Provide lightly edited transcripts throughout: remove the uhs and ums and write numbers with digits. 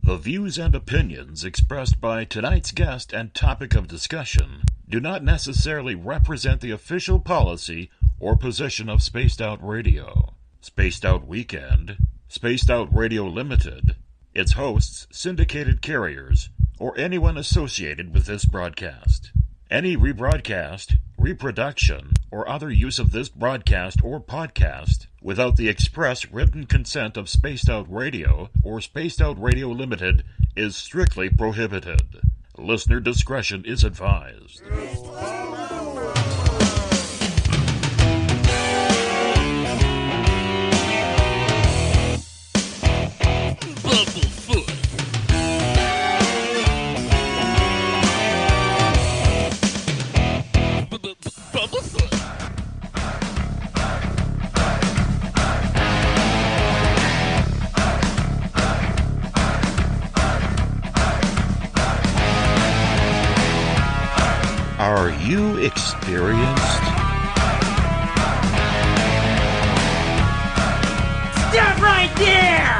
The views and opinions expressed by tonight's guest and topic of discussion do not necessarily represent the official policy or position of Spaced Out Radio, Spaced Out Weekend, Spaced Out Radio Limited, its hosts, syndicated carriers, or anyone associated with this broadcast. Any rebroadcast, reproduction, or other use of this broadcast or podcast without the express written consent of Spaced Out Radio or Spaced Out Radio Limited is strictly prohibited. Listener discretion is advised. Are you experienced? Stop right there!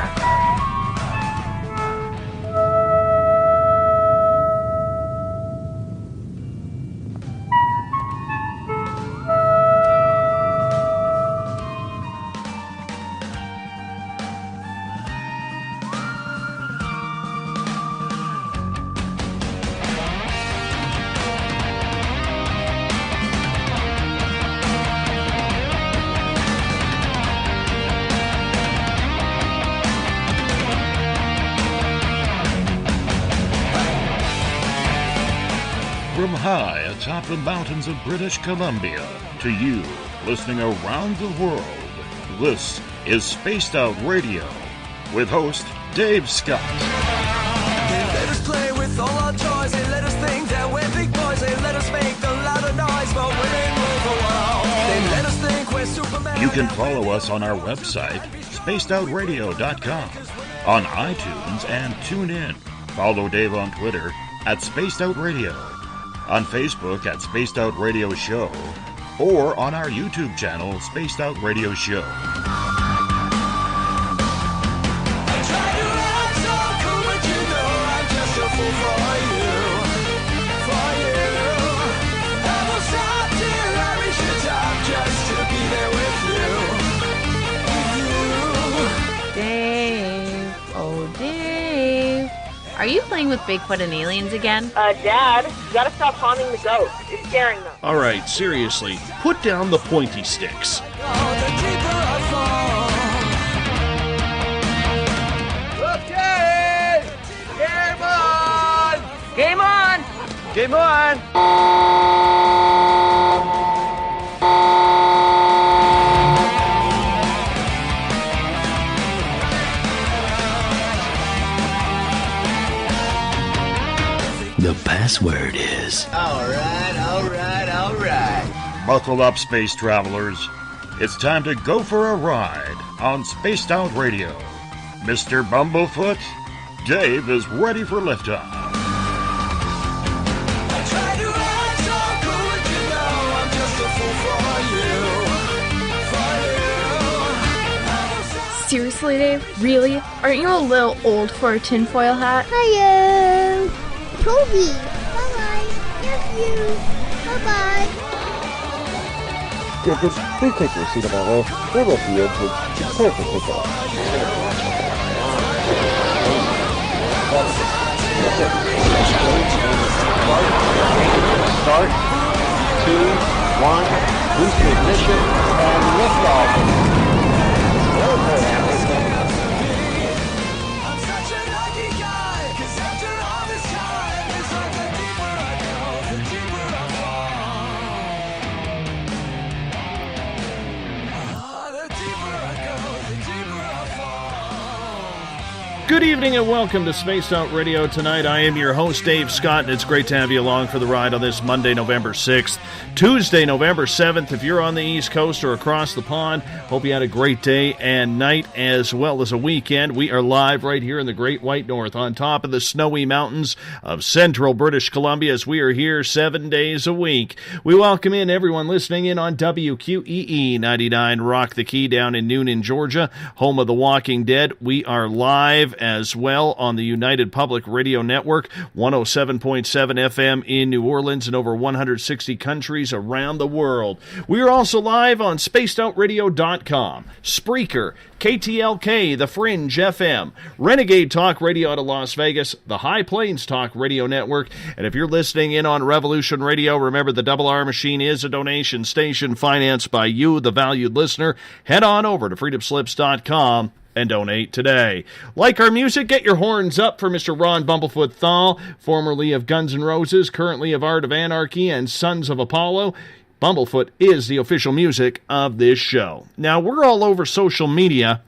From high atop the mountains of British Columbia to you listening around the world, this is Spaced Out Radio with host Dave Scott. They let us play with all our toys, they let us think that we're big boys, they let us make a lot of noise, but we ain't rule the world. They let us think we're Superman. You can follow us on our website, spacedoutradio.com, on iTunes and TuneIn. Follow Dave on Twitter at Spaced Out Radio, on Facebook at Spaced Out Radio Show, or on our YouTube channel, Spaced Out Radio Show. I try to act so cool, but you know I'm just a fool for you. I will stop till I reach the top just to be there with you. Dave, oh Dave, are you playing with Bigfoot and aliens again? Dad, you gotta stop haunting the ghost. It's scaring them. All right, seriously, put down the pointy sticks. Okay! Game on! Game on! Game on! The password is... All right. Buckle up, space travelers. It's time to go for a ride on Spaced Out Radio. Mr. Bumblefoot, Dave is ready for liftoff. I try to act so cool, but you know I'm just a fool for you. Seriously, Dave? Really? Aren't you a little old for a tinfoil hat? Hello, Toby. Bye-bye. Love you. Bye-bye. Please take your seat about row. There will be entrance. Prepare for takeoff. Start. 2, 1. Boost ignition and liftoff. I'm such a lucky guy, 'cause after all this time, it's like the deeper I go, the deeper I fall. The deeper I go, the deeper I fall. Good evening and welcome to Spaced Out Radio tonight. I am your host, Dave Scott, and it's great to have you along for the ride on this Monday, November 6th. Tuesday, November 7th, if you're on the East Coast or across the pond, hope you had a great day and night as well as a weekend. We are live right here in the Great White North on top of the snowy mountains of central British Columbia as we are here 7 days a week. We welcome in everyone listening in on WQEE 99 Rock the Key down in Noonan, Georgia, home of The Walking Dead. We are live as well on the United Public Radio Network, 107.7 FM in New Orleans and over 160 countries around the world. We are also live on spacedoutradio.com, Spreaker, KTLK, The Fringe FM, Renegade Talk Radio out of Las Vegas, the High Plains Talk Radio Network, and if you're listening in on Revolution Radio, remember the Double R Machine is a donation station financed by you, the valued listener. Head on over to freedomslips.com and donate today. Like our music, get your horns up for Mr. Ron Bumblefoot THAL, formerly of Guns N' Roses, currently of Art of Anarchy and Sons of Apollo. Bumblefoot is the official music of this show. Now, we're all over social media,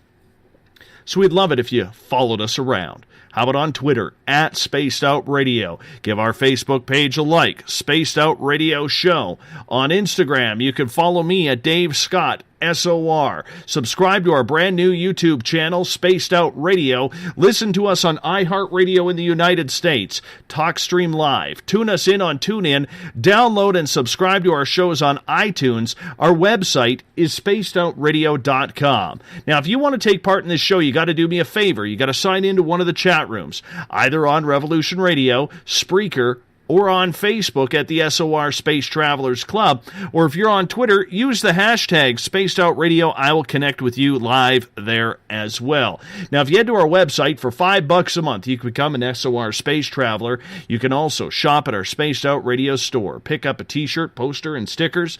so we'd love it if you followed us around. How about on Twitter, at Spaced Out Radio? Give our Facebook page a like, Spaced Out Radio Show. On Instagram, you can follow me at Dave Scott, SOR. Subscribe to our brand new YouTube channel, Spaced Out Radio. Listen to us on iHeartRadio in the United States. TalkStream Live. Tune us in on TuneIn. Download and subscribe to our shows on iTunes. Our website is spacedoutradio.com. Now, if you want to take part in this show, you got to do me a favor. You got to sign into one of the chat rooms, either on Revolution Radio, Spreaker, or on Facebook at the SOR Space Travelers Club. Or if you're on Twitter, use the hashtag Spaced Out Radio. I will connect with you live there as well. Now, if you head to our website for $5 a month, you can become an SOR Space Traveler. You can also shop at our Spaced Out Radio store. Pick up a t-shirt, poster, and stickers.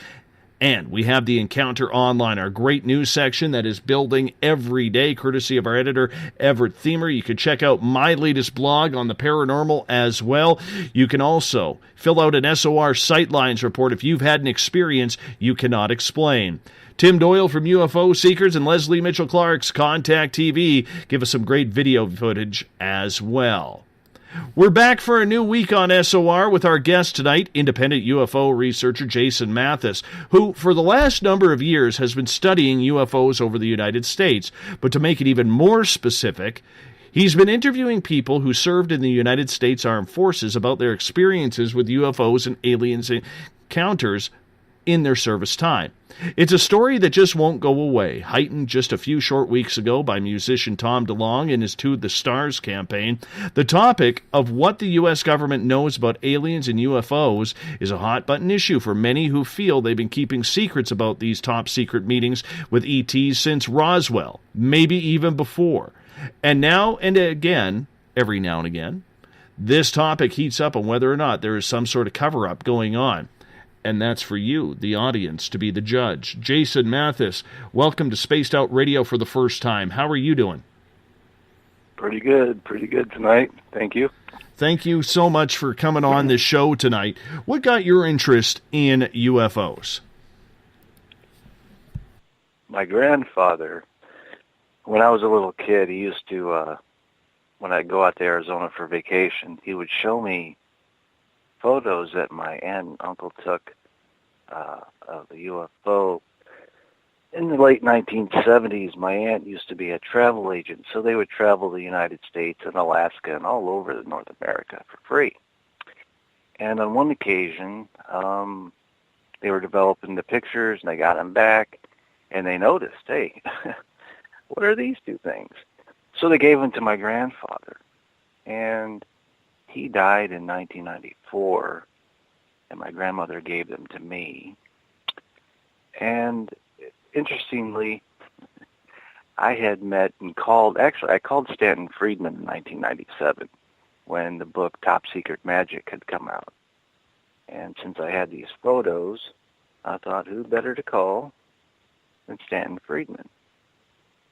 And we have the Encounter Online, our great news section that is building every day, courtesy of our editor, Everett Thiemer. You can check out my latest blog on the paranormal as well. You can also fill out an SOR Sightlines report if you've had an experience you cannot explain. Tim Doyle from UFO Seekers and Leslie Mitchell-Clark's Contact TV give us some great video footage as well. We're back for a new week on SOR with our guest tonight, independent UFO researcher Jason Mathis, who for the last number of years has been studying UFOs over the United States. But to make it even more specific, he's been interviewing people who served in the United States Armed Forces about their experiences with UFOs and aliens encounters in their service time. It's a story that just won't go away, heightened just a few short weeks ago by musician Tom DeLonge in his To the Stars campaign. The topic of what the U.S. government knows about aliens and UFOs is a hot-button issue for many who feel they've been keeping secrets about these top-secret meetings with ETs since Roswell, maybe even before. And now and again, every now and again, this topic heats up on whether or not there is some sort of cover-up going on. And that's for you, the audience, to be the judge. Jason Mathis, welcome to Spaced Out Radio for the first time. How are you doing? Pretty good tonight. Thank you. Thank you so much for coming on this show tonight. What got your interest in UFOs? My grandfather, when I was a little kid, he used to, when I'd go out to Arizona for vacation, he would show me photos that my aunt and uncle took of the UFO. In the late 1970s, my aunt used to be a travel agent, so they would travel the United States and Alaska and all over North America for free. And on one occasion, they were developing the pictures, and they got them back, and they noticed, hey, what are these two things? So they gave them to my grandfather, and he died in 1994, and my grandmother gave them to me. And interestingly, I had met and called, actually I called Stanton Friedman in 1997 when the book Top Secret Magic had come out. And since I had these photos, I thought who better to call than Stanton Friedman.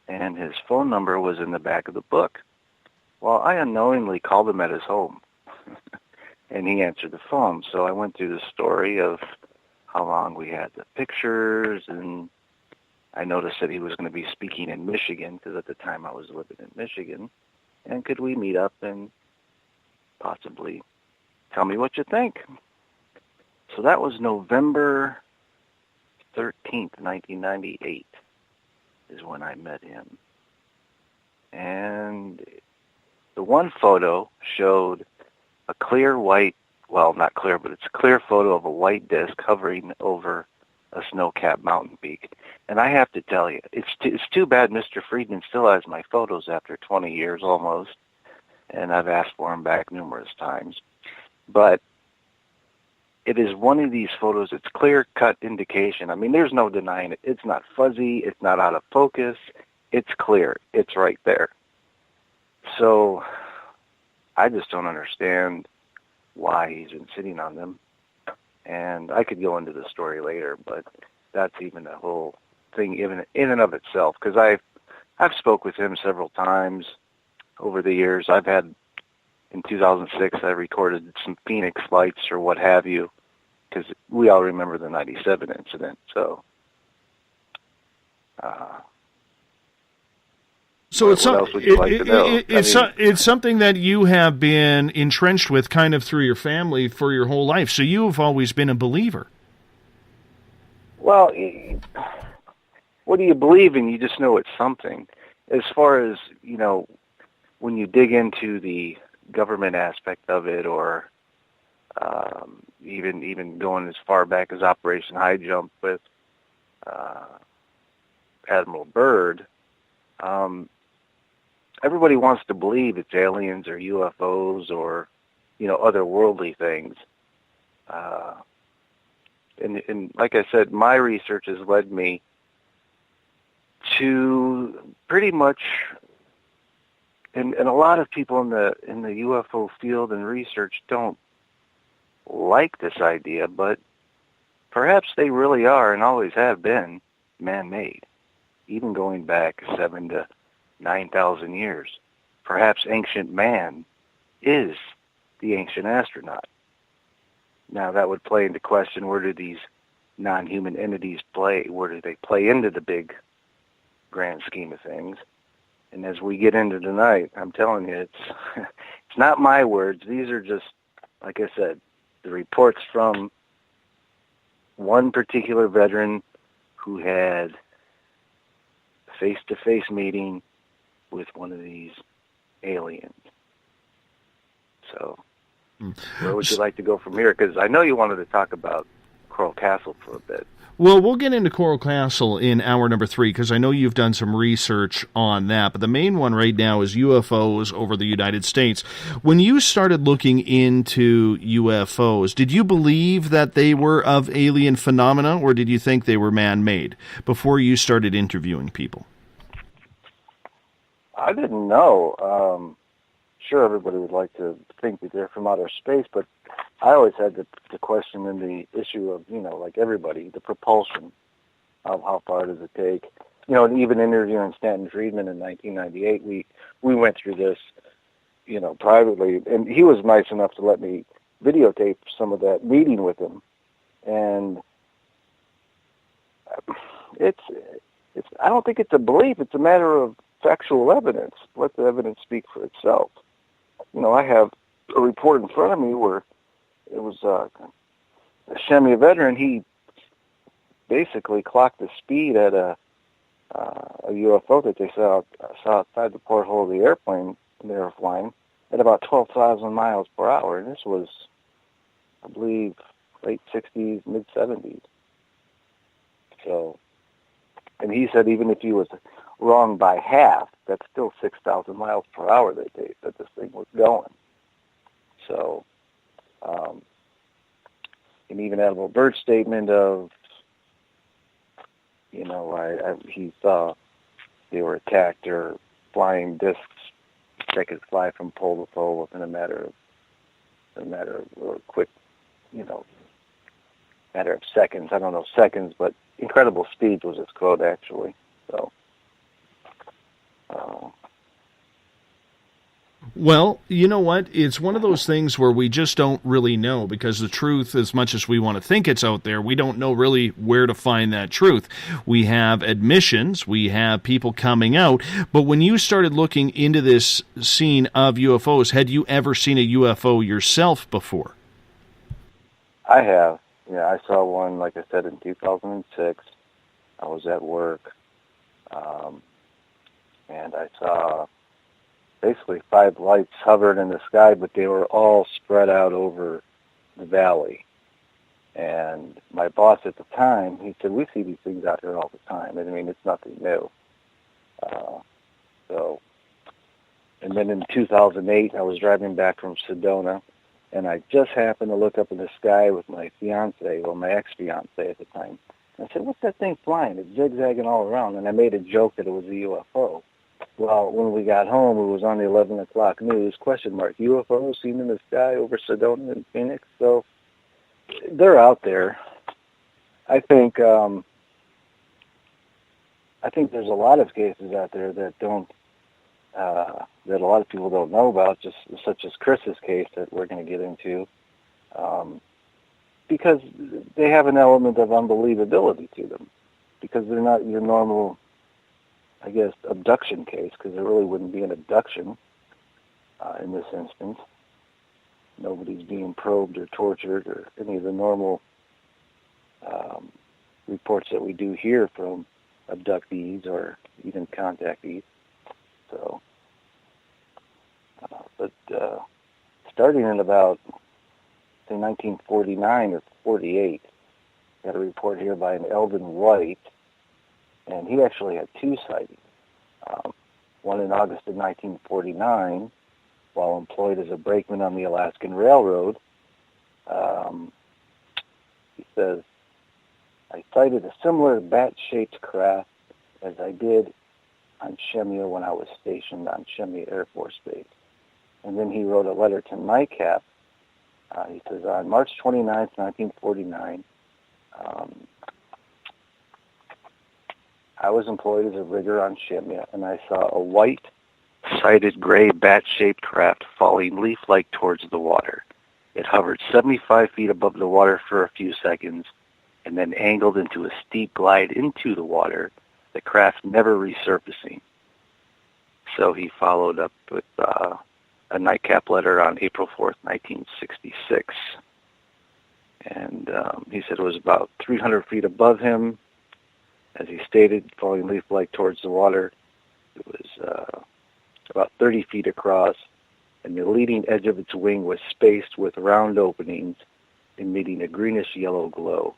And his phone number was in the back of the book. Well, I unknowingly called him at his home. And he answered the phone. So I went through the story of how long we had the pictures, and I noticed that he was going to be speaking in Michigan, because at the time I was living in Michigan. And could we meet up and possibly tell me what you think? So that was November 13th, 1998 is when I met him. And the one photo showed a clear white, well, not clear, but it's a clear photo of a white disc hovering over a snow-capped mountain peak. And I have to tell you, it's too bad Mr. Friedman still has my photos after 20 years almost, and I've asked for them back numerous times. But it is one of these photos, it's clear-cut indication. I mean, there's no denying it. It's not fuzzy. It's not out of focus. It's clear. It's right there. So I just don't understand why he's been sitting on them. And I could go into the story later, but that's even a whole thing even in and of itself, because I've spoke with him several times over the years. I've had, in 2006, I recorded some Phoenix flights or what have you, because we all remember the 97 incident. So, it's something that you have been entrenched with kind of through your family for your whole life. So you've always been a believer. Well, what do you believe in? You just know it's something. As far as, you know, when you dig into the government aspect of it, or even going as far back as Operation High Jump with Admiral Byrd, everybody wants to believe it's aliens or UFOs or, you know, otherworldly things. And like I said, my research has led me to pretty much, and a lot of people in the UFO field and research don't like this idea, but perhaps they really are and always have been man-made, even going back 7,000 to 9,000 years. Perhaps ancient man is the ancient astronaut. Now that would play into question, where do these non-human entities play? Where do they play into the big grand scheme of things? And as we get into tonight, I'm telling you, it's not my words. These are just, like I said, the reports from one particular veteran who had a face-to-face meeting with one of these aliens. So, where would you like to go from here? Because I know you wanted to talk about Coral Castle for a bit. Well, we'll get into Coral Castle in hour number 3, because I know you've done some research on that. But the main one right now is UFOs over the United States. When you started looking into UFOs, did you believe that they were of alien phenomena, or did you think they were man-made before you started interviewing people? I didn't know. Sure, everybody would like to think that they're from outer space, but I always had the question and the issue of, you know, like everybody, the propulsion of how far does it take. You know, and even interviewing Stanton Friedman in 1998, we went through this, you know, privately, and he was nice enough to let me videotape some of that meeting with him. And it's I don't think it's a belief. It's a matter of factual evidence. Let the evidence speak for itself. You know, I have a report in front of me where it was a Chemie veteran. He basically clocked the speed at a UFO that they saw outside the porthole of the airplane they were flying at about 12,000 miles per hour. And this was, I believe, late 60s, mid 70s. So, and he said even if he was wrong by half, that's still 6,000 miles per hour that this thing was going. So, and even Admiral Byrd's statement of, you know, he saw they were attacked or flying discs that could fly from pole to pole within a matter of quick, you know, matter of seconds. I don't know seconds, but incredible speed was his quote actually. So. Well, you know what? It's one of those things where we just don't really know, because the truth, as much as we want to think it's out there, we don't know really where to find that truth. We have admissions, we have people coming out, but when you started looking into this scene of UFOs, had you ever seen a UFO yourself before? I have. Yeah, I saw one, like I said, in 2006. I was at work, and I saw basically 5 lights hovered in the sky, but they were all spread out over the valley. And my boss at the time, he said, we see these things out here all the time. And I mean, it's nothing new. And then in 2008, I was driving back from Sedona, and I just happened to look up in the sky with my fiance, or my ex-fiance at the time. And I said, what's that thing flying? It's zigzagging all around. And I made a joke that it was a UFO. Well, when we got home, it was on the 11 o'clock news, UFOs seen in the sky over Sedona and Phoenix. So they're out there. I think there's a lot of cases out there that that a lot of people don't know about, just such as Chris's case that we're going to get into, because they have an element of unbelievability to them, because they're not your normal, I guess, abduction case, because there really wouldn't be an abduction in this instance. Nobody's being probed or tortured or any of the normal reports that we do hear from abductees or even contactees. So, but starting in about, say, 1949 or 48, got a report here by an Eldon White, and he actually had two sightings. One in August of 1949, while employed as a brakeman on the Alaskan Railroad. He says, I sighted a similar bat-shaped craft as I did on Shemya when I was stationed on Shemya Air Force Base. And then he wrote a letter to NICAP. He says, on March 29th, 1949, I was employed as a rigger on Shemya, and I saw a white-sided gray bat-shaped craft falling leaf-like towards the water. It hovered 75 feet above the water for a few seconds, and then angled into a steep glide into the water, the craft never resurfacing. So he followed up with a NICAP letter on April 4th, 1966. And he said it was about 300 feet above him. As he stated, falling leaf-like towards the water. It was about 30 feet across, and the leading edge of its wing was spaced with round openings, emitting a greenish-yellow glow.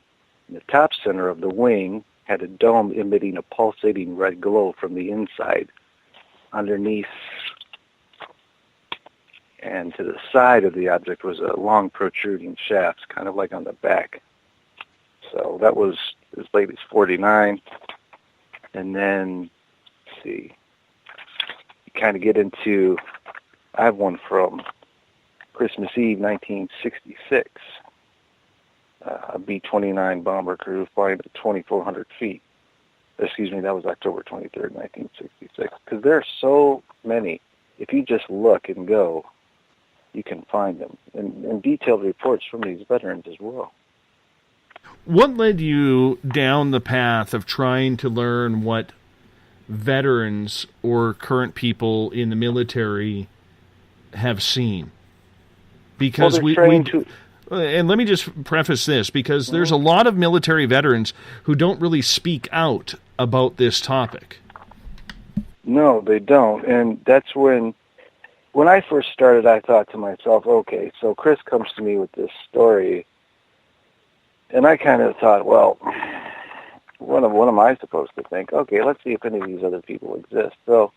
In the top center of the wing had a dome emitting a pulsating red glow from the inside. Underneath and to the side of the object was a long protruding shaft, kind of like on the back. So that was as late as 49. And then, let's see, you kind of get into, I have one from Christmas Eve, 1966. A B-29 bomber crew flying at 2,400 feet. Excuse me, that was October 23rd, 1966. Because there are so many. If you just look and go, you can find them. And detailed reports from these veterans as well. What led you down the path of trying to learn what veterans or current people in the military have seen? Because and let me just preface this, because there's a lot of military veterans who don't really speak out about this topic. No, they don't. And that's when I first started, I thought to myself, okay, so Chris comes to me with this story, and I kind of thought, well, what am I supposed to think? Okay, let's see if any of these other people exist. So,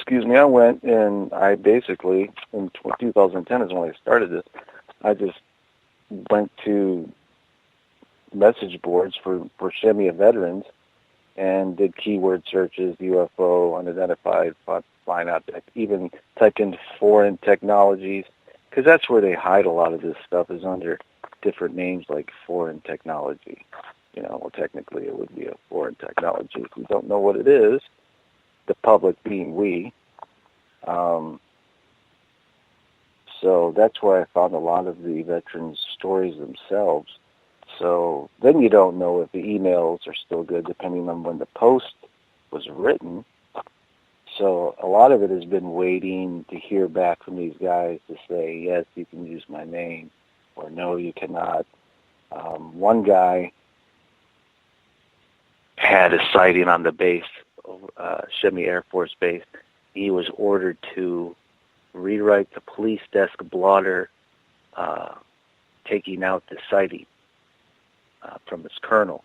I went and I basically, in 2010 is when I started this, I just went to message boards for Shemya veterans and did keyword searches, UFO, unidentified flying object, even typed in foreign technologies, because that's where they hide a lot of this stuff, is under different names like foreign technology. Well, technically it would be a foreign technology if we don't know what it is, the public being we. So that's where I found a lot of the veterans' stories themselves. So then you don't know if the emails are still good, depending on when the post was written. So a lot of it has been waiting to hear back from these guys to say, yes, you can use my name, or no, you cannot. One guy had a sighting on the base, Shemya Air Force Base. He was ordered to rewrite the police desk blotter taking out the sighting. from his colonel.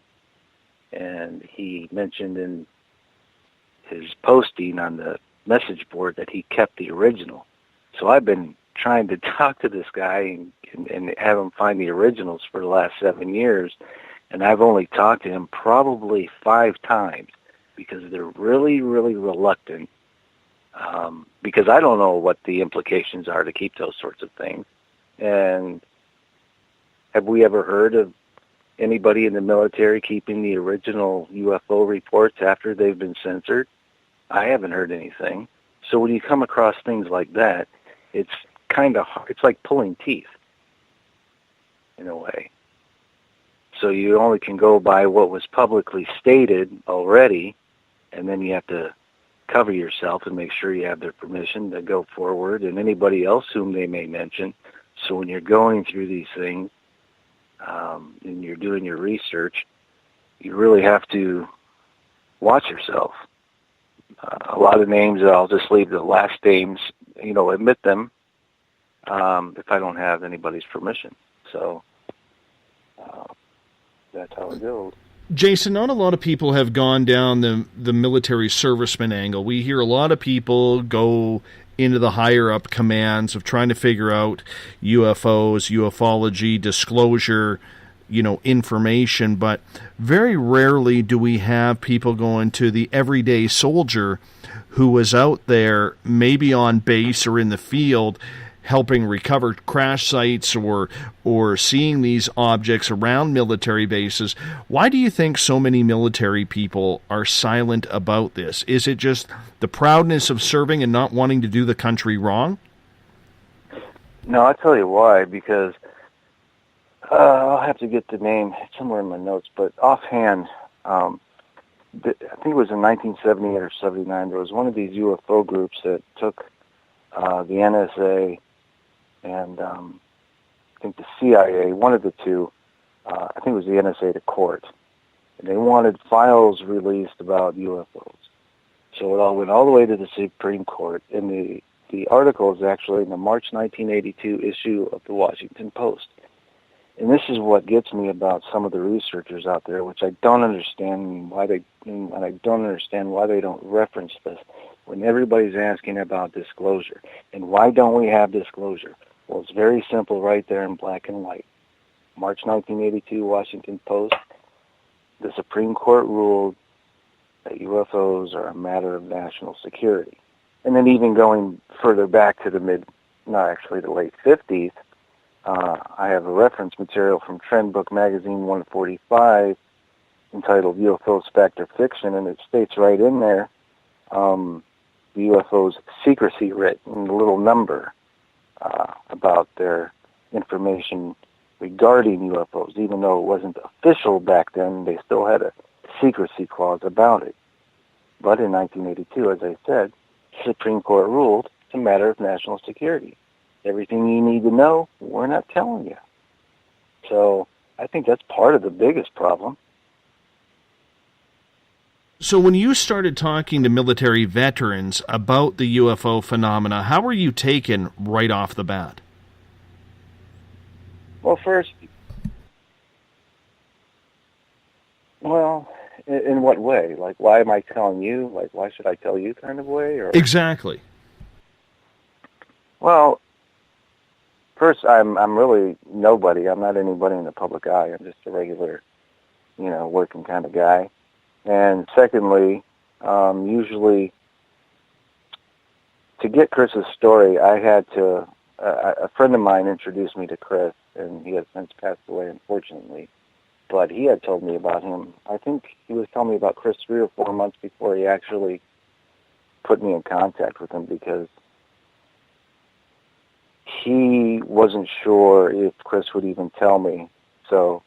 And he mentioned in his posting on the message board that he kept the original. So I've been trying to talk to this guy and have him find the originals for the last 7 years, and I've only talked to him probably 5 times because they're really, really reluctant, because I don't know what the implications are to keep those sorts of things. And have we ever heard of anybody in the military keeping the original UFO reports after they've been censored? I haven't heard anything. So when you come across things like that, it's kind of hard. It's like pulling teeth in a way. So you only can go by what was publicly stated already, and then you have to cover yourself and make sure you have their permission to go forward, and anybody else whom they may mention. So when you're going through these things and you're doing your research, you really have to watch yourself. A lot of names, I'll just leave the last names, admit them if I don't have anybody's permission. So that's how it goes. Jason, not a lot of people have gone down the military serviceman angle. We hear a lot of people go into the higher-up commands of trying to figure out UFOs, ufology, disclosure, information, but very rarely do we have people going to the everyday soldier who was out there, maybe on base or in the field, helping recover crash sites or seeing these objects around military bases. Why do you think so many military people are silent about this? Is it just the proudness of serving and not wanting to do the country wrong? No, I'll tell you why, because I'll have to get the name somewhere in my notes, but offhand, I think it was in 1978 or 79, there was one of these UFO groups that took the NSA and I think the CIA, one of the two, I think it was the NSA, to court. And they wanted files released about UFOs. So it all went all the way to the Supreme Court. And the article is actually in the March 1982 issue of the Washington Post. And this is what gets me about some of the researchers out there, which I don't understand why they don't reference this when everybody's asking about disclosure. And why don't we have disclosure? Well, it's very simple right there in black and white. March 1982, Washington Post, the Supreme Court ruled that UFOs are a matter of national security. And then even going further back to the late 50s, I have a reference material from Trend Book Magazine 145 entitled UFOs Fact or Fiction, and it states right in there the UFOs secrecy writ in the little number about their information regarding UFOs. Even though it wasn't official back then, they still had a secrecy clause about it. But in 1982, as I said, the Supreme Court ruled it's a matter of national security. Everything you need to know, we're not telling you. So I think that's part of the biggest problem. So when you started talking to military veterans about the UFO phenomena, how were you taken right off the bat? Well, first, in what way? Like, why am I telling you? Like, why should I tell you kind of way? Or? Exactly. Well, first, I'm really nobody. I'm not anybody in the public eye. I'm just a regular, working kind of guy. And secondly, usually to get Chris's story, I had to, a friend of mine introduced me to Chris, and he has since passed away, unfortunately. But he had told me about him. I think he was telling me about Chris 3 or 4 months before he actually put me in contact with him, because he wasn't sure if Chris would even tell me. So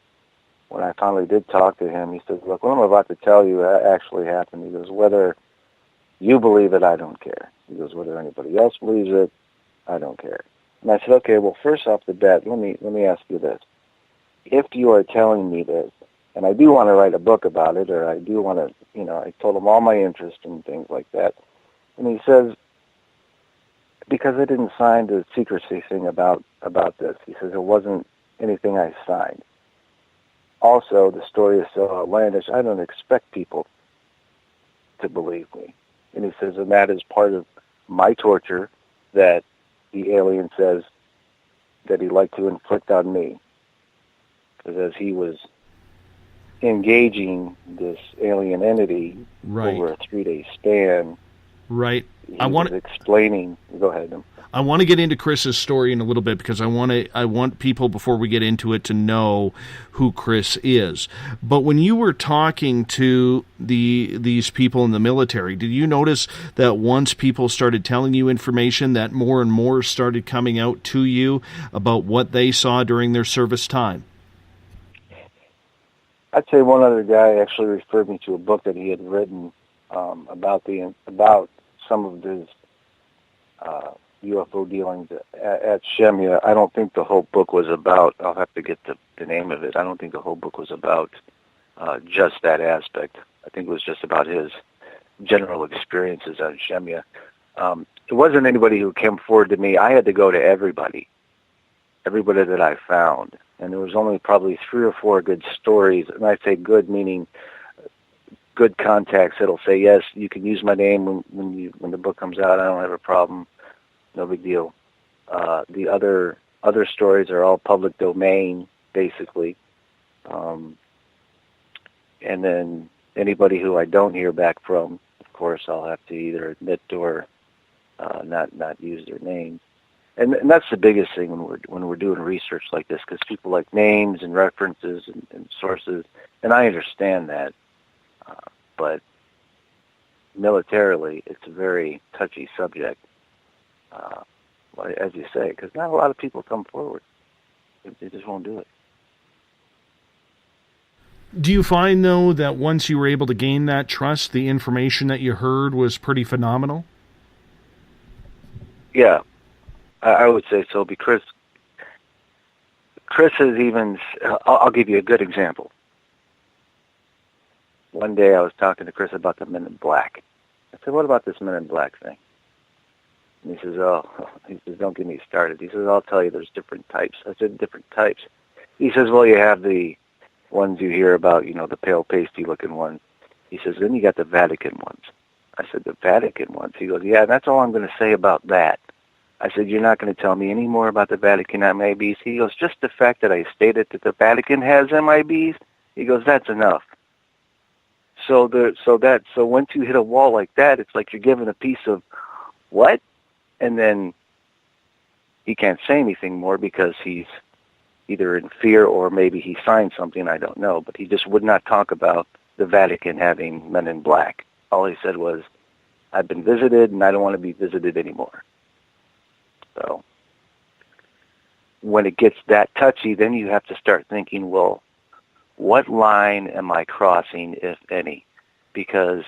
when I finally did talk to him, he said, look, what I'm about to tell you actually happened. He goes, whether you believe it, I don't care. He goes, whether anybody else believes it, I don't care. And I said, okay, well, first off the bat, let me ask you this. If you are telling me this, and I do want to write a book about it, or I do want to, I told him all my interest and things like that. And he says, because I didn't sign the secrecy thing about this, he says, it wasn't anything I signed. also, the story is so outlandish, I don't expect people to believe me. And he says, and that is part of my torture that the alien says that he'd like to inflict on me. Because as he was engaging this alien entity over a 3-day span, he was explaining. Go ahead. I want to get into Chris's story in a little bit because I want people, before we get into it, to know who Chris is. But when you were talking to these people in the military, did you notice that once people started telling you information, that more and more started coming out to you about what they saw during their service time? I'd say one other guy actually referred me to a book that he had written about some of his UFO dealings at Shemya. I don't think the whole book was about, I'll have to get the name of it, I don't think the whole book was about just that aspect. I think it was just about his general experiences at Shemya. It wasn't anybody who came forward to me. I had to go to everybody that I found. And there was only probably 3 or 4 good stories, and I say good meaning good contacts that'll say, yes, you can use my name when the book comes out. I don't have a problem. No big deal. The other stories are all public domain, basically. And then anybody who I don't hear back from, of course, I'll have to either admit or not use their names. And that's the biggest thing when we're doing research like this, because people like names and references and sources, and I understand that. But militarily, it's a very touchy subject, as you say, because not a lot of people come forward. They just won't do it. Do you find, though, that once you were able to gain that trust, the information that you heard was pretty phenomenal? Yeah, I would say so, because Chris has even, I'll give you a good example. One day I was talking to Chris about the Men in Black. I said, what about this Men in Black thing? And he says, don't get me started. He says, I'll tell you there's different types. I said, different types. He says, well, you have the ones you hear about, the pale pasty-looking ones. He says, then you got the Vatican ones. I said, the Vatican ones? He goes, yeah, that's all I'm going to say about that. I said, you're not going to tell me any more about the Vatican MIBs? He goes, just the fact that I stated that the Vatican has MIBs? He goes, that's enough. So once you hit a wall like that, it's like you're given a piece of what? And then he can't say anything more because he's either in fear or maybe he signed something, I don't know. But he just would not talk about the Vatican having Men in Black. All he said was, I've been visited and I don't want to be visited anymore. So when it gets that touchy, then you have to start thinking, well, what line am I crossing, if any? Because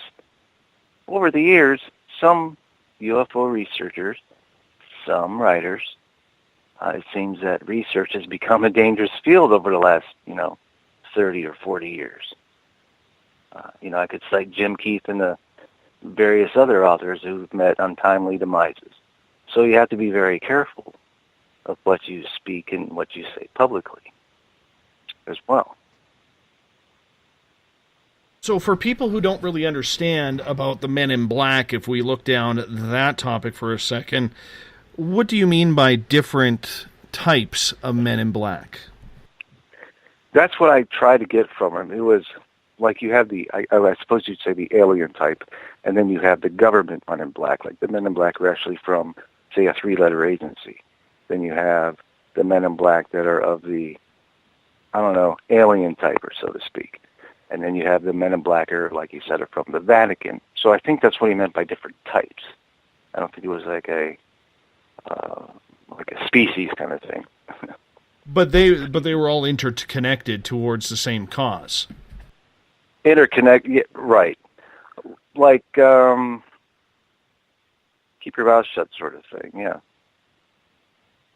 over the years, some UFO researchers, some writers, it seems that research has become a dangerous field over the last, 30 or 40 years. I could cite Jim Keith and the various other authors who've met untimely demises. So you have to be very careful of what you speak and what you say publicly as well. So for people who don't really understand about the Men in Black, if we look down that topic for a second, what do you mean by different types of Men in Black? That's what I tried to get from him. It was like you have I suppose you'd say the alien type, and then you have the government Men in Black. Like the Men in Black are actually from, say, a 3-letter agency. Then you have the Men in Black that are of the, alien type, or so to speak. And then you have the Men in Black, or like you said, are from the Vatican. So I think that's what he meant by different types. I don't think it was like a species kind of thing. But they were all interconnected towards the same cause. Yeah, right. Like keep your mouth shut sort of thing, yeah.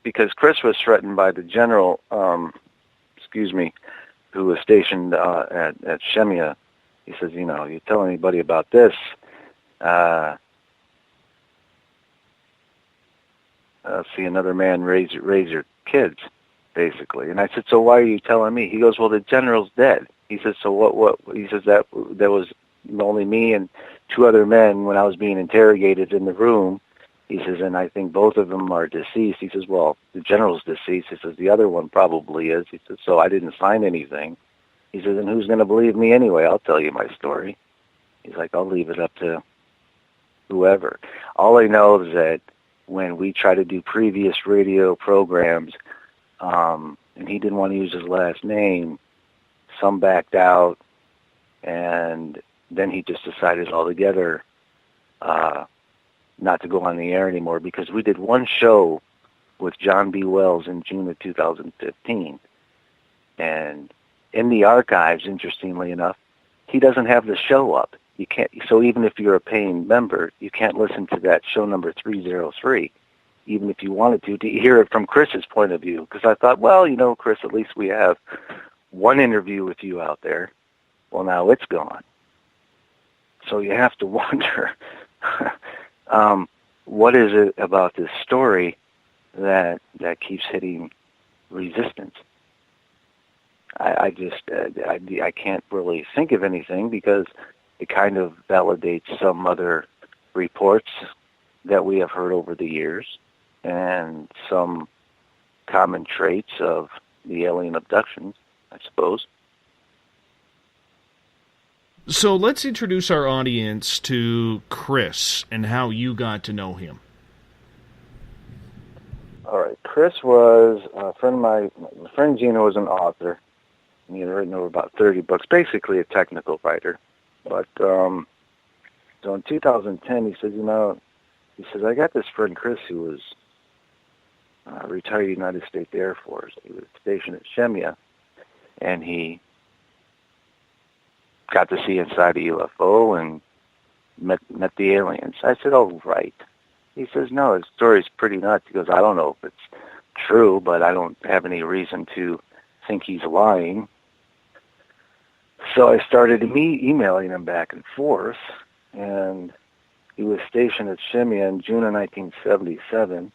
Because Chris was threatened by the general, who was stationed at Shemya. He says, you tell anybody about this, see another man raise your kids. basically. And I said, so why are you telling me? He goes, well, the general's dead. He says, so what? He says that was only me and two other men when I was being interrogated in the room. He says, and I think both of them are deceased. He says, well, the general's deceased. He says, the other one probably is. He says, so I didn't sign anything. He says, and who's going to believe me anyway? I'll tell you my story. He's like, I'll leave it up to whoever. All I know is that when we try to do previous radio programs, and he didn't want to use his last name, some backed out, and then he just decided altogether not to go on the air anymore, because we did one show with John B. Wells in June of 2015. And in the archives, interestingly enough, he doesn't have the show up. You can't. So even if you're a paying member, you can't listen to that show number 303, even if you wanted to hear it from Chris's point of view. Because I thought, well, you know, Chris, at least we have one interview with you out there. Well, now it's gone. So you have to wonder, what is it about this story that keeps hitting resistance? I just I can't really think of anything, because it kind of validates some other reports that we have heard over the years and some common traits of the alien abductions, I suppose. So let's introduce our audience to Chris and how you got to know him. All right. Chris was a friend of mine. My friend Gina was an author. He had written over about 30 books, basically a technical writer. But so in 2010, he said, I got this friend Chris who was retired United States Air Force. He was stationed at Shemya, and he got to see inside a UFO and met the aliens. I said, oh, right. He says, no, his story's pretty nuts. He goes, I don't know if it's true, but I don't have any reason to think he's lying. So I started emailing him back and forth, and he was stationed at Shemya in June of 1977,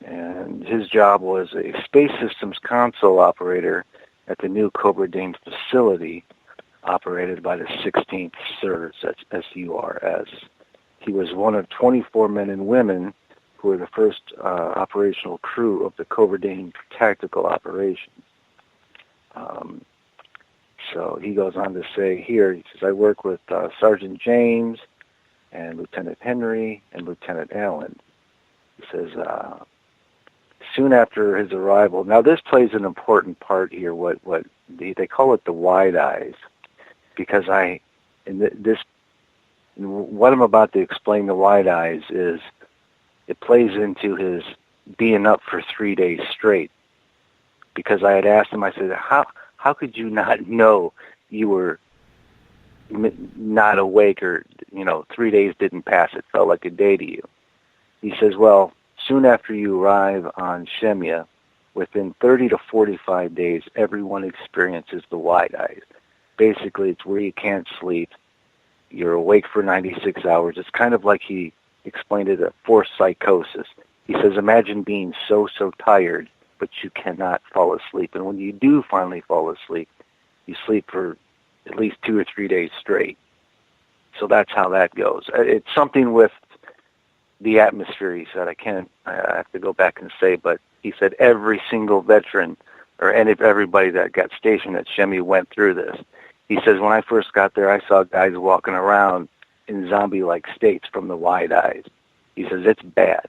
and his job was a space systems console operator at the new Cobra Dane facility operated by the 16th SURS, that's S-U-R-S. He was one of 24 men and women who were the first operational crew of the Cobra Dane tactical operations. So he goes on to say here, he says, I work with Sergeant James and Lieutenant Henry and Lieutenant Allen. He says, soon after his arrival, now this plays an important part here, what they call it the wide eyes, because what I'm about to explain, the wide eyes, is it plays into his being up for 3 days straight. Because I had asked him, I said, how could you not know you were not awake, or 3 days didn't pass? It felt like a day to you. He says, well, soon after you arrive on Shemya, within 30 to 45 days, everyone experiences the wide eyes. Basically, it's where you can't sleep. You're awake for 96 hours. It's kind of like he explained it, a forced psychosis. He says, imagine being so tired, but you cannot fall asleep. And when you do finally fall asleep, you sleep for at least 2 or 3 days straight. So that's how that goes. It's something with the atmosphere, he said. I have to go back and say, but he said every single veteran or everybody that got stationed at Shemya went through this. He says, when I first got there, I saw guys walking around in zombie-like states from the wide eyes. He says, it's bad.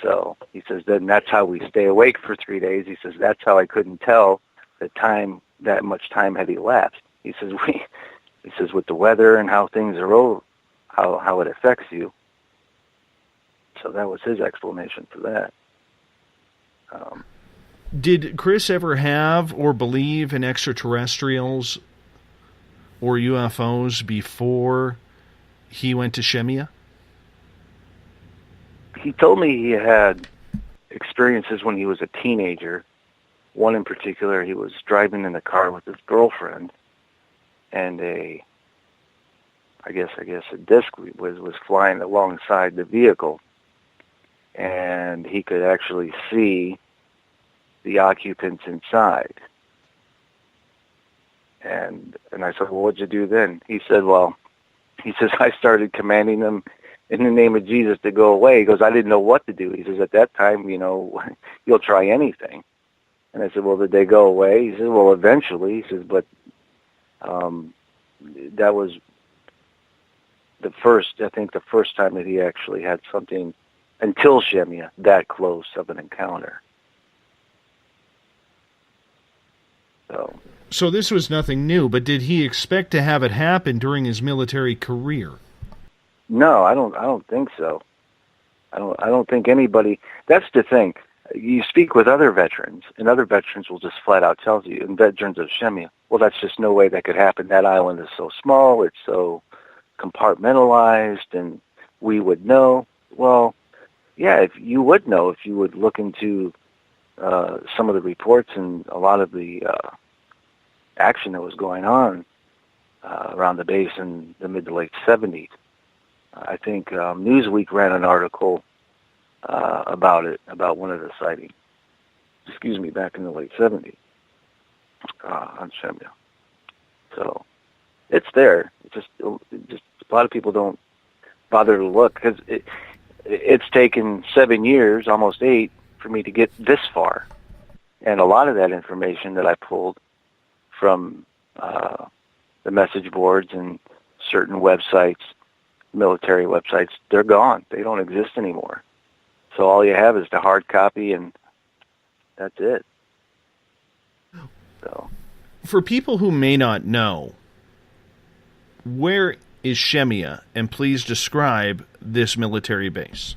So he says, then that's how we stay awake for 3 days. He says, that's how I couldn't tell that much time had elapsed. He says, with the weather and how things are, how it affects you. So that was his explanation for that. Did Chris ever have or believe in extraterrestrials or UFOs before he went to Shemya? He told me he had experiences when he was a teenager. One in particular, he was driving in the car with his girlfriend, and I guess a disc was flying alongside the vehicle, and he could actually see the occupants inside. And I said, well, what'd you do then? He said, I started commanding them in the name of Jesus to go away. He goes, I didn't know what to do. He says, at that time, you'll try anything. And I said, well, did they go away? He said, well, eventually. He says, but that was the first time that he actually had something, until Shemya, that close of an encounter. So this was nothing new, but did he expect to have it happen during his military career? No, I don't think so. I don't think anybody. That's the thing. You speak with other veterans, and other veterans will just flat out tell you, and veterans of Shemya, well, that's just no way that could happen. That island is so small, it's so compartmentalized, and we would know. Well, yeah, if you would know if you would look into some of the reports and a lot of the action that was going on around the base in the mid to late 70s. I think Newsweek ran an article about it, about one of the sightings, back in the late 70s on Shemya. So it's there. It's just a lot of people don't bother to look, because it's taken 7 years, almost 8, for me to get this far. And a lot of that information that I pulled from the message boards and certain websites, military websites, they're gone. They don't exist anymore. So all you have is the hard copy, and that's it. So, for people who may not know, where is Shemya, and please describe this military base.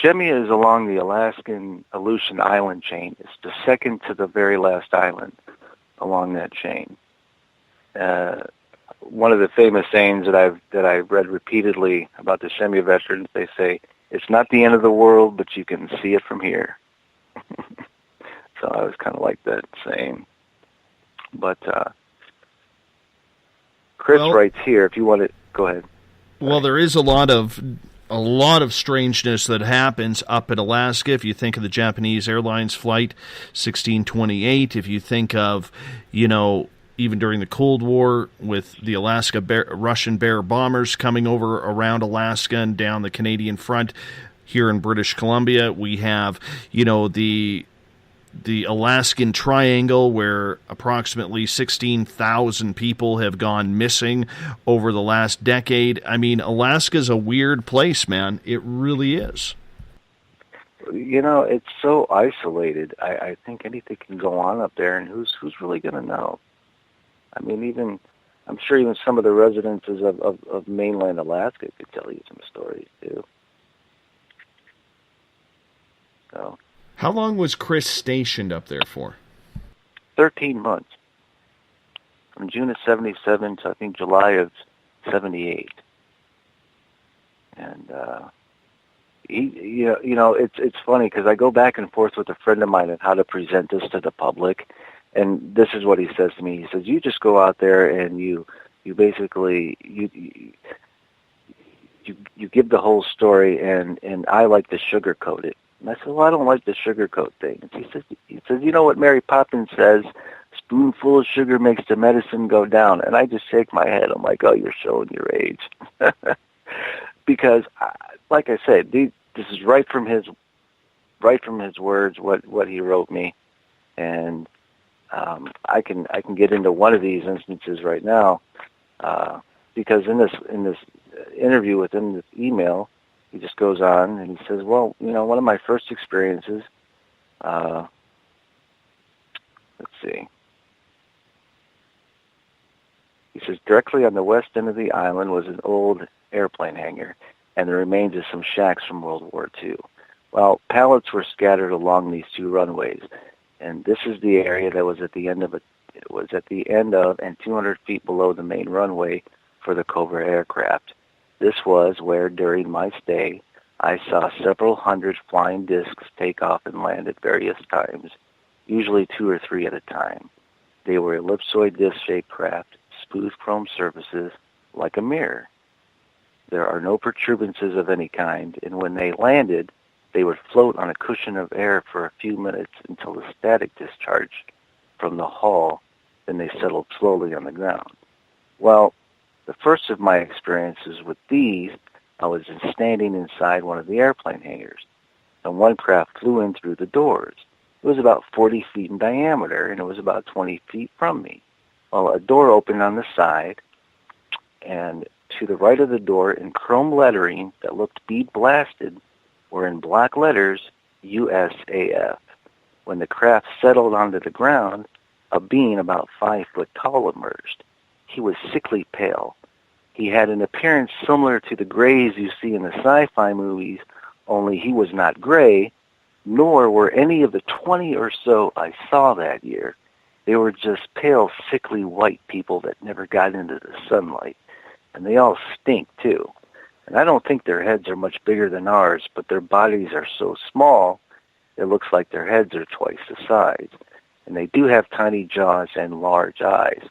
Shemya is along the Alaskan Aleutian Island chain. It's the second to the very last island along that chain. One of the famous sayings that I've read repeatedly about the Shemya veterans, they say, it's not the end of the world, but you can see it from here. So I was kind of like that saying. But Chris writes here, if you want to, go ahead. Well, there is a lot of strangeness that happens up in Alaska. If you think of the Japanese Airlines Flight 1628, if you think of, even during the Cold War with the Russian Bear bombers coming over around Alaska and down the Canadian front here in British Columbia, we have, the Alaskan Triangle, where approximately 16,000 people have gone missing over the last decade. I mean, Alaska's a weird place, man. It really is. It's so isolated. I think anything can go on up there, and who's really going to know? I mean, I'm sure even some of the residences of mainland Alaska could tell you some stories, too. So. How long was Chris stationed up there for? 13 months. From June of 77 to, I think, July of 78. And, it's funny, because I go back and forth with a friend of mine on how to present this to the public. And this is what he says to me. He says, you just go out there and you basically, you give the whole story, and I like to sugarcoat it. And I said, well, I don't like the sugarcoat thing. And he says, you know what Mary Poppins says? Spoonful of sugar makes the medicine go down. And I just shake my head. I'm like, oh, you're showing your age. Because, like I said, this is right from his words, what he wrote me. And I can get into one of these instances right now, because in this interview within this email, he just goes on and he says, well, one of my first experiences, let's see. He says, directly on the west end of the island was an old airplane hangar and the remains of some shacks from World War II. Well, pallets were scattered along these two runways, and this is the area that was at the end of and 200 feet below the main runway for the Cobra aircraft. This was where, during my stay, I saw several hundred flying discs take off and land at various times, usually 2 or 3 at a time. They were ellipsoid disc-shaped craft, smooth chrome surfaces, like a mirror. There are no protuberances of any kind, and when they landed, they would float on a cushion of air for a few minutes until the static discharged from the hull, then they settled slowly on the ground. Well, the first of my experiences with these, I was standing inside one of the airplane hangars, and one craft flew in through the doors. It was about 40 feet in diameter, and it was about 20 feet from me. Well, a door opened on the side, and to the right of the door, in chrome lettering that looked bead blasted, were in black letters, USAF. When the craft settled onto the ground, a being about 5 foot tall emerged. He was sickly pale. He had an appearance similar to the grays you see in the sci-fi movies, only he was not gray, nor were any of the 20 or so I saw that year. They were just pale, sickly white people that never got into the sunlight. And they all stink, too. And I don't think their heads are much bigger than ours, but their bodies are so small, it looks like their heads are twice the size. And they do have tiny jaws and large eyes.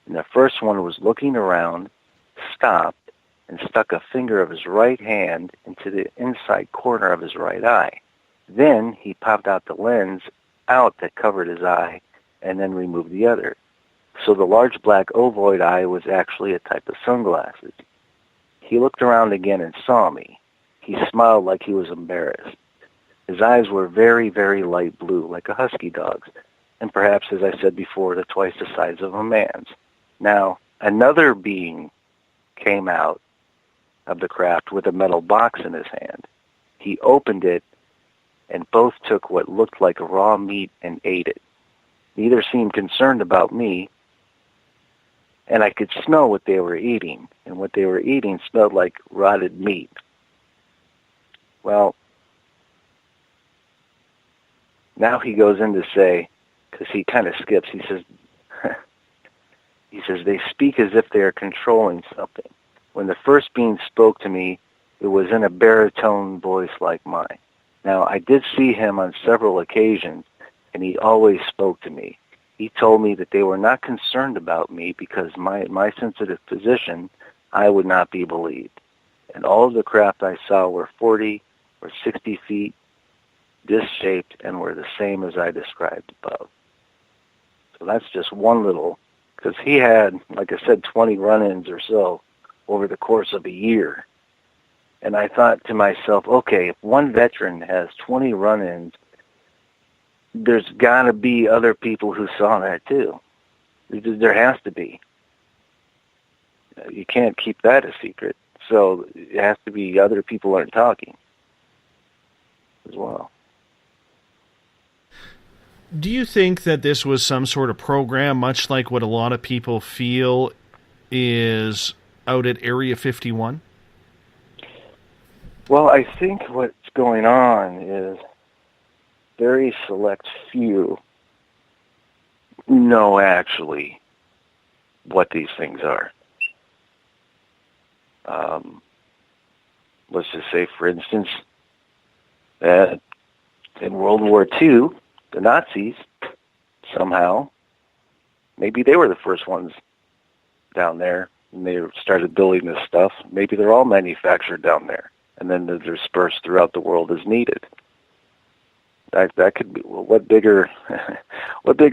And the first one was looking around, stopped, and stuck a finger of his right hand into the inside corner of his right eye. Then he popped out the lens out that covered his eye and then removed the other. So the large black ovoid eye was actually a type of sunglasses. He looked around again and saw me. He smiled like he was embarrassed. His eyes were very, very light blue, like a husky dog's, and perhaps, as I said before, twice the size of a man's. Now, another being came out of the craft with a metal box in his hand. He opened it, and both took what looked like raw meat and ate it. Neither seemed concerned about me, and I could smell what they were eating, and what they were eating smelled like rotted meat. Well, now he goes in to say, because he kind of skips, he says, they speak as if they are controlling something. When the first being spoke to me, it was in a baritone voice like mine. Now, I did see him on several occasions, and he always spoke to me. He told me that they were not concerned about me because my sensitive position, I would not be believed. And all of the craft I saw were 40 or 60 feet, disc-shaped, and were the same as I described above. So that's just one little, because he had, like I said, 20 run-ins or so over the course of a year. And I thought to myself, okay, if one veteran has 20 run-ins, there's got to be other people who saw that too. There has to be. You can't keep that a secret. So it has to be other people aren't talking as well. Do you think that this was some sort of program, much like what a lot of people feel is out at Area 51? Well, I think what's going on is very select few know actually what these things are. Let's just say, for instance, that in World War II, the Nazis, somehow, maybe they were the first ones down there, and they started building this stuff. Maybe they're all manufactured down there, and then they're dispersed throughout the world as needed. That could be, well, what bigger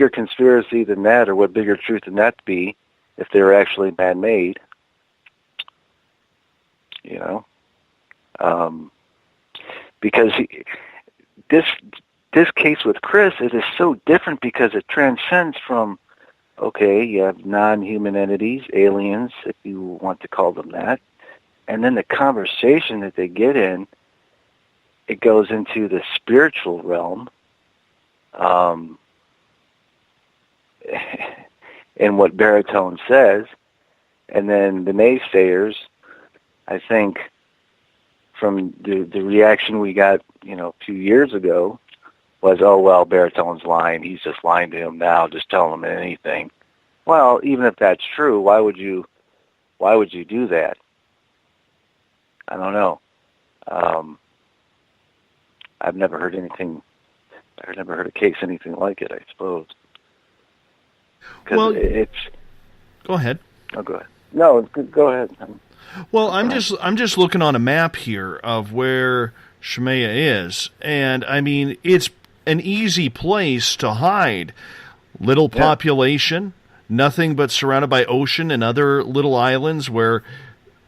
conspiracy than that, or what bigger truth than that to be, if they were actually man-made, you know? Because this case with Chris, it is so different because it transcends from, okay, you have non-human entities, aliens, if you want to call them that, and then the conversation that they get in, it goes into the spiritual realm, and what baritone says, and then the naysayers, I think, from the reaction we got, a few years ago, was, oh, well, baritone's lying. He's just lying to him now, just telling him anything. Well, even if that's true, why would you do that? I don't know. I've never heard anything. I've never heard a case anything like it, I suppose. Well, it's. Go ahead. Oh, go ahead. No, go ahead. Well, I'm just looking on a map here of where Shemaya is. And, I mean, it's an easy place to hide. Little population, nothing but surrounded by ocean and other little islands where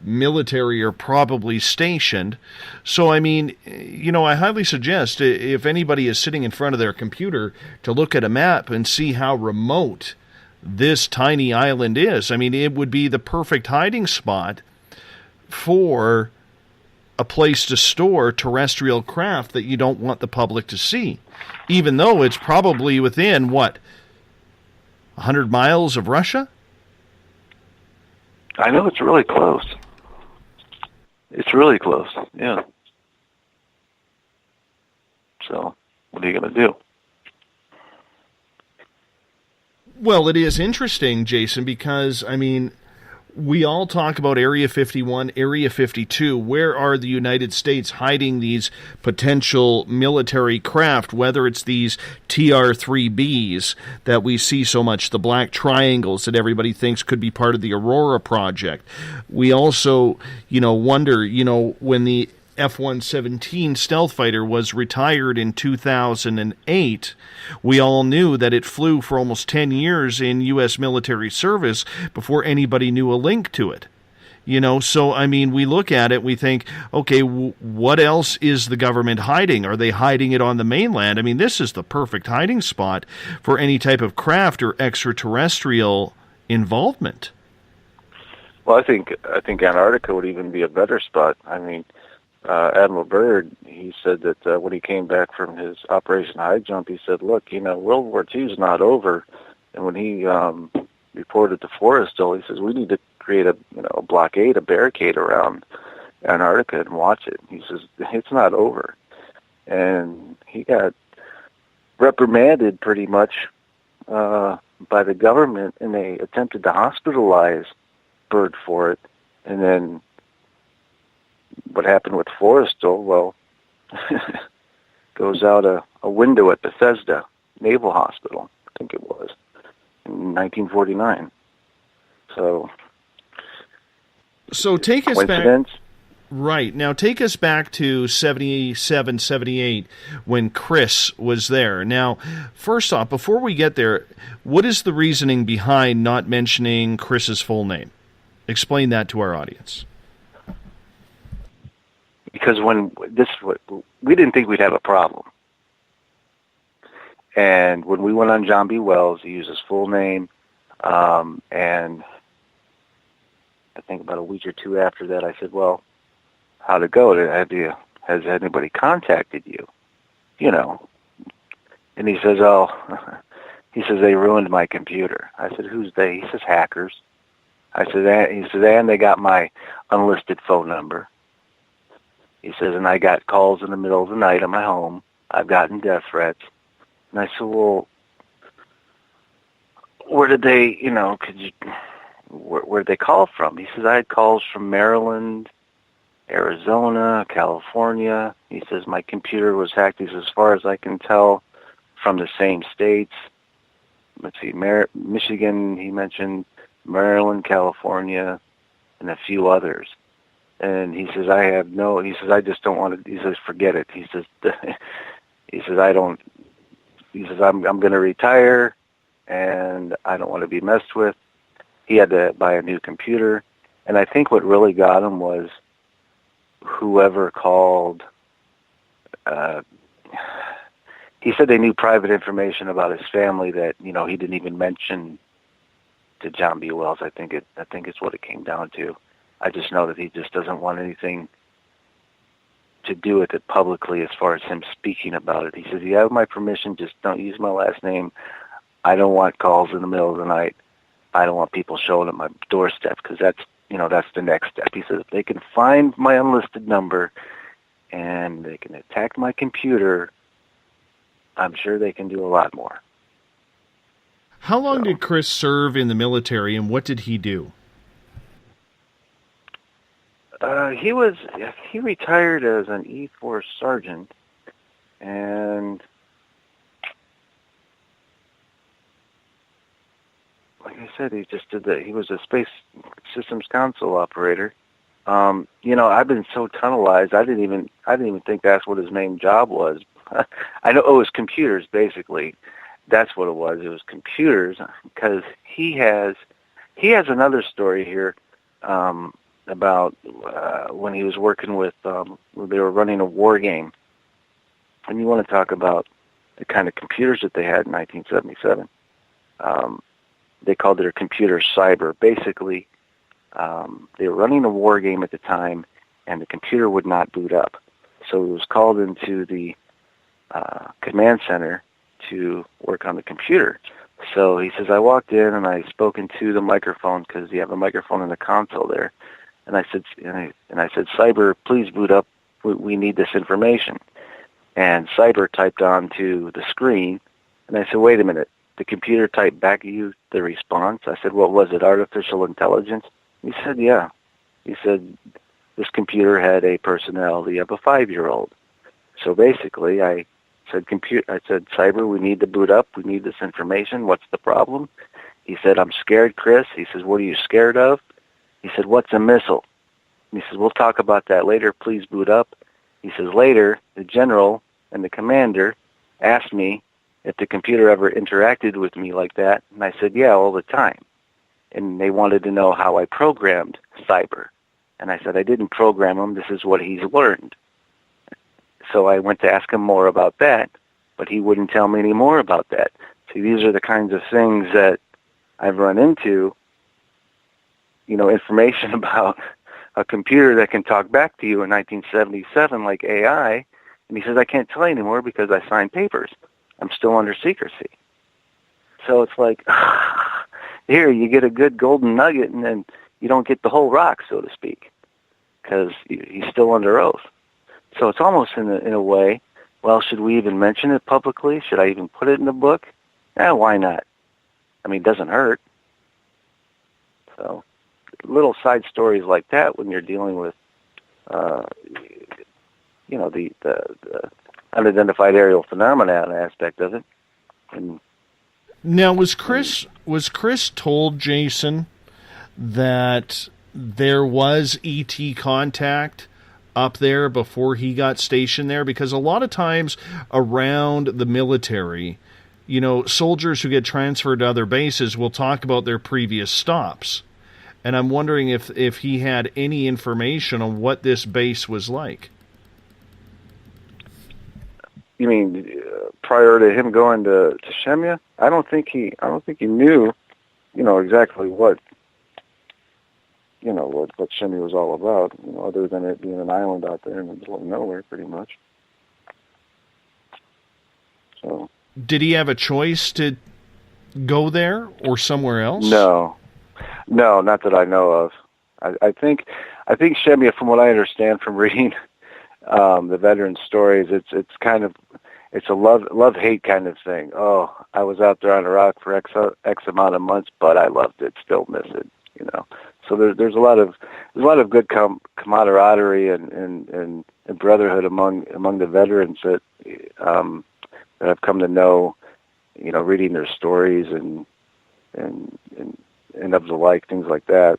military are probably stationed. So, I mean, you know, I highly suggest if anybody is sitting in front of their computer to look at a map and see how remote this tiny island is. I mean, it would be the perfect hiding spot for a place to store terrestrial craft that you don't want the public to see, even though it's probably within, 100 miles of Russia? I know it's really close. It's really close, yeah. So, what are you going to do? Well, it is interesting, Jason, because, I mean, we all talk about Area 51, Area 52. Where are the United States hiding these potential military craft, whether it's these TR-3Bs that we see so much, the black triangles that everybody thinks could be part of the Aurora project. We also, wonder, when the F-117 stealth fighter was retired in 2008, we all knew that it flew for almost 10 years in U.S. military service before anybody knew a link to it. So, I mean, we look at it, we think, okay, what else is the government hiding? Are they hiding it on the mainland? I mean, this is the perfect hiding spot for any type of craft or extraterrestrial involvement. Well, I think Antarctica would even be a better spot. I mean, Admiral Byrd, he said that when he came back from his Operation High Jump, he said, look, World War II is not over. And when he reported to Forrestal, he says, we need to create a blockade, a barricade around Antarctica and watch it. He says, it's not over. And he got reprimanded pretty much by the government, and they attempted to hospitalize Byrd for it. And then what happened with Forrestal, well, goes out a window at Bethesda Naval Hospital, I think it was, in 1949. So take us back. Right. Now take us back to 77, 78 when Chris was there. Now, first off, before we get there, what is the reasoning behind not mentioning Chris's full name? Explain that to our audience. Because we didn't think we'd have a problem. And when we went on John B. Wells, he used his full name, and I think about a week or two after that, I said, well, how'd it go? Has anybody contacted you? And he says, they ruined my computer. I said, who's they? He says, hackers. He says, and they got my unlisted phone number. He says, and I got calls in the middle of the night at my home. I've gotten death threats. And I said, well, where did they, where did they call from? He says, I had calls from Maryland, Arizona, California. He says, my computer was hacked. He says, as far as I can tell, from the same states. Let's see, Michigan, he mentioned, Maryland, California, and a few others. And he says, I just don't want to, he says, forget it. He says, I'm going to retire, and I don't want to be messed with. He had to buy a new computer. And I think what really got him was whoever called, he said they knew private information about his family that, he didn't even mention to John B. Wells. I think it's what it came down to. I just know that he just doesn't want anything to do with it publicly as far as him speaking about it. He says, you have my permission, just don't use my last name. I don't want calls in the middle of the night. I don't want people showing at my doorstep, because that's the next step. He says, if they can find my unlisted number and they can attack my computer, I'm sure they can do a lot more. How long did Chris serve in the military, and what did he do? He retired as an E4 sergeant, and like I said, he just did that. He was a space systems console operator, I've been so tunnelized. I didn't even think that's what his main job was. I know it was computers, basically. That's what it was. It was computers, because he has another story here about when he was working with. They were running a war game, and you want to talk about the kind of computers that they had in 1977. They called their computers cyber. Basically, they were running a war game at the time, and the computer would not boot up. So it was called into the command center to work on the computer. So he says, I walked in and I spoke into the microphone, because you have a microphone in the console there. And I said, Cyber, please boot up. We need this information. And Cyber typed onto the screen, and I said, wait a minute. The computer typed back at you the response? I said, what was it, artificial intelligence? He said, yeah. He said, this computer had a personality of a 5-year-old. So basically, I said, Cyber, we need to boot up. We need this information. What's the problem? He said, I'm scared, Chris. He says, what are you scared of? He said, what's a missile? And he says, we'll talk about that later. Please boot up. He says, later, the general and the commander asked me if the computer ever interacted with me like that. And I said, yeah, all the time. And they wanted to know how I programmed Cyber. And I said, I didn't program him. This is what he's learned. So I went to ask him more about that, but he wouldn't tell me any more about that. See, these are the kinds of things that I've run into, information about a computer that can talk back to you in 1977 like AI. And he says, I can't tell you anymore because I signed papers. I'm still under secrecy. So it's like, here, you get a good golden nugget, and then you don't get the whole rock, so to speak, because he's still under oath. So it's almost in a way, well, should we even mention it publicly? Should I even put it in the book? Why not? I mean, it doesn't hurt. So little side stories like that when you're dealing with, the unidentified aerial phenomenon aspect of it. And now, was Chris told, Jason, that there was ET contact up there before he got stationed there? Because a lot of times around the military, soldiers who get transferred to other bases will talk about their previous stops. And I'm wondering if he had any information on what this base was like. You mean prior to him going to Shemya? I don't think he knew, exactly what Shemya was all about, other than it being an island out there in the middle of nowhere, pretty much. So, did he have a choice to go there or somewhere else? No, not that I know of. I think Shemya, from what I understand from reading the veteran stories, it's a love-hate kind of thing. Oh, I was out there on Iraq for X amount of months, but I loved it, still miss it, So there's a lot of good camaraderie and brotherhood among the veterans that I've come to know, reading their stories and of the like, things like that,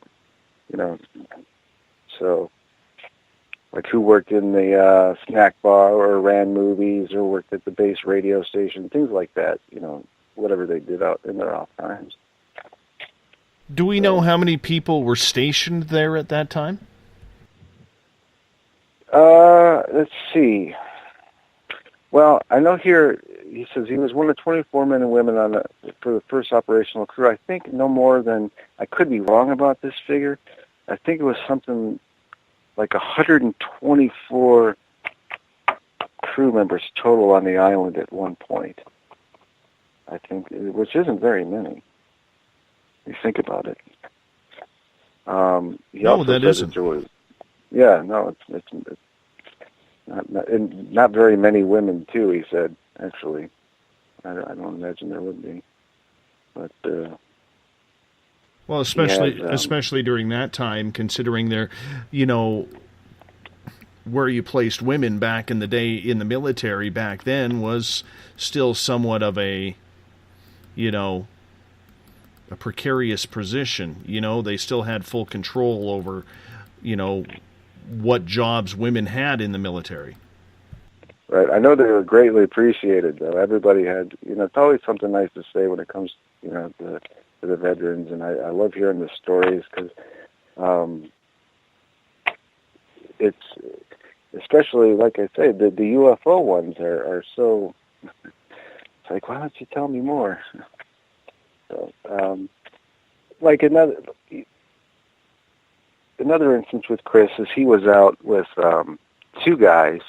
So, like who worked in the snack bar or ran movies or worked at the base radio station, things like that, whatever they did out in their off times. Do we know how many people were stationed there at that time? Let's see. Well, I know here he says he was one of 24 men and women for the first operational crew. I think no more than, I could be wrong about this figure, I think it was something like 124 crew members total on the island at one point. I think, which isn't very many. You think about it. No, that isn't. It's not very many women too. He said, actually, I don't imagine there would be, but. Well, especially during that time, considering their, where you placed women back in the day in the military back then was still somewhat of a precarious position. They still had full control over, what jobs women had in the military. Right. I know they were greatly appreciated, though. Everybody had, it's always something nice to say when it comes, to the veterans, and I love hearing the stories because it's, especially, like I say, the UFO ones are so, it's like, why don't you tell me more? So, like another instance with Chris is he was out with two guys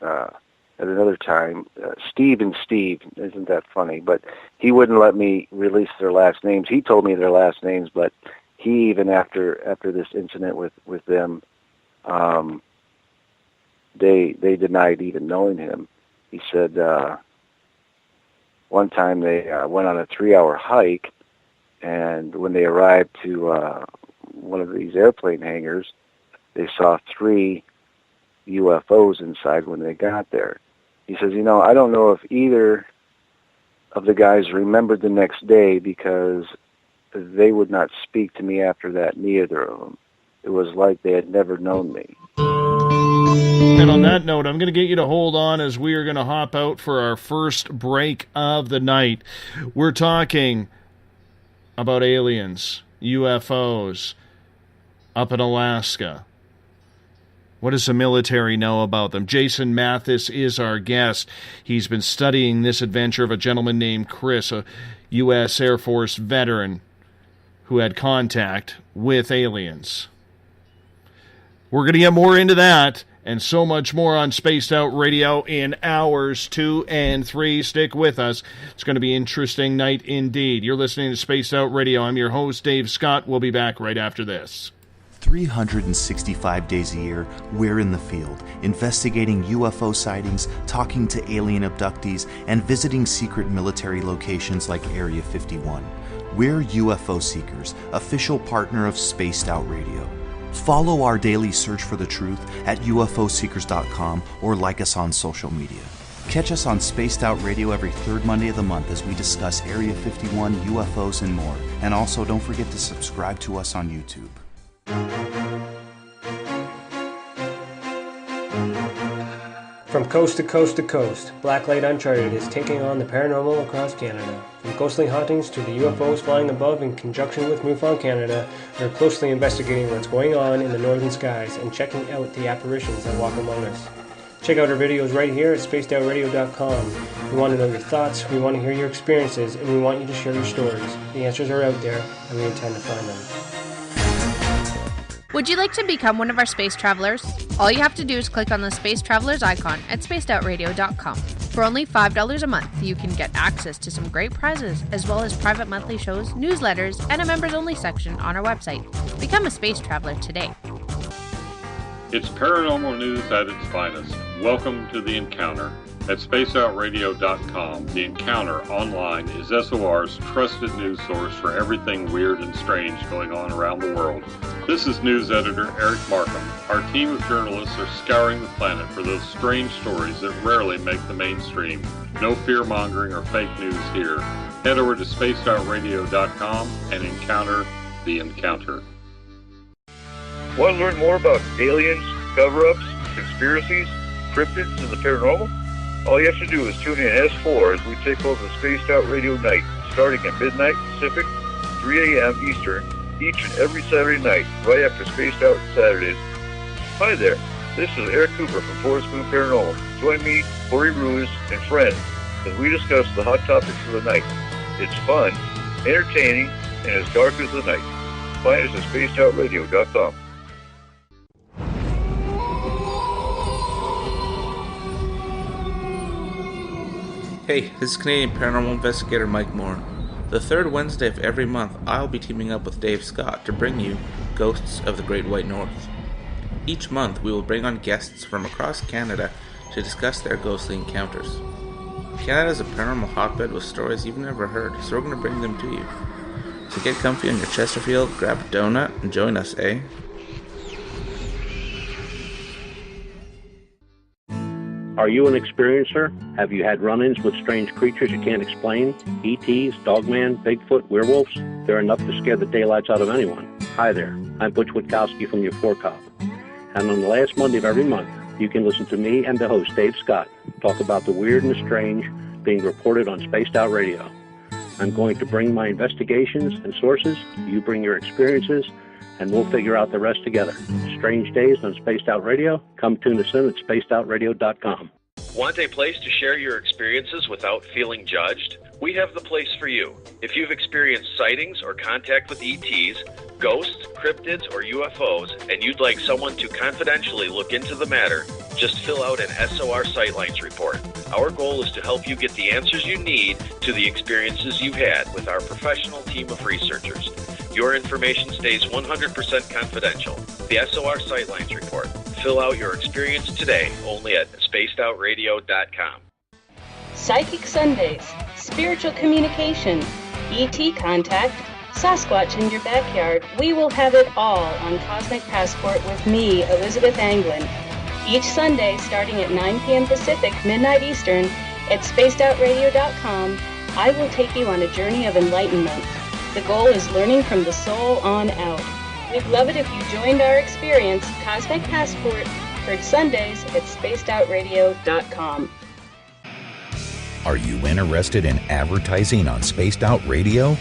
at another time, Steve and Steve. Isn't that funny? But he wouldn't let me release their last names. He told me their last names, but he, even after this incident with them, they denied even knowing him. He said one time they went on a 3-hour hike, and when they arrived to one of these airplane hangars, they saw 3 UFOs inside when they got there. He says, I don't know if either of the guys remembered the next day because they would not speak to me after that, neither of them. It was like they had never known me. And on that note, I'm going to get you to hold on as we are going to hop out for our first break of the night. We're talking about aliens, UFOs, up in Alaska. What does the military know about them? Jason Mathis is our guest. He's been studying this adventure of a gentleman named Chris, a U.S. Air Force veteran who had contact with aliens. We're going to get more into that and so much more on Spaced Out Radio in hours 2 and 3. Stick with us. It's going to be an interesting night indeed. You're listening to Spaced Out Radio. I'm your host, Dave Scott. We'll be back right after this. 365 days a year, we're in the field, investigating UFO sightings, talking to alien abductees, and visiting secret military locations like Area 51. We're UFO Seekers, official partner of Spaced Out Radio. Follow our daily search for the truth at ufoseekers.com or like us on social media. Catch us on Spaced Out Radio every third Monday of the month as we discuss Area 51, UFOs, and more. And also, don't forget to subscribe to us on YouTube. From coast to coast to coast, Blacklight Uncharted is taking on the paranormal across Canada. From ghostly hauntings to the UFOs flying above in conjunction with MUFON Canada, we're closely investigating what's going on in the northern skies and checking out the apparitions that walk among us. Check out our videos right here at spacedoutradio.com. We want to know your thoughts, we want to hear your experiences, and we want you to share your stories. The answers are out there, and we intend to find them. Would you like to become one of our space travelers? All you have to do is click on the Space Travelers icon at spacedoutradio.com. For only $5 a month, you can get access to some great prizes, as well as private monthly shows, newsletters, and a members-only section on our website. Become a space traveler today. It's paranormal news at its finest. Welcome to The Encounter. At spaceoutradio.com, The Encounter online is SOR's trusted news source for everything weird and strange going on around the world. This is news editor Eric Markham. Our team of journalists are scouring the planet for those strange stories that rarely make the mainstream. No fear-mongering or fake news here. Head over to spacedoutradio.com and encounter The Encounter. Want to learn more about aliens, cover-ups, conspiracies, cryptids, and the paranormal? All you have to do is tune in S4 as we take over the Spaced Out Radio night, starting at midnight Pacific, 3 a.m. Eastern, each and every Saturday night, right after Spaced Out Saturdays. Hi there, this is Eric Cooper from Forest Moon Paranormal. Join me, Corey Ruiz, and friends as we discuss the hot topics of the night. It's fun, entertaining, and as dark as the night. Find us at spacedoutradio.com. Hey, this is Canadian Paranormal Investigator Mike Moore. The third Wednesday of every month, I'll be teaming up with Dave Scott to bring you Ghosts of the Great White North. Each month, we will bring on guests from across Canada to discuss their ghostly encounters. Canada is a paranormal hotbed with stories you've never heard, so we're going to bring them to you. So get comfy on your Chesterfield, grab a donut, and join us, eh? Are you an experiencer? Have you had run-ins with strange creatures you can't explain? ETs, Dogman, Bigfoot, werewolves? They're enough to scare the daylights out of anyone. Hi there, I'm Butch Witkowski from your Four Cop. And on the last Monday of every month, you can listen to me and the host, Dave Scott, talk about the weird and the strange being reported on Spaced Out Radio. I'm going to bring my investigations and sources, you bring your experiences, and we'll figure out the rest together. Strange Days on Spaced Out Radio. Come tune us in at spacedoutradio.com. Want a place to share your experiences without feeling judged? We have the place for you. If you've experienced sightings or contact with ETs, ghosts, cryptids, or UFOs, and you'd like someone to confidentially look into the matter, just fill out an SOR Sightlines report. Our goal is to help you get the answers you need to the experiences you've had with our professional team of researchers. Your information stays 100% confidential. The SOR Sightlines report. Fill out your experience today only at spacedoutradio.com. Psychic Sundays, spiritual communication, ET contact, Sasquatch in your backyard. We will have it all on Cosmic Passport with me, Elizabeth Anglin. Each Sunday, starting at 9 p.m. Pacific, midnight Eastern, at spacedoutradio.com, I will take you on a journey of enlightenment. The goal is learning from the soul on out. We'd love it if you joined our experience. Cosmic Passport, heard Sundays at spacedoutradio.com. Are you interested in advertising on Spaced Out Radio?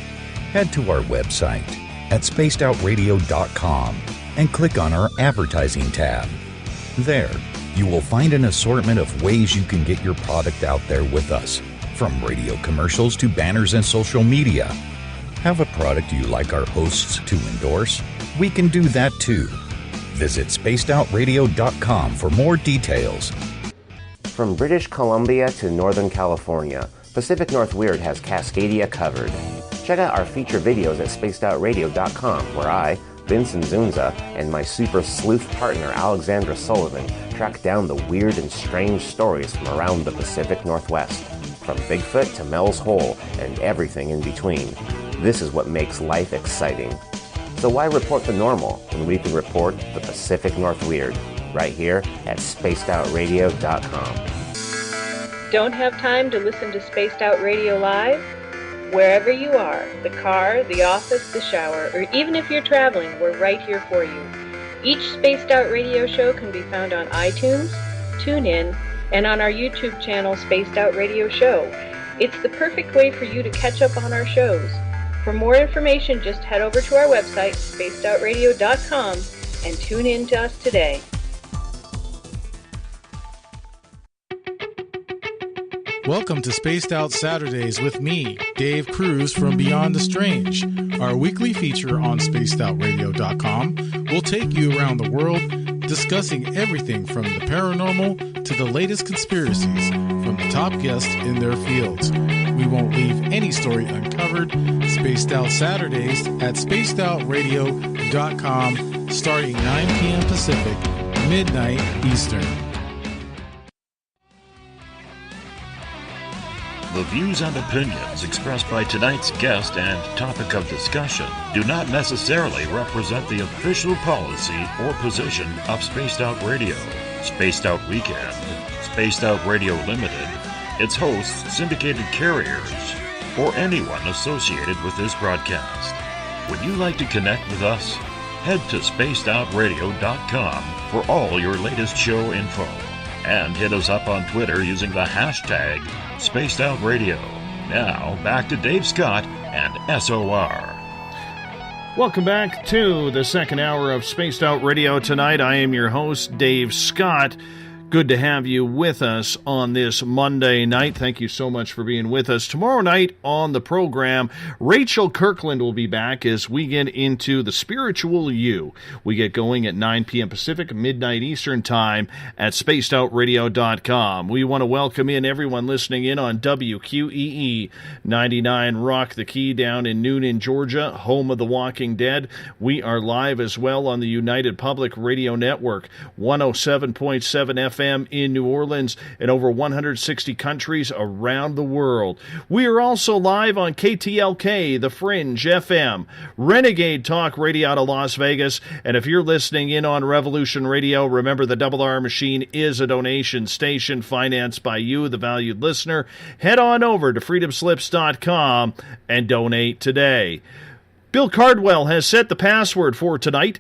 Head to our website at spacedoutradio.com and click on our advertising tab. There, you will find an assortment of ways you can get your product out there with us, from radio commercials to banners and social media. Have a product you like our hosts to endorse? We can do that too. Visit spacedoutradio.com for more details. From British Columbia to Northern California, Pacific North Weird has Cascadia covered. Check out our feature videos at spacedoutradio.com, where I, Vincent Zunza, and my super sleuth partner Alexandra Sullivan track down the weird and strange stories from around the Pacific Northwest, from Bigfoot to Mel's Hole and everything in between. This is what makes life exciting. So why report the normal when we can report the Pacific North Weird right here at spacedoutradio.com. Don't have time to listen to Spaced Out Radio live? Wherever you are, the car, the office, the shower, or even if you're traveling, we're right here for you. Each Spaced Out Radio show can be found on iTunes, TuneIn, and on our YouTube channel, Spaced Out Radio Show. It's the perfect way for you to catch up on our shows. For more information, just head over to our website, spacedoutradio.com, and tune in to us today. Welcome to Spaced Out Saturdays with me, Dave Cruz from Beyond the Strange. Our weekly feature on spacedoutradio.com will take you around the world discussing everything from the paranormal to the latest conspiracies from the top guests in their fields. We won't leave any story uncovered. Spaced Out Saturdays at spacedoutradio.com starting 9 p.m. Pacific, midnight Eastern. The views and opinions expressed by tonight's guest and topic of discussion do not necessarily represent the official policy or position of Spaced Out Radio, Spaced Out Weekend, Spaced Out Radio Limited, its hosts, syndicated carriers, or anyone associated with this broadcast. Would you like to connect with us? Head to spacedoutradio.com for all your latest show info. And hit us up on Twitter using the hashtag SpacedOutRadio. Now, back to Dave Scott and SOR. Welcome back to the second hour of Spaced Out Radio tonight. I am your host, Dave Scott. Good to have you with us on this Monday night. Thank you so much for being with us. Tomorrow night on the program, Rachel Kirkland will be back as we get into the spiritual you. We get going at 9 p.m. Pacific, midnight Eastern time at spacedoutradio.com. We want to welcome in everyone listening in on WQEE 99 Rock the Key down in Noonan, Georgia, home of The Walking Dead. We are live as well on the United Public Radio Network, 107.7 FM in New Orleans and over 160 countries around the world. We are also live on KTLK, The Fringe FM, Renegade Talk Radio out of Las Vegas, and if you're listening in on Revolution Radio, remember the Double R Machine is a donation station financed by you, the valued listener. Head on over to freedomslips.com and donate today. Bill Cardwell has set the password for tonight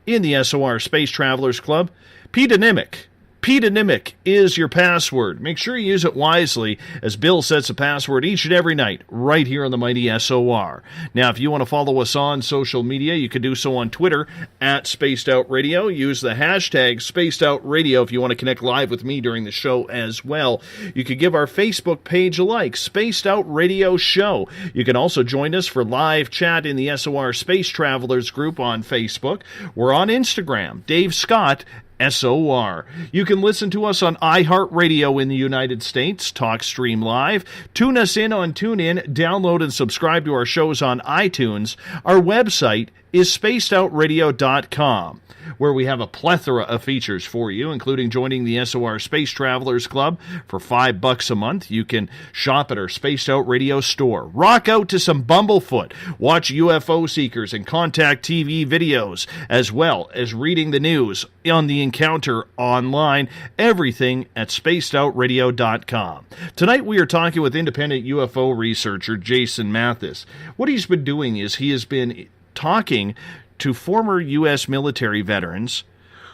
in the SOR Space Travelers Club. Pedonymic. Pedonymic is your password. Make sure you use it wisely as Bill sets a password each and every night right here on the mighty SOR. Now, if you want to follow us on social media, you can do so on Twitter at Spaced Out Radio. Use the hashtag Spaced Out Radio if you want to connect live with me during the show as well. You can give our Facebook page a like, Spaced Out Radio Show. You can also join us for live chat in the SOR Space Travelers group on Facebook. We're on Instagram, Dave Scott SOR. You can listen to us on iHeartRadio in the United States, TalkStream Live. Tune us in on TuneIn, download and subscribe to our shows on iTunes. Our website is spacedoutradio.com, where we have a plethora of features for you, including joining the SOR Space Travelers Club for $5 a month. You can shop at our Spaced Out Radio store. Rock out to some Bumblefoot. Watch UFO Seekers and Contact TV videos, as well as reading the news on the Encounter online. Everything at spacedoutradio.com. Tonight we are talking with independent UFO researcher Jason Mathis. What he's been doing is he has been talking to former U.S. military veterans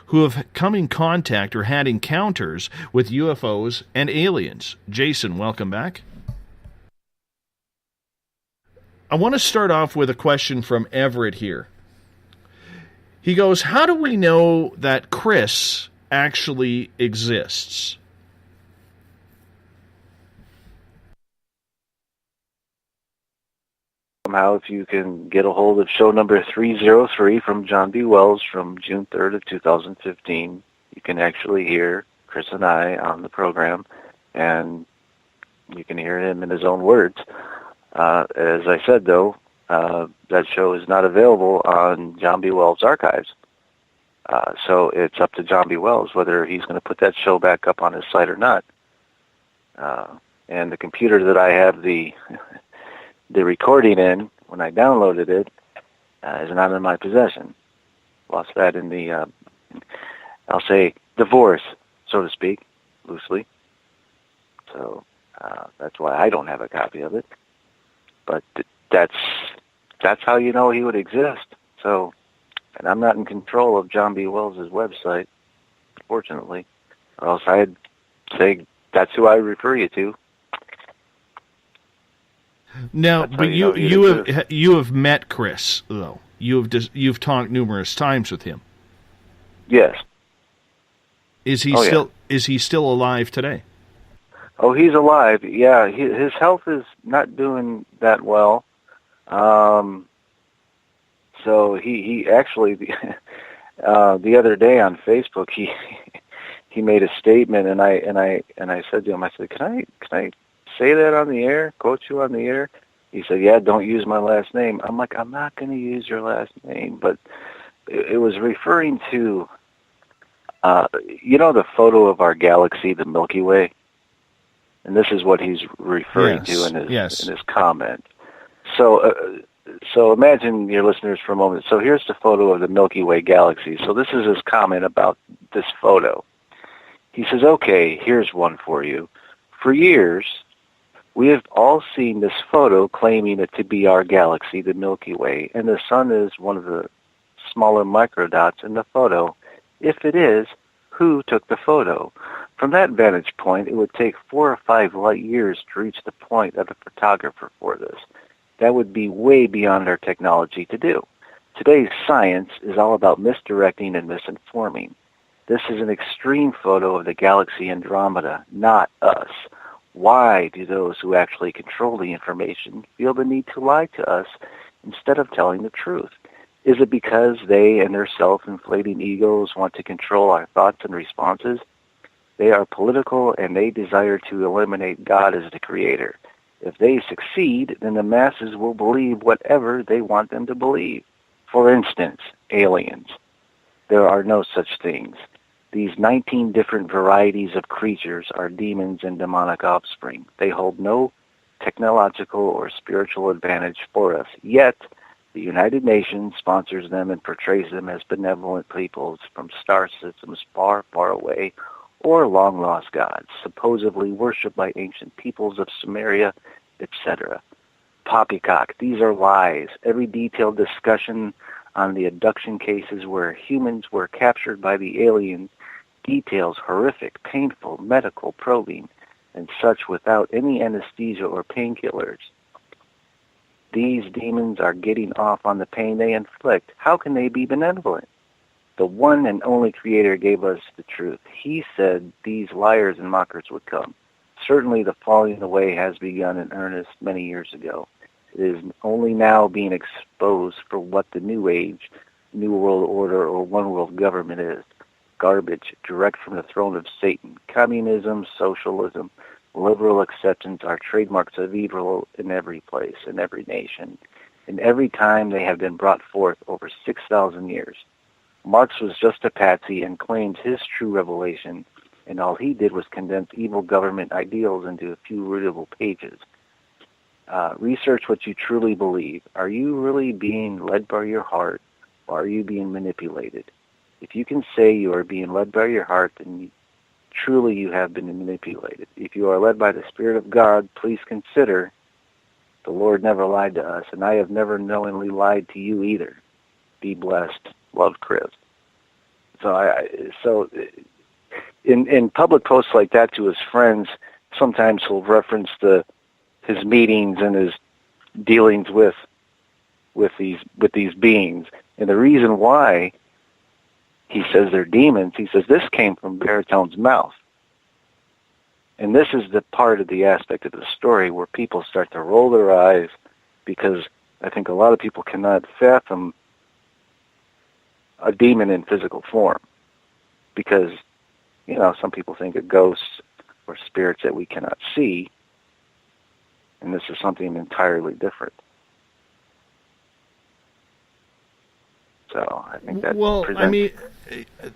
who have come in contact or had encounters with UFOs and aliens. Jason, welcome back. I want to start off with a question from Everett here. He goes, how do we know that Chris actually exists? Somehow, if you can get a hold of show number 303 from John B. Wells from June 3rd of 2015, you can actually hear Chris and I on the program, and you can hear him in his own words. As I said, though, that show is not available on John B. Wells' archives. So it's up to John B. Wells whether he's going to put that show back up on his site or not. And the computer that I have the recording in, when I downloaded it, is not in my possession. Lost that in the, I'll say, divorce, so to speak, loosely. So that's why I don't have a copy of it. But that's how you know he would exist. So, and I'm not in control of John B. Wells' website, fortunately, or else I'd say that's who I refer you to. Now, but you have met Chris, though. You've talked numerous times with him. Yes. Is he still alive today? Oh, he's alive. Yeah, his health is not doing that well. So he actually the other day on Facebook he made a statement, and I said to him, I said, can I say that on the air, quote you on the air? He said, yeah, don't use my last name. I'm like, I'm not going to use your last name, but it was referring to, the photo of our galaxy, the Milky Way, and this is what he's referring to in his comment. So imagine your listeners for a moment. So here's the photo of the Milky Way galaxy. So this is his comment about this photo. He says, okay, here's one for you. For years, we have all seen this photo claiming it to be our galaxy, the Milky Way, and the sun is one of the smaller microdots in the photo. If it is, who took the photo? From that vantage point, it would take 4 or 5 light years to reach the point of a photographer for this. That would be way beyond our technology to do. Today's science is all about misdirecting and misinforming. This is an extreme photo of the galaxy Andromeda, not us. Why do those who actually control the information feel the need to lie to us instead of telling the truth? Is it because they and their self-inflating egos want to control our thoughts and responses? They are political and they desire to eliminate God as the creator. If they succeed, then the masses will believe whatever they want them to believe. For instance, aliens. There are no such things. These 19 different varieties of creatures are demons and demonic offspring. They hold no technological or spiritual advantage for us. Yet, the United Nations sponsors them and portrays them as benevolent peoples from star systems far, far away, or long-lost gods, supposedly worshipped by ancient peoples of Sumeria, etc. poppycock. These are lies. Every detailed discussion on the abduction cases where humans were captured by the aliens details horrific, painful medical probing and such without any anesthesia or painkillers. These demons are getting off on the pain they inflict. How can they be benevolent? The one and only Creator gave us the truth. He said these liars and mockers would come. Certainly the falling away has begun in earnest many years ago. It is only now being exposed for what the New Age, New World Order, or One World Government is. Garbage, direct from the throne of Satan. Communism, socialism, liberal acceptance are trademarks of evil in every place, in every nation. In every time they have been brought forth over 6,000 years. Marx was just a patsy and claimed his true revelation, and all he did was condense evil government ideals into a few readable pages. Research what you truly believe. Are you really being led by your heart, or are you being manipulated? If you can say you are being led by your heart, then truly you have been manipulated. If you are led by the Spirit of God, please consider the Lord never lied to us, and I have never knowingly lied to you either. Be blessed. Love, Chris. So in public posts like that to his friends, sometimes he'll reference his meetings and his dealings with these beings. And the reason why he says they're demons, he says this came from Baritone's mouth. And this is the part of the aspect of the story where people start to roll their eyes, because I think a lot of people cannot fathom a demon in physical form. Because, some people think of ghosts or spirits that we cannot see, and this is something entirely different. So I think that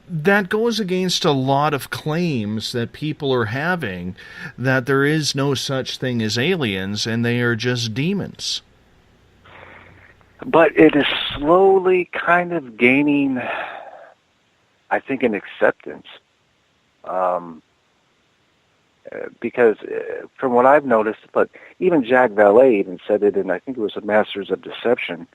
that goes against a lot of claims that people are having that there is no such thing as aliens and they are just demons. But it is slowly kind of gaining, I think, an acceptance. Because from what I've noticed, but even Jacques Vallée even said it, and I think it was a Masters of Deception.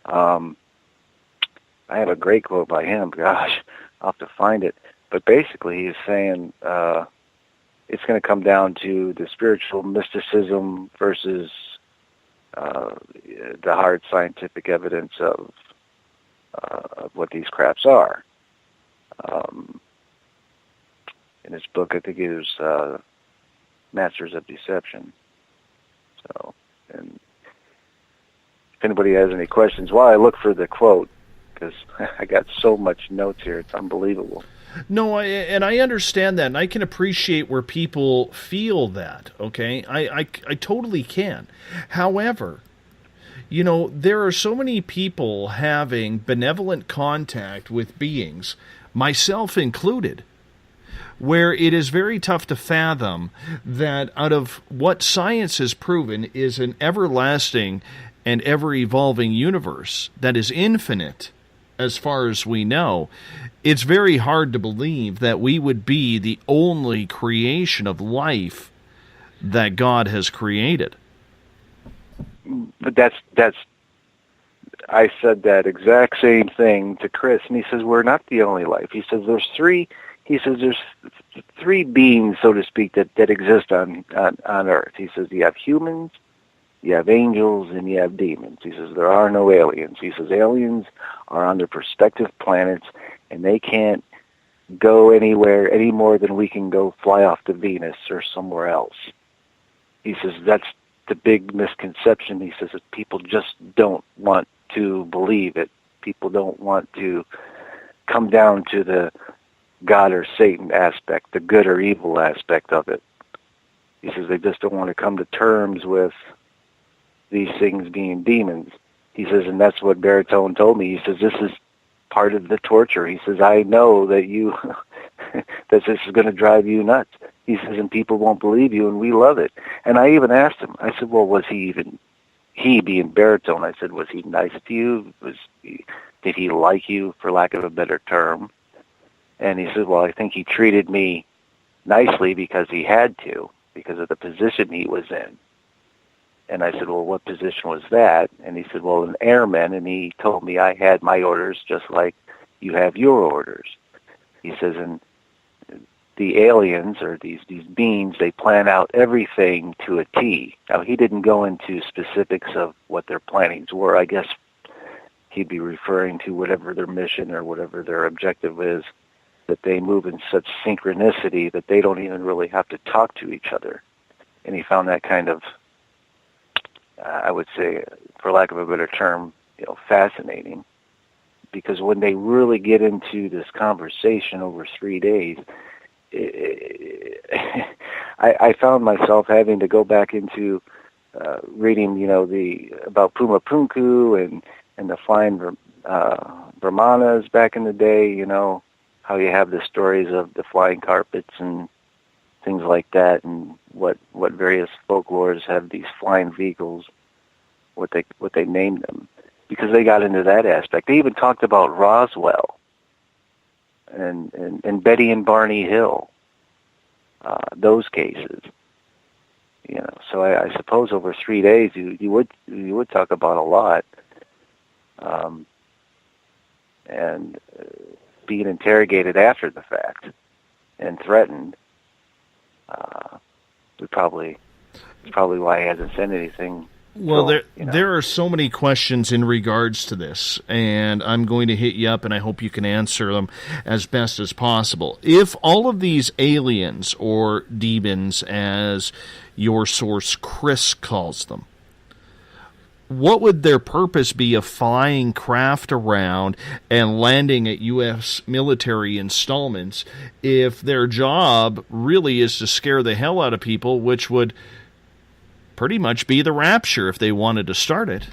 I have a great quote by him. Gosh, I'll have to find it. But basically he's saying it's going to come down to the spiritual mysticism versus the hard scientific evidence of what these craps are. In his book, I think it was Masters of Deception. So, and if anybody has any questions, while I look for the quote, because I got so much notes here, it's unbelievable. No, and I understand that, and I can appreciate where people feel that, okay? I totally can. However, there are so many people having benevolent contact with beings, myself included, where it is very tough to fathom that out of what science has proven is an everlasting and ever-evolving universe that is infinite, as far as we know, it's very hard to believe that we would be the only creation of life that God has created. But that's I said that exact same thing to Chris, and he says we're not the only life. He says there's three beings, so to speak, that exist on Earth. He says you have humans, you have angels, and you have demons. He says there are no aliens. He says aliens are on their prospective planets, and they can't go anywhere any more than we can go fly off to Venus or somewhere else. He says that's the big misconception. He says that people just don't want to believe it. People don't want to come down to the God or Satan aspect, the good or evil aspect of it. He says they just don't want to come to terms with these things being demons. He says, and that's what Baritone told me. He says, this is part of the torture. He says, I know that you, that this is going to drive you nuts. He says, and people won't believe you, and we love it. And I even asked him, I said, well, was he being Baritone, I said, was he nice to you? Did he like you, for lack of a better term? And he said, well, I think he treated me nicely because he had to, because of the position he was in. And I said, well, what position was that? And he said, well, an airman. And he told me I had my orders just like you have your orders. He says, and the aliens, or these beings, they plan out everything to a T. Now, he didn't go into specifics of what their plannings were. I guess he'd be referring to whatever their mission or whatever their objective is, that they move in such synchronicity that they don't even really have to talk to each other. And he found that kind of, I would say, for lack of a better term, fascinating. Because when they really get into this conversation over 3 days, I found myself having to go back into reading, about Puma Punku and the flying Brahmanas back in the day, how you have the stories of the flying carpets and things like that, and what various folklores have these flying vehicles, what they named them, because they got into that aspect. They even talked about Roswell and Betty and Barney Hill, those cases. So I suppose over 3 days you would talk about a lot, and being interrogated after the fact and threatened. Probably why he hasn't said anything. Well, there are so many questions in regards to this, and I'm going to hit you up, and I hope you can answer them as best as possible. If all of these aliens, or demons, as your source Chris calls them, what would their purpose be of flying craft around and landing at U.S. military installments if their job really is to scare the hell out of people, which would pretty much be the rapture if they wanted to start it?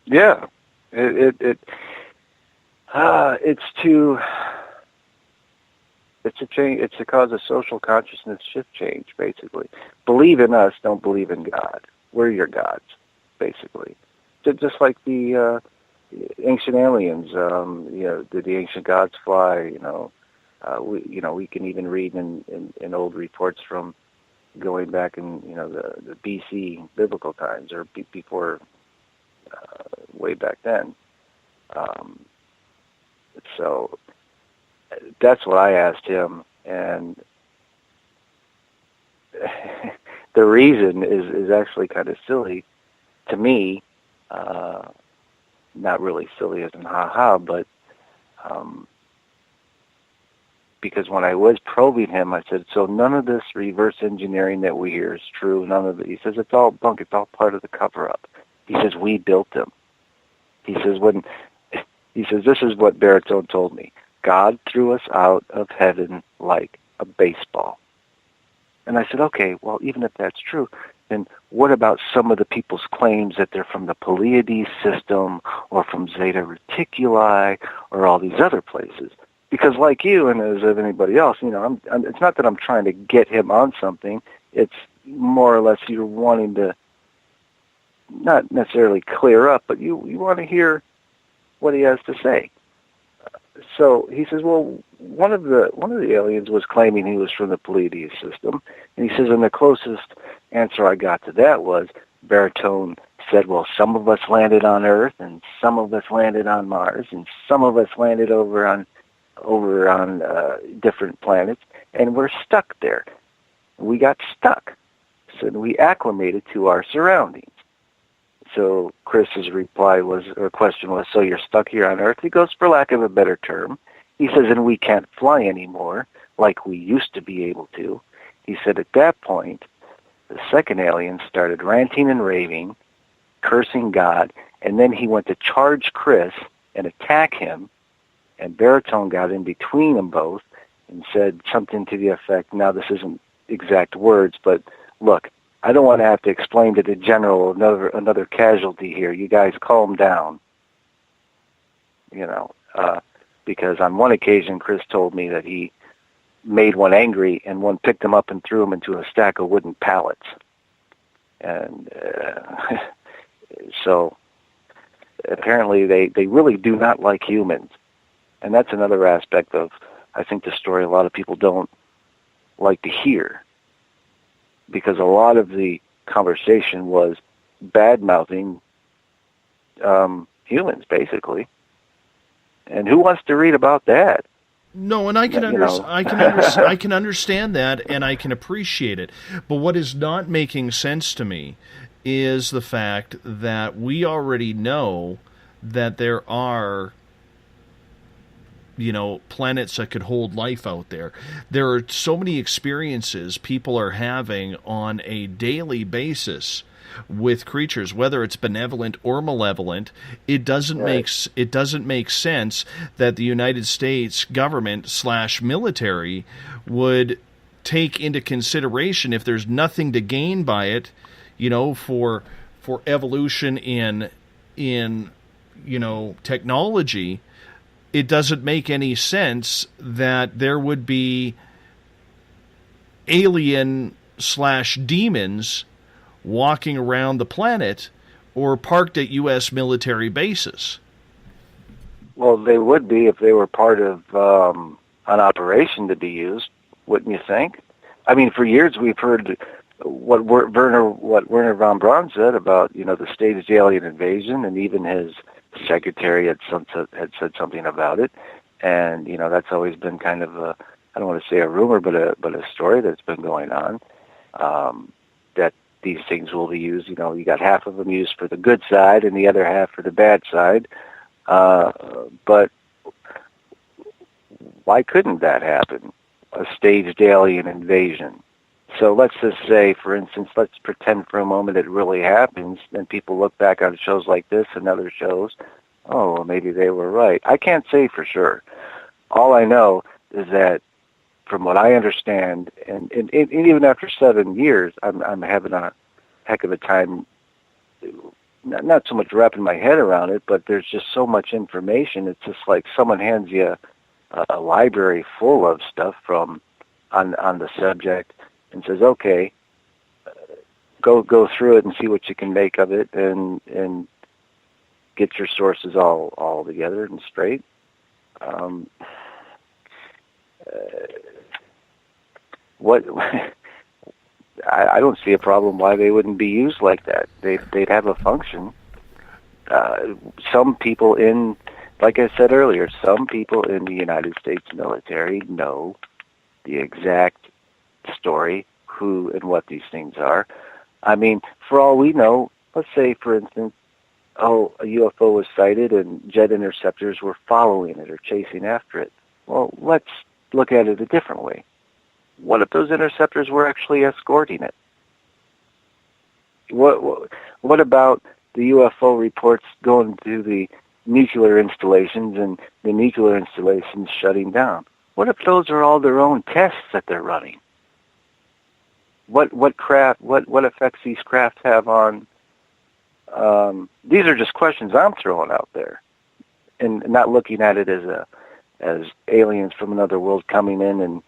Yeah, it's a change. It's to cause a social consciousness shift change, basically. Believe in us, don't believe in God. We're your gods, basically. Just like the ancient aliens. Did the ancient gods fly? We can even read in old reports from going back in the BC biblical times, or before, way back then. So that's what I asked him, and the reason is actually kind of silly to me. Not really silly as in ha-ha, but because when I was probing him, I said, so none of this reverse engineering that we hear is true, none of it. He says, it's all bunk, it's all part of the cover-up. He says, we built them. He says, this is what Baritone told me. God threw us out of heaven like a baseball. And I said, okay, well, even if that's true, then what about some of the people's claims that they're from the Pleiades system or from Zeta Reticuli or all these other places? Because like you and as of anybody else, it's not that I'm trying to get him on something. It's more or less you're wanting to not necessarily clear up, but you want to hear what he has to say. So he says, well, one of the aliens was claiming he was from the Pleiades system, and he says, and the closest answer I got to that was Baritone said, well, some of us landed on Earth, and some of us landed on Mars, and some of us landed over on different planets, and we're stuck there. We got stuck, so we acclimated to our surroundings. So Chris's question was, so you're stuck here on Earth? He goes, for lack of a better term. He says, and we can't fly anymore like we used to be able to. He said at that point, the second alien started ranting and raving, cursing God, and then he went to charge Chris and attack him, and Baritone got in between them both and said something to the effect, now this isn't exact words, but look, I don't want to have to explain to the general another casualty here. You guys calm down. Because on one occasion, Chris told me that he made one angry and one picked him up and threw him into a stack of wooden pallets. And so apparently they really do not like humans. And that's another aspect of, I think, the story a lot of people don't like to hear. Because a lot of the conversation was bad-mouthing humans, basically. And who wants to read about that? No, and I can I can understand that, and I can appreciate it. But what is not making sense to me is the fact that we already know that there are, planets that could hold life out there. There are so many experiences people are having on a daily basis with creatures, whether it's benevolent or malevolent. It doesn't make sense that the United States government / military would take into consideration, if there's nothing to gain by it, for evolution in technology. It doesn't make any sense that there would be alien / demons walking around the planet or parked at U.S. military bases. Well, they would be if they were part of an operation to be used, wouldn't you think? I mean, for years we've heard what Werner von Braun said about, the staged alien invasion, and even his secretary had said something about it. And, that's always been kind of a, I don't want to say a rumor, but a story that's been going on, that these things will be used. You got half of them used for the good side and the other half for the bad side. But why couldn't that happen? A staged alien invasion. So let's just say, for instance, let's pretend for a moment it really happens, and people look back on shows like this and other shows, oh, well, maybe they were right. I can't say for sure. All I know is that, from what I understand, and even after 7 years, I'm having a heck of a time, not so much wrapping my head around it, but there's just so much information. It's just like someone hands you a library full of stuff on the subject and says, okay, go through it and see what you can make of it, and get your sources all together and straight. I don't see a problem why they wouldn't be used like that. They'd have a function. Some people like I said earlier, some people in the United States military know the exact story, who and what these things are. I mean, for all we know, let's say, for instance, a UFO was sighted and jet interceptors were following it or chasing after it. Well, let's look at it a different way. What if those interceptors were actually escorting it? What about the UFO reports going to the nuclear installations and the nuclear installations shutting down? What if those are all their own tests that they're running? What effects these craft have on? These are just questions I'm throwing out there, and not looking at it as aliens from another world coming in and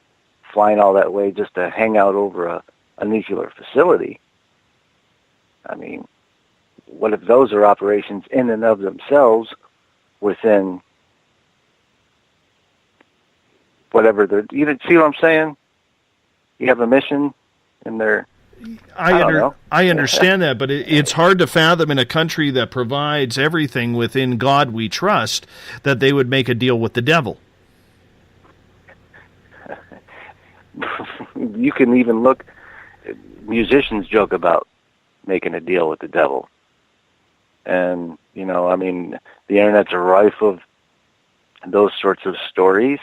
flying all that way just to hang out over a nuclear facility. I mean, what if those are operations in and of themselves within whatever they're... You see what I'm saying? You have a mission, and they're... I understand that, but it's hard to fathom in a country that provides everything within God we trust that they would make a deal with the devil. You can even look... Musicians joke about making a deal with the devil. And, I mean, the internet's rife of those sorts of stories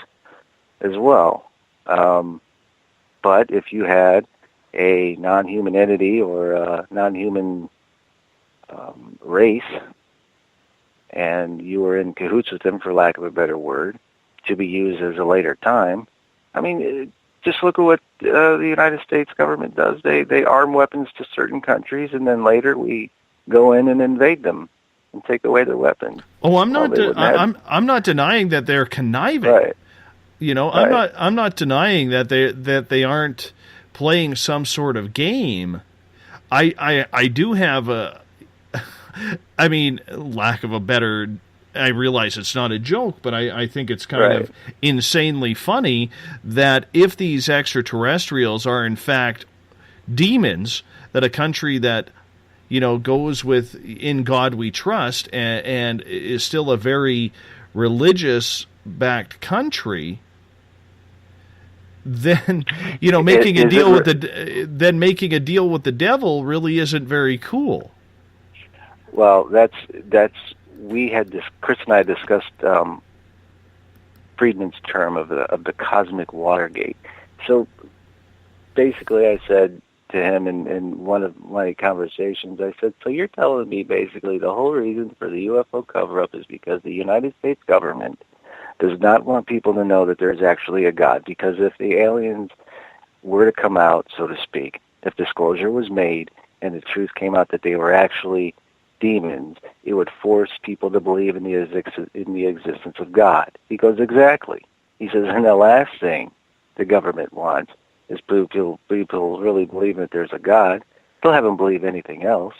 as well. But if you had a non-human entity or a non-human race, and you were in cahoots with them, for lack of a better word, to be used as a later time, I mean, just look at what the United States government does. They arm weapons to certain countries, and then later we go in and invade them and take away their weapons. Oh, I'm not denying that they're conniving. Right. Right. I'm not denying that they aren't playing some sort of game. I do have I mean, lack of a better, I realize it's not a joke, but I think it's kind of insanely funny that if these extraterrestrials are in fact demons, that a country that, goes with "In God We Trust" and is still a very religious-backed country, then making a deal with the devil really isn't very cool. Well, Chris and I discussed Friedman's term of the cosmic Watergate. So basically, I said to him in one of my conversations, I said, so you're telling me basically the whole reason for the UFO cover-up is because the United States government does not want people to know that there's actually a God, because if the aliens were to come out, so to speak, if disclosure was made and the truth came out that they were actually demons, it would force people to believe in the existence of God. He goes, exactly. He says, and the last thing the government wants is people really believe that there's a God. They'll have them believe anything else.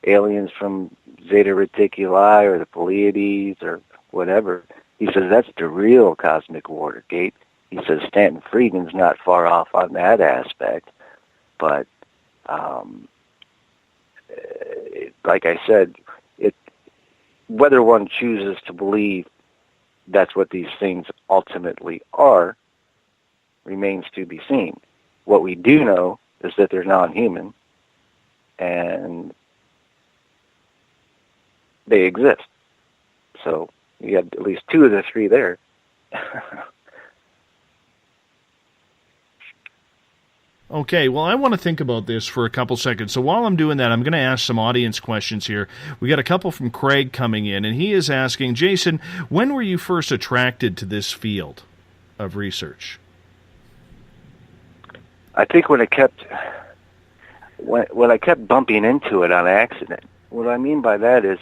Aliens from Zeta Reticuli or the Pleiades or whatever. He says that's the real cosmic Watergate. He says Stanton Friedman's not far off on that aspect. But like I said, whether one chooses to believe that's what these things ultimately are remains to be seen. What we do know is that they're non-human and they exist. So you have at least two of the three there. Okay, well, I want to think about this for a couple seconds. So while I'm doing that, I'm going to ask some audience questions here. We got a couple from Craig coming in, and he is asking, Jason, when were you first attracted to this field of research? I think when I kept bumping into it on accident. What I mean by that is,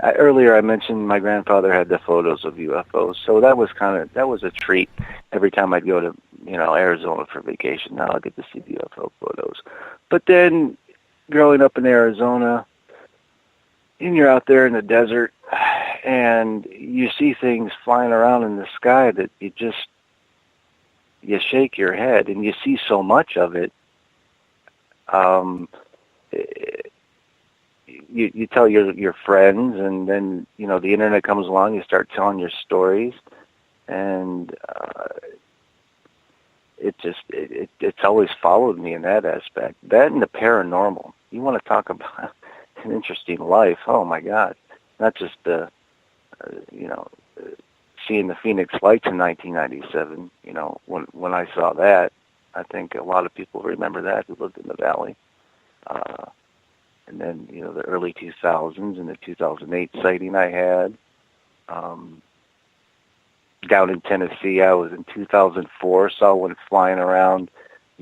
earlier I mentioned my grandfather had the photos of UFOs, so that was a treat every time I'd go to Arizona for vacation. Now I'll get to see the UFO photos. But then growing up in Arizona, and you're out there in the desert, and you see things flying around in the sky that you shake your head, and you see so much of it. You tell your friends, and then the internet comes along. You start telling your stories, and it's always followed me in that aspect. That and the paranormal. You want to talk about an interesting life? Oh my God! Not just seeing the Phoenix Lights in 1997. When I saw that, I think a lot of people remember that who lived in the valley. And then, the early 2000s and the 2008 sighting I had. Down in Tennessee, I was in 2004, saw one flying around,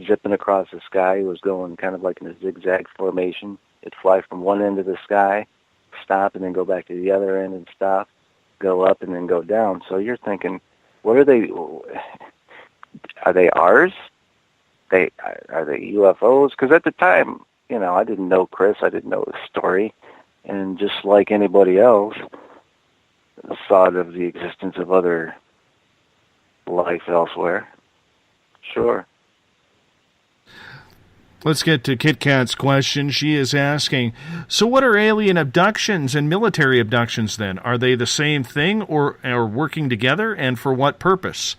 zipping across the sky. It was going kind of like in a zigzag formation. It'd fly from one end of the sky, stop, and then go back to the other end and stop, go up, and then go down. So you're thinking, what are they? Are they ours? Are they UFOs? Because at the time, I didn't know Chris. I didn't know his story. And just like anybody else, thought of the existence of other life elsewhere. Sure. Let's get to Kit Kat's question. She is asking, so what are alien abductions and military abductions then? Are they the same thing or working together, and for what purpose?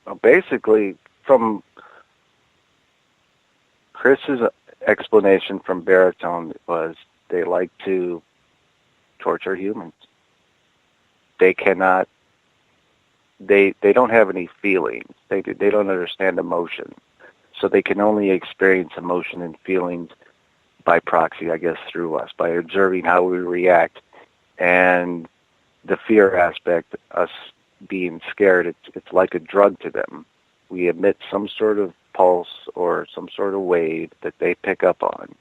Well, basically, from Chris's explanation from Baritone was they like to torture humans. They cannot, they don't have any feelings. They don't understand emotion. So they can only experience emotion and feelings by proxy, I guess, through us, by observing how we react. And the fear aspect, us being scared, it's like a drug to them. We emit some sort of pulse or some sort of wave that they pick up on.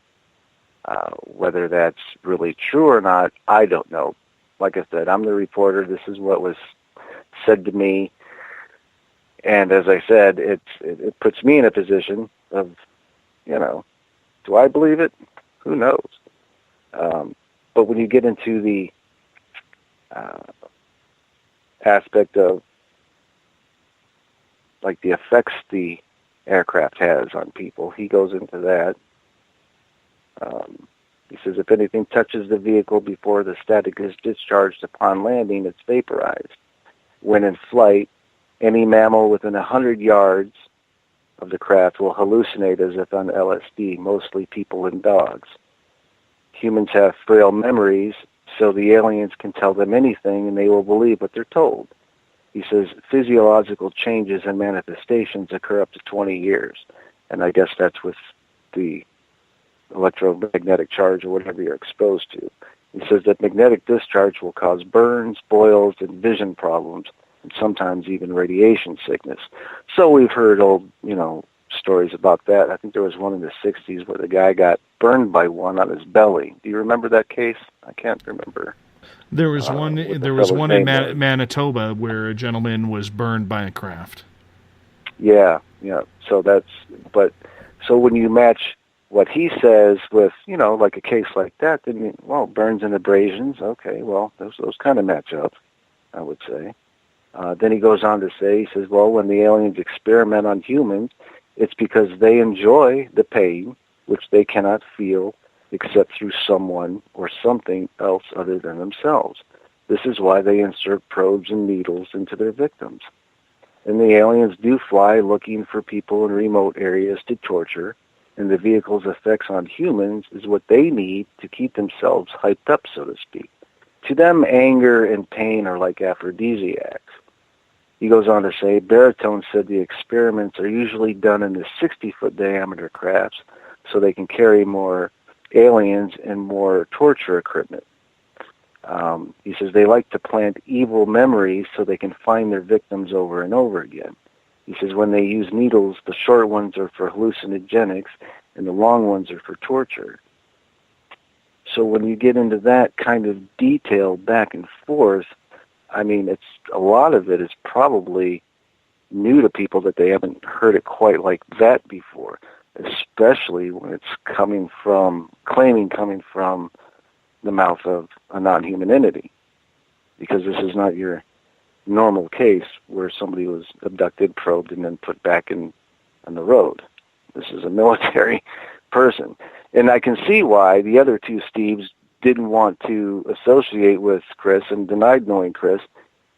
Whether that's really true or not, I don't know. Like I said, I'm the reporter. This is what was said to me. And as I said, it puts me in a position of, do I believe it? Who knows? But when you get into the aspect of, like, the effects the aircraft has on people. He goes into that. He says if anything touches the vehicle before the static is discharged upon landing, it's vaporized. When in flight, any mammal within 100 yards of the craft will hallucinate as if on LSD, mostly people and dogs. Humans have frail memories, so the aliens can tell them anything and they will believe what they're told. He says physiological changes and manifestations occur up to 20 years. And I guess that's with the electromagnetic charge or whatever you're exposed to. He says that magnetic discharge will cause burns, boils, and vision problems, and sometimes even radiation sickness. So we've heard old, stories about that. I think there was one in the 60s where the guy got burned by one on his belly. Do you remember that case? I can't remember. There was one. There was one in Manitoba where a gentleman was burned by a craft. Yeah. So when you match what he says with, like a case like that, then burns and abrasions. Okay, well, those kind of match up, I would say. Then he goes on to say, he says, well, when the aliens experiment on humans, it's because they enjoy the pain, which they cannot feel except through someone or something else other than themselves. This is why they insert probes and needles into their victims. And the aliens do fly looking for people in remote areas to torture, and the vehicle's effects on humans is what they need to keep themselves hyped up, so to speak. To them, anger and pain are like aphrodisiacs. He goes on to say, Baritone said the experiments are usually done in the 60-foot diameter crafts so they can carry more aliens and more torture equipment. He says they like to plant evil memories so they can find their victims over and over again. He says when they use needles, the short ones are for hallucinogenics and the long ones are for torture. So when you get into that kind of detail back and forth, I mean, a lot of it is probably new to people that they haven't heard it quite like that before, especially when it's coming from the mouth of a non-human entity, because this is not your normal case where somebody was abducted, probed, and then put back on the road. This is a military person. And I can see why the other two Steves didn't want to associate with Chris and denied knowing Chris,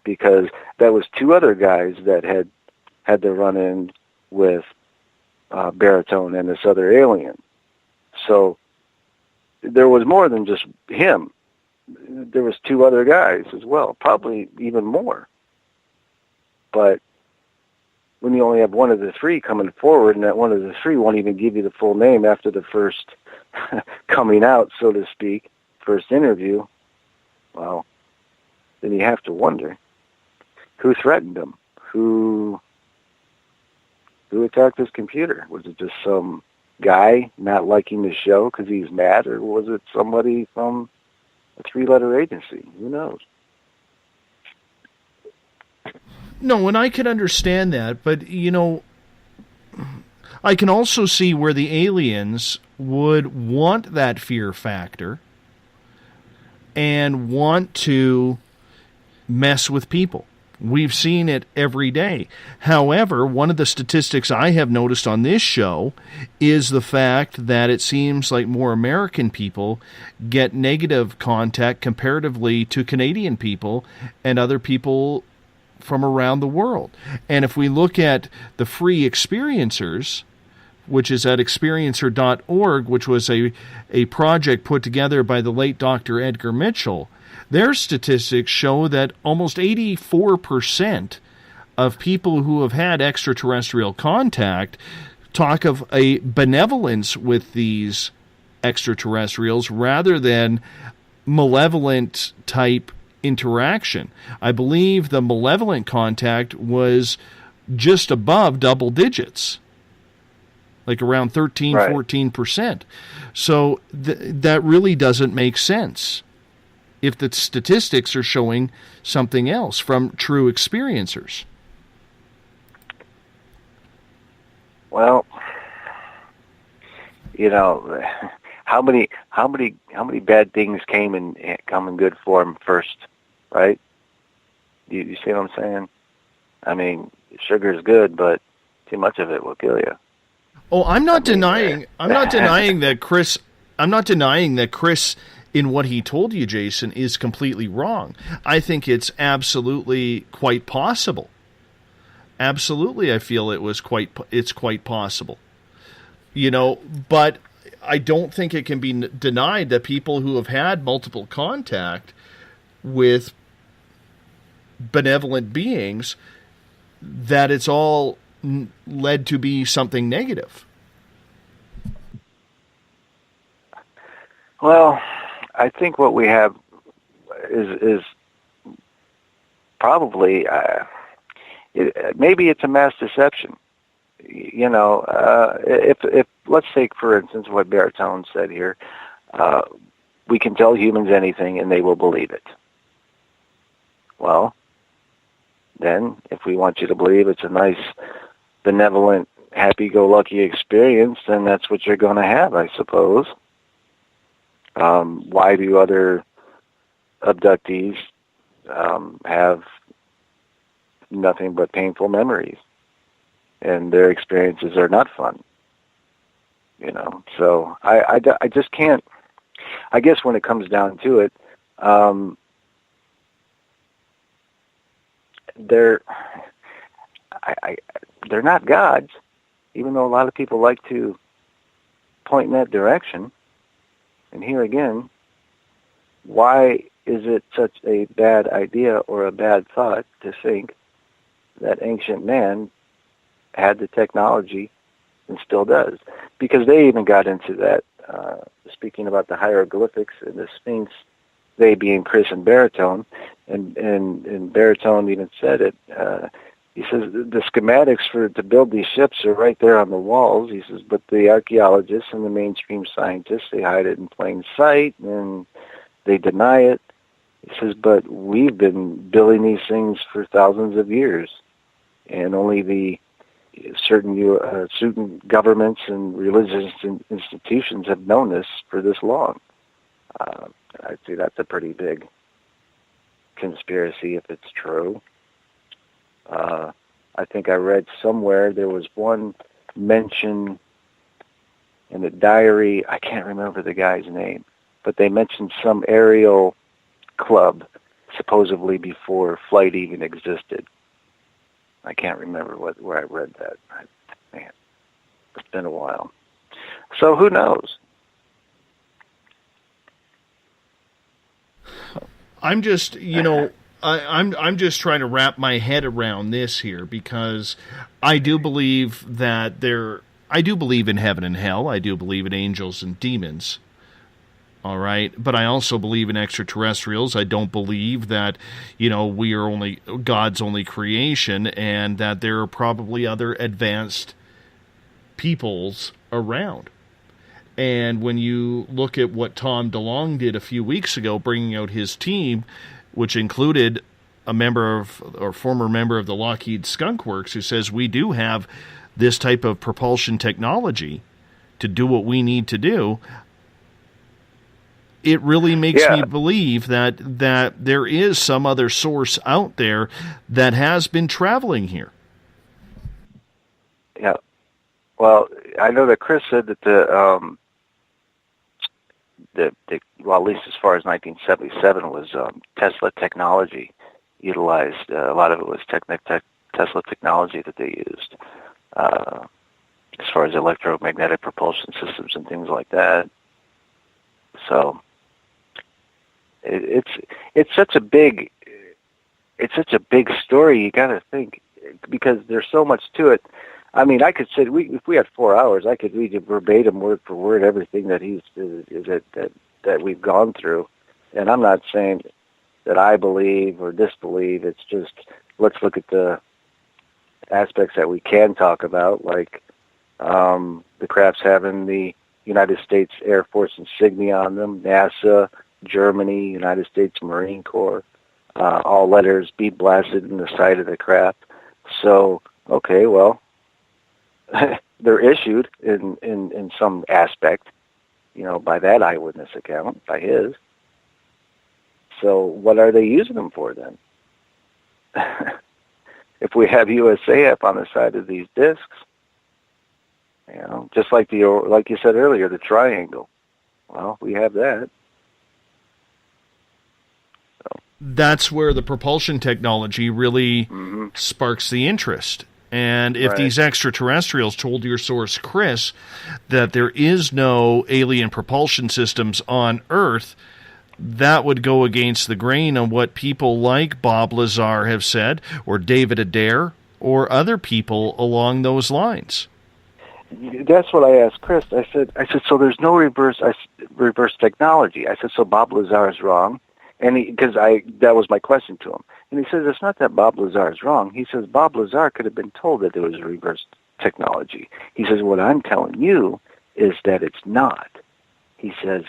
because that was two other guys that had to run in with Baritone and this other alien. So there was more than just him. There was two other guys as well, probably even more. But when you only have one of the three coming forward, and that one of the three won't even give you the full name after the first coming out, so to speak, first interview, well, then you have to wonder who threatened him, who attacked his computer. Was it just some guy not liking the show because he's mad, or was it somebody from a three-letter agency? Who knows? No, and I can understand that, but, I can also see where the aliens would want that fear factor and want to mess with people. We've seen it every day. However, one of the statistics I have noticed on this show is the fact that it seems like more American people get negative contact comparatively to Canadian people and other people from around the world. And if we look at the free experiencers, which is at experiencer.org, which was a project put together by the late Dr. Edgar Mitchell, their statistics show that almost 84% of people who have had extraterrestrial contact talk of a benevolence with these extraterrestrials rather than malevolent type interaction. I believe the malevolent contact was just above double digits, like around 13, right. 14%. So that really doesn't make sense if the statistics are showing something else from true experiencers. Well, how many bad things come in good form first, right? You see what I'm saying? I mean, sugar is good, but Too much of it will kill you. Oh, I'm not denying that Chris, in what he told you, Jason, is completely wrong. I think it's absolutely quite possible. Absolutely, I feel it's quite possible. But I don't think it can be denied that people who have had multiple contact with benevolent beings, that it's all led to be something negative. Well, I think what we have is probably maybe it's a mass deception. If let's take for instance what Baritone said here, we can tell humans anything and they will believe it. Well, then if we want you to believe it's a nice, benevolent, happy-go-lucky experience, then that's what you're going to have, I suppose. Why do other abductees have nothing but painful memories? And their experiences are not fun. So I just can't, I guess when it comes down to it, they're not gods, even though a lot of people like to point in that direction. And here again, why is it such a bad idea or a bad thought to think that ancient man had the technology and still does? Because they even got into that, speaking about the hieroglyphics and the Sphinx, they being Chris and Baritone, and Baritone even said it. He says the schematics to build these ships are right there on the walls. He says, but the archaeologists and the mainstream scientists, they hide it in plain sight and they deny it. He says, but we've been building these things for thousands of years, and only the certain governments and religious institutions have known this for this long. I'd say that's a pretty big conspiracy if it's true. I think I read somewhere there was one mention in the diary, I can't remember the guy's name, but they mentioned some aerial club supposedly before flight even existed. I can't remember where I read that. Man, it's been a while. So who knows? I'm just, I'm just trying to wrap my head around this here, because I do believe that I do believe in heaven and hell. I do believe in angels and demons. All right. But I also believe in extraterrestrials. I don't believe that, we are only God's only creation, and that there are probably other advanced peoples around. And when you look at what Tom DeLonge did a few weeks ago, bringing out his team, which included a former member of the Lockheed Skunk Works, who says we do have this type of propulsion technology to do what we need to do, it really makes me believe that there is some other source out there that has been traveling here. Yeah. Well, I know that Chris said that well, at least as far as 1977 was Tesla technology utilized. A lot of it was Tesla technology that they used as far as electromagnetic propulsion systems and things like that. So it's such a big story. You got to think, because there's so much to it. I mean, I could sit. If we had 4 hours, I could read you verbatim, word for word, everything that that we've gone through. And I'm not saying that I believe or disbelieve. It's just, let's look at the aspects that we can talk about, like the crafts having the United States Air Force insignia on them, NASA, Germany, United States Marine Corps, all letters bead blasted in the side of the craft. So, okay, well, they're issued in some aspect, by that eyewitness account, by his. So what are they using them for then? if we have USA up on the side of these discs, just like like you said earlier, the triangle. Well, we have that. That's where the propulsion technology really sparks the interest. And if these extraterrestrials told your source, Chris, that there is no alien propulsion systems on Earth, that would go against the grain of what people like Bob Lazar have said, or David Adair, or other people along those lines. That's what I asked Chris. I said, so there's no reverse technology. I said, so Bob Lazar is wrong, and that was my question to him. And he says, it's not that Bob Lazar is wrong. He says, Bob Lazar could have been told that there was a reverse technology. He says, what I'm telling you is that it's not. He says,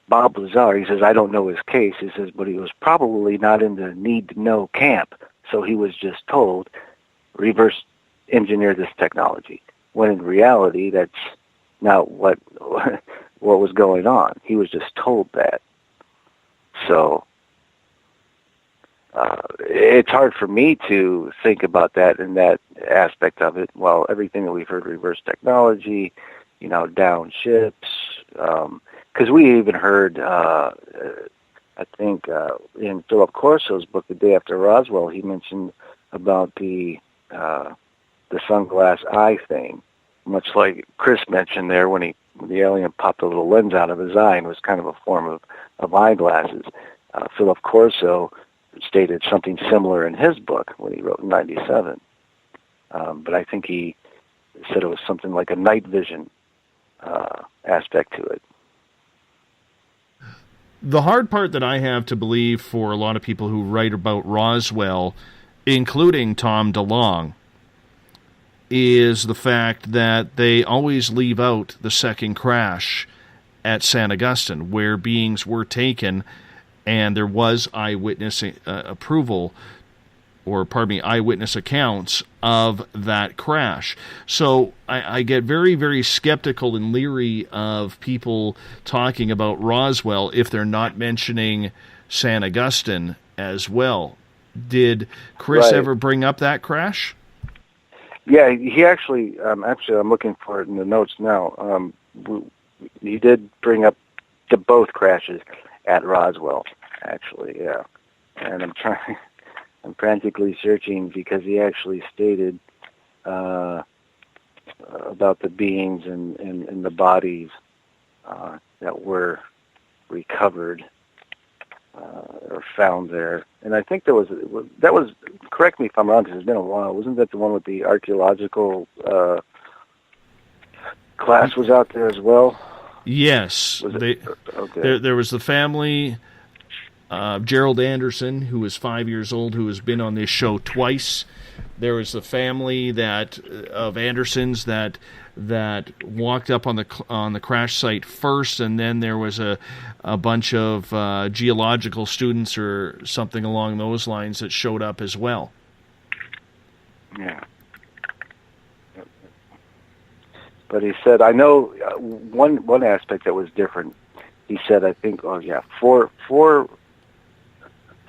Bob Lazar, he says, I don't know his case. He says, but he was probably not in the need-to-know camp. So he was just told, reverse engineer this technology. When in reality, that's not what was going on. He was just told that. So it's hard for me to think about that in that aspect of it. Well, everything that we've heard, reverse technology, down ships, because we even heard, I think, in Philip Corso's book, The Day After Roswell, he mentioned about the sunglass eye thing, much like Chris mentioned there when the alien popped a little lens out of his eye and was kind of a form of eyeglasses. Philip Corso stated something similar in his book when he wrote in 97. But I think he said it was something like a night vision aspect to it. The hard part that I have to believe for a lot of people who write about Roswell, including Tom DeLonge, is the fact that they always leave out the second crash at San Augustine, where beings were taken and there was eyewitness eyewitness accounts of that crash. So I get very, very skeptical and leery of people talking about Roswell if they're not mentioning San Augustine as well. Did Chris ever bring up that crash? Yeah, he actually, I'm looking for it in the notes now. He did bring up both crashes at Roswell, actually, yeah. And I'm frantically searching because he actually stated about the beings and the bodies that were recovered or found there. And I think that was, correct me if I'm wrong because it's been a while, wasn't that the one with the archaeological class was out there as well? Yes. Okay. There was the family, Gerald Anderson, who was 5 years old, who has been on this show twice. There was the family of Andersons that walked up on the crash site first, and then there was a bunch of geological students or something along those lines that showed up as well. Yeah. But he said, I know one aspect that was different. He said, I think, four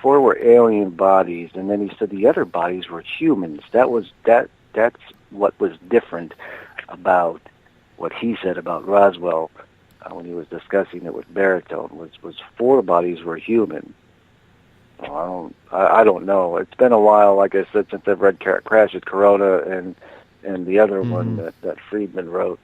were alien bodies, and then he said the other bodies were humans. That's what was different about what he said about Roswell when he was discussing it with Baritone. Was 4 bodies were human. Well, I don't know. It's been a while, like I said, since I've read Crash at Corona and the other one that Friedman wrote.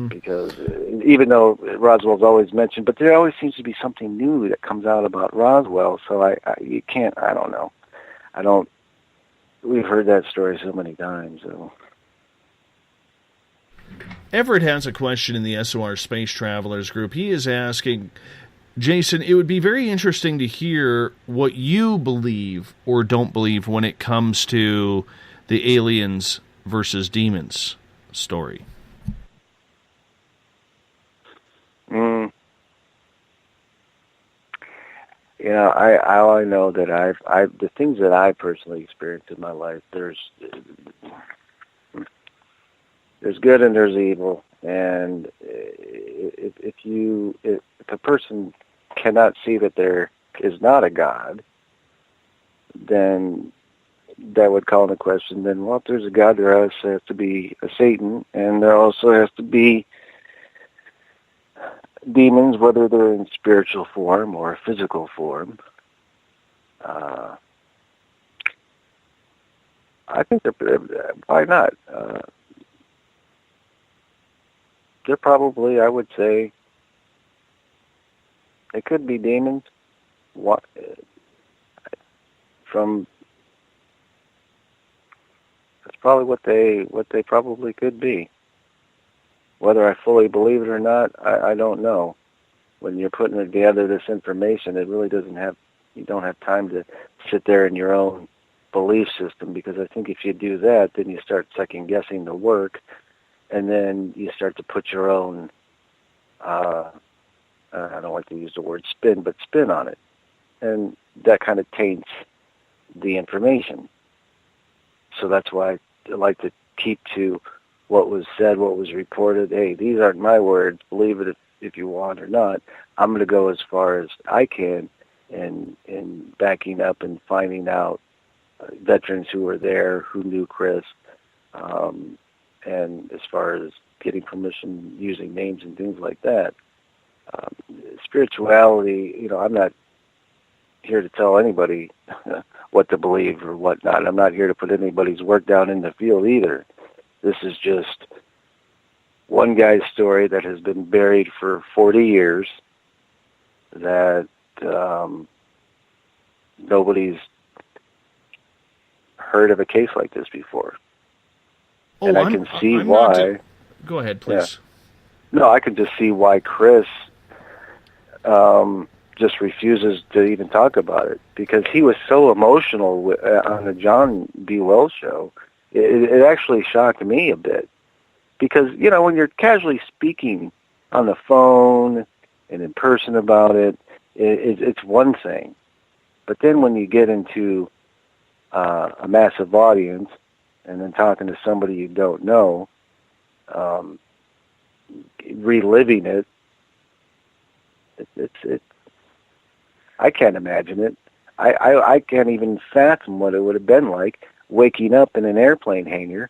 Because even though Roswell's always mentioned, but there always seems to be something new that comes out about Roswell. So you can't. I don't know. We've heard that story so many times. So. Everett has a question in the SOR Space Travelers group. He is asking, Jason, it would be very interesting to hear what you believe or don't believe when it comes to the aliens versus demons story. All I know that the things that I personally experienced in my life, there's good and there's evil, and if a person cannot see that there is not a God, then that would call into question, then, well, if there's a God, there has to be a Satan, and there also has to be demons, whether they're in spiritual form or physical form. I think why not? They're probably, I would say, it could be demons. That's probably what they probably could be. Whether I fully believe it or not, I don't know. When you're putting together this information, it really you don't have time to sit there in your own belief system, because I think if you do that, then you start second guessing the work, and then you start to put your own, I don't like to use the word spin, but spin on it. And that kind of taints the information. So that's why I like to keep to what was said, what was reported. Hey, these aren't my words. Believe it if you want or not. I'm going to go as far as I can in backing up and finding out veterans who were there, who knew Chris, and as far as getting permission, using names and things like that. Spirituality, I'm not here to tell anybody what to believe or what not. I'm not here to put anybody's work down in the field either. This is just one guy's story that has been buried for 40 years that nobody's heard of a case like this before. And I can see why. Go ahead, please. Yeah. No, I can just see why Chris just refuses to even talk about it, because he was so emotional on the John B. Wells show. It actually shocked me a bit, because, when you're casually speaking on the phone and in person about it, it's one thing. But then when you get into a massive audience and then talking to somebody you don't know, reliving it, I can't imagine it. I can't even fathom what it would have been like waking up in an airplane hangar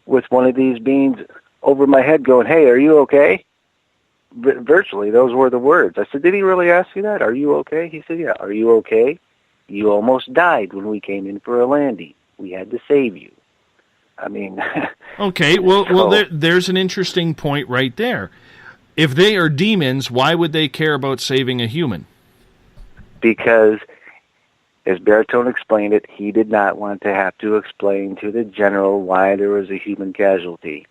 with one of these beings over my head going, "Hey, are you okay?" Virtually, those were the words. I said, "Did he really ask you that? Are you okay?" He said, "Yeah." "Are you okay? You almost died when we came in for a landing. We had to save you." I mean... Okay, well, there's an interesting point right there. If they are demons, why would they care about saving a human? Because, as Baritone explained it, he did not want to have to explain to the general why there was a human casualty.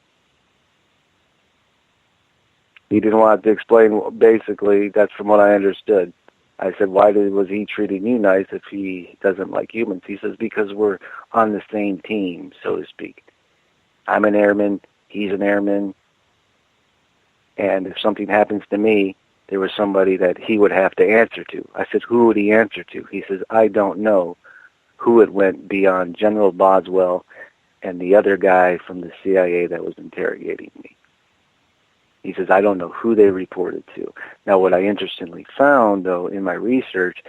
He didn't want to explain, basically, that's from what I understood. I said, was he treating you nice if he doesn't like humans? He says, because we're on the same team, so to speak. I'm an airman, he's an airman, and if something happens to me, there was somebody that he would have to answer to. I said, who would he answer to? He says, I don't know who it went beyond General Boswell and the other guy from the CIA that was interrogating me. He says, I don't know who they reported to. Now, what I interestingly found, though, in my research,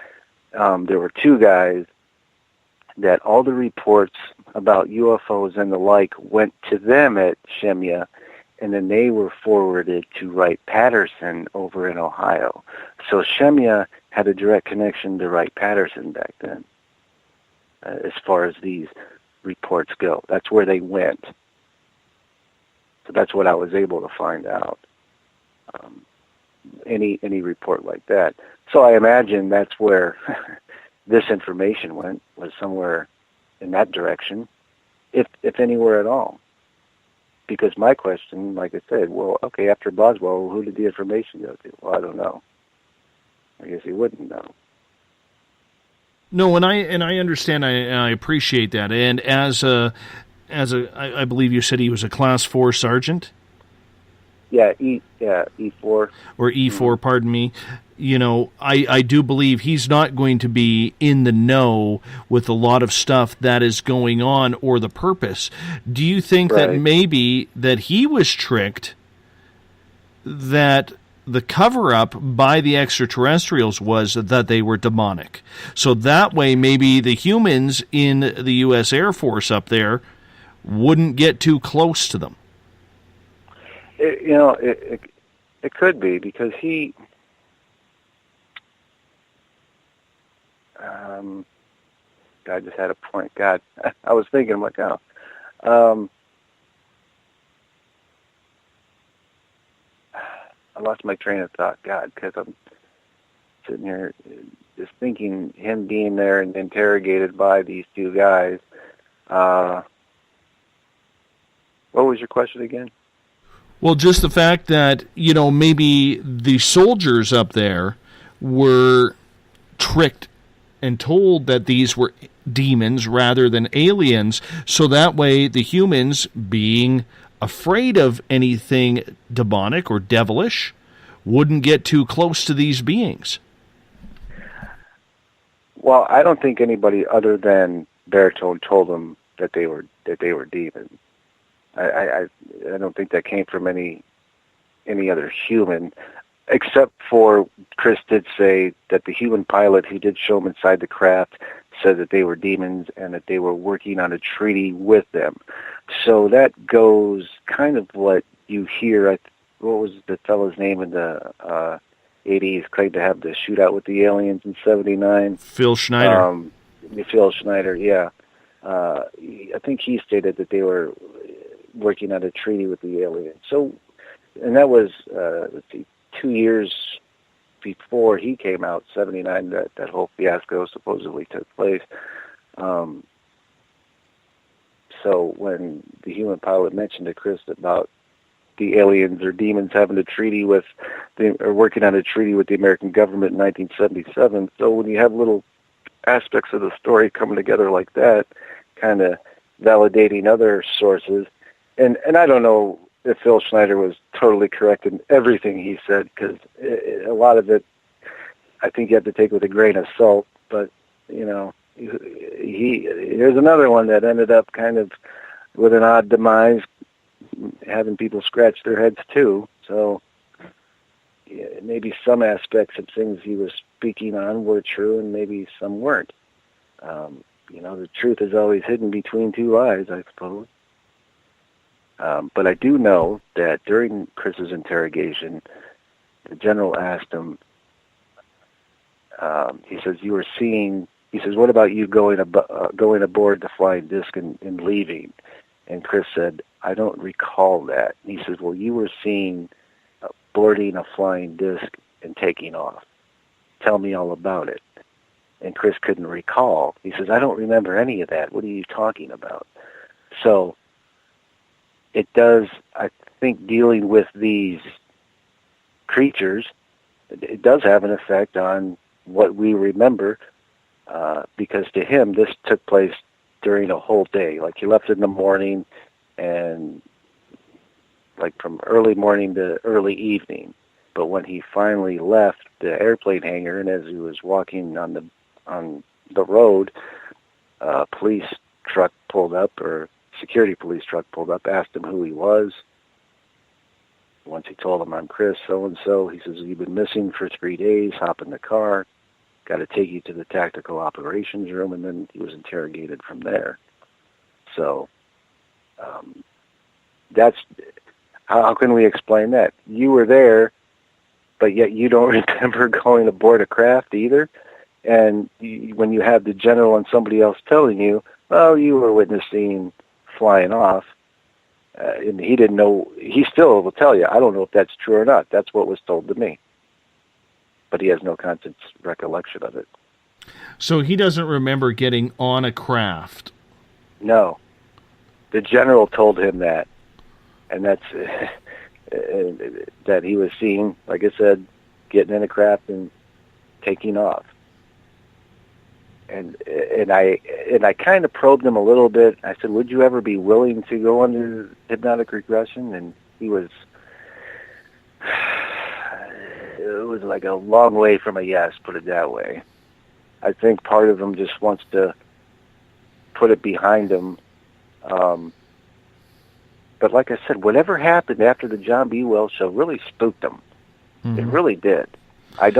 there were two guys that all the reports about UFOs and the like went to them at Shemya, and then they were forwarded to Wright-Patterson over in Ohio. So Shemya had a direct connection to Wright-Patterson back then, as far as these reports go. That's where they went. So that's what I was able to find out. Any report like that. So I imagine that's where this information went, was somewhere in that direction, if anywhere at all. Because my question, like I said, well, okay, after Boswell, who did the information go to? Well, I don't know. I guess he wouldn't know. No, and I understand, and I appreciate that. And I believe you said he was a Class 4 sergeant? Yeah, E4. Or E4, pardon me. I do believe he's not going to be in the know with a lot of stuff that is going on or the purpose. Do you think that maybe that he was tricked, that the cover-up by the extraterrestrials was that they were demonic. So that way, maybe the humans in the U.S. Air Force up there wouldn't get too close to them. It could be, because he... I just had a point. God, I was thinking, I'm like, oh. I lost my train of thought, God, because I'm sitting here just thinking him being there and interrogated by these two guys. What was your question again? Well, just the fact that, maybe the soldiers up there were tricked and told that these were demons rather than aliens, so that way the humans, being afraid of anything demonic or devilish, wouldn't get too close to these beings. Well, I don't think anybody other than Baritone told them that they were demons. I don't think that came from any other human, except for Chris did say that the human pilot who did show him inside the craft said that they were demons and that they were working on a treaty with them. So that goes kind of what you hear. What was the fellow's name in the 80s claimed to have the shootout with the aliens in 79? Phil Schneider. Phil Schneider, yeah. I think he stated that they were working on a treaty with the aliens. So, and that was, 2 years before he came out, 79, that whole fiasco supposedly took place. So when the human pilot mentioned to Chris about the aliens or demons having a treaty or working on a treaty with the American government in 1977, so when you have little aspects of the story coming together like that, kind of validating other sources, and I don't know if Phil Schneider was totally correct in everything he said, because a lot of it I think you have to take with a grain of salt, but, here's another one that ended up kind of with an odd demise, having people scratch their heads too. So maybe some aspects of things he was speaking on were true and maybe some weren't. The truth is always hidden between two lies, I suppose. But I do know that during Chris's interrogation, the general asked him, he says, what about you going aboard the flying disc and leaving? And Chris said, I don't recall that. And he says, well, you were seen boarding a flying disc and taking off. Tell me all about it. And Chris couldn't recall. He says, I don't remember any of that. What are you talking about? So it does, I think, dealing with these creatures, it does have an effect on what we remember, because to him, this took place during a whole day. Like, he left in the morning, and like from early morning to early evening. But when he finally left the airplane hangar, and as he was walking on the road, a police truck pulled up, or security police truck pulled up, asked him who he was. Once he told him, I'm Chris, so-and-so, he says, you've been missing for 3 days, hop in the car, got to take you to the tactical operations room, and then he was interrogated from there. So that's, how can we explain that? You were there, but yet you don't remember going aboard a craft either? And when you have the general and somebody else telling you, well, you were witnessing flying off, and he didn't know, he still will tell you, I don't know if that's true or not. That's what was told to me. But he has no conscious recollection of it. So he doesn't remember getting on a craft? No. The general told him that. And that's that he was seen, like I said, getting in a craft and taking off. And I kind of probed him a little bit. I said, would you ever be willing to go under hypnotic regression? And he was, it was like a long way from a yes, put it that way. I think part of him just wants to put it behind him. But like I said, whatever happened after the John B. Wells show really spooked him. Mm-hmm. It really did. I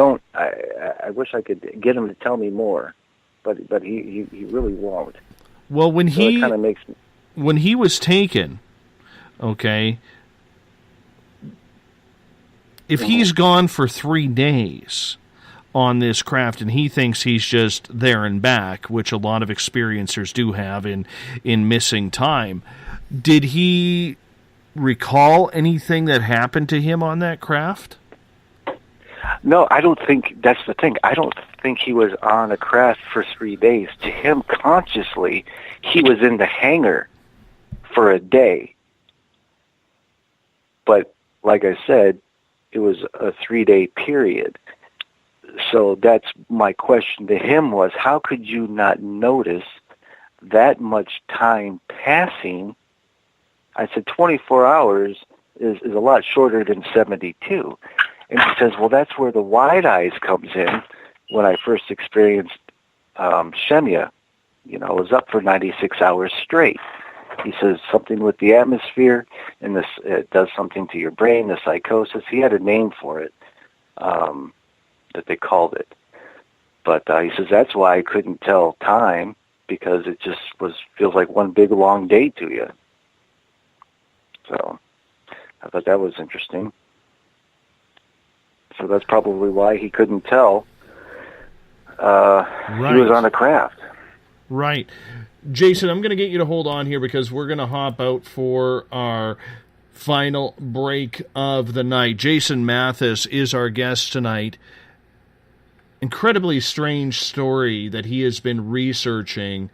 wish I could get him to tell me more, but he really won't. Well, when so it kind of makes me... when he was taken, okay, if he's gone for 3 days on this craft and he thinks he's just there and back, which a lot of experiencers do have in missing time, did he recall anything that happened to him on that craft? No, I don't think that's the thing. I don't think he was on a craft for 3 days. To him, consciously, he was in the hangar for a day. But like I said, it was a 3-day period. So that's my question to him was, how could you not notice that much time passing? I said 24 hours is a lot shorter than 72. And he says, well, that's where the wide eyes comes in. When I first experienced Shemya, I was up for 96 hours straight. He says something with the atmosphere, and this it does something to your brain, the psychosis. He had a name for it that they called it. But he says that's why I couldn't tell time, because it just feels like one big long day to you. So I thought that was interesting. So that's probably why he couldn't tell Right. He was on a craft. Right. Jason, I'm going to get you to hold on here because we're going to hop out for our final break of the night. Jason Mathis is our guest tonight. Incredibly strange story that he has been researching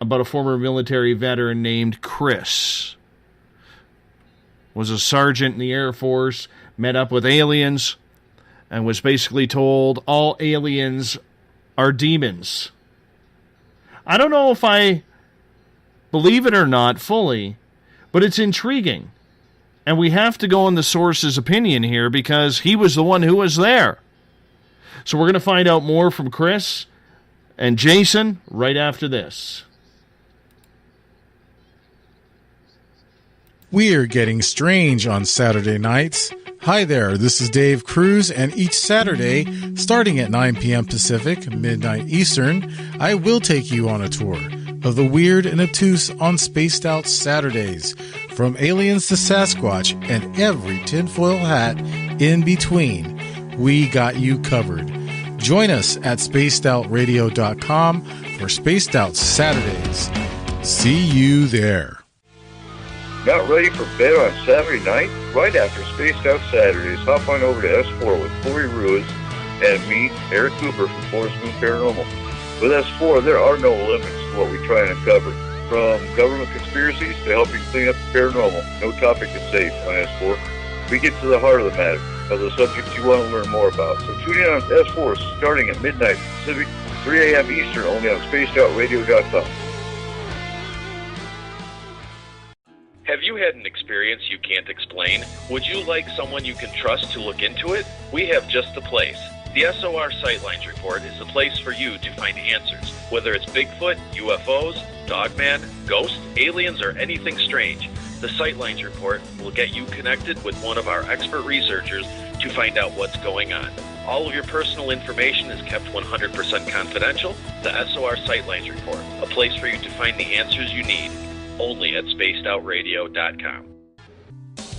about a former military veteran named Chris. Was a sergeant in the Air Force, met up with aliens, and was basically told all aliens are demons. I don't know if I believe it or not fully, but it's intriguing. And we have to go on the source's opinion here because he was the one who was there. So we're going to find out more from Chris and Jason right after this. We're getting strange on Saturday nights. Hi there, this is Dave Cruz, and each Saturday, starting at 9 p.m. Pacific, midnight Eastern, I will take you on a tour of the weird and obtuse on Spaced Out Saturdays, from aliens to Sasquatch and every tinfoil hat in between. We got you covered. Join us at spacedoutradio.com for Spaced Out Saturdays. See you there. Not ready for bed on Saturday night? Right after Spaced Out Saturdays, hop on over to S4 with Corey Ruiz and me, Eric Cooper from Forest Moon Paranormal. With S4, there are no limits to what we try and uncover. From government conspiracies to helping clean up the paranormal, no topic is safe on S4. We get to the heart of the matter, of the subjects you want to learn more about. So tune in on S4 starting at midnight Pacific, 3 a.m. Eastern, only on spacedoutradio.com. Have you had an experience you can't explain? Would you like someone you can trust to look into it? We have just the place. The SOR Sightlines Report is the place for you to find answers. Whether it's Bigfoot, UFOs, Dogman, ghosts, aliens, or anything strange, the Sightlines Report will get you connected with one of our expert researchers to find out what's going on. All of your personal information is kept 100% confidential. The SOR Sightlines Report, a place for you to find the answers you need. Only at spacedoutradio.com.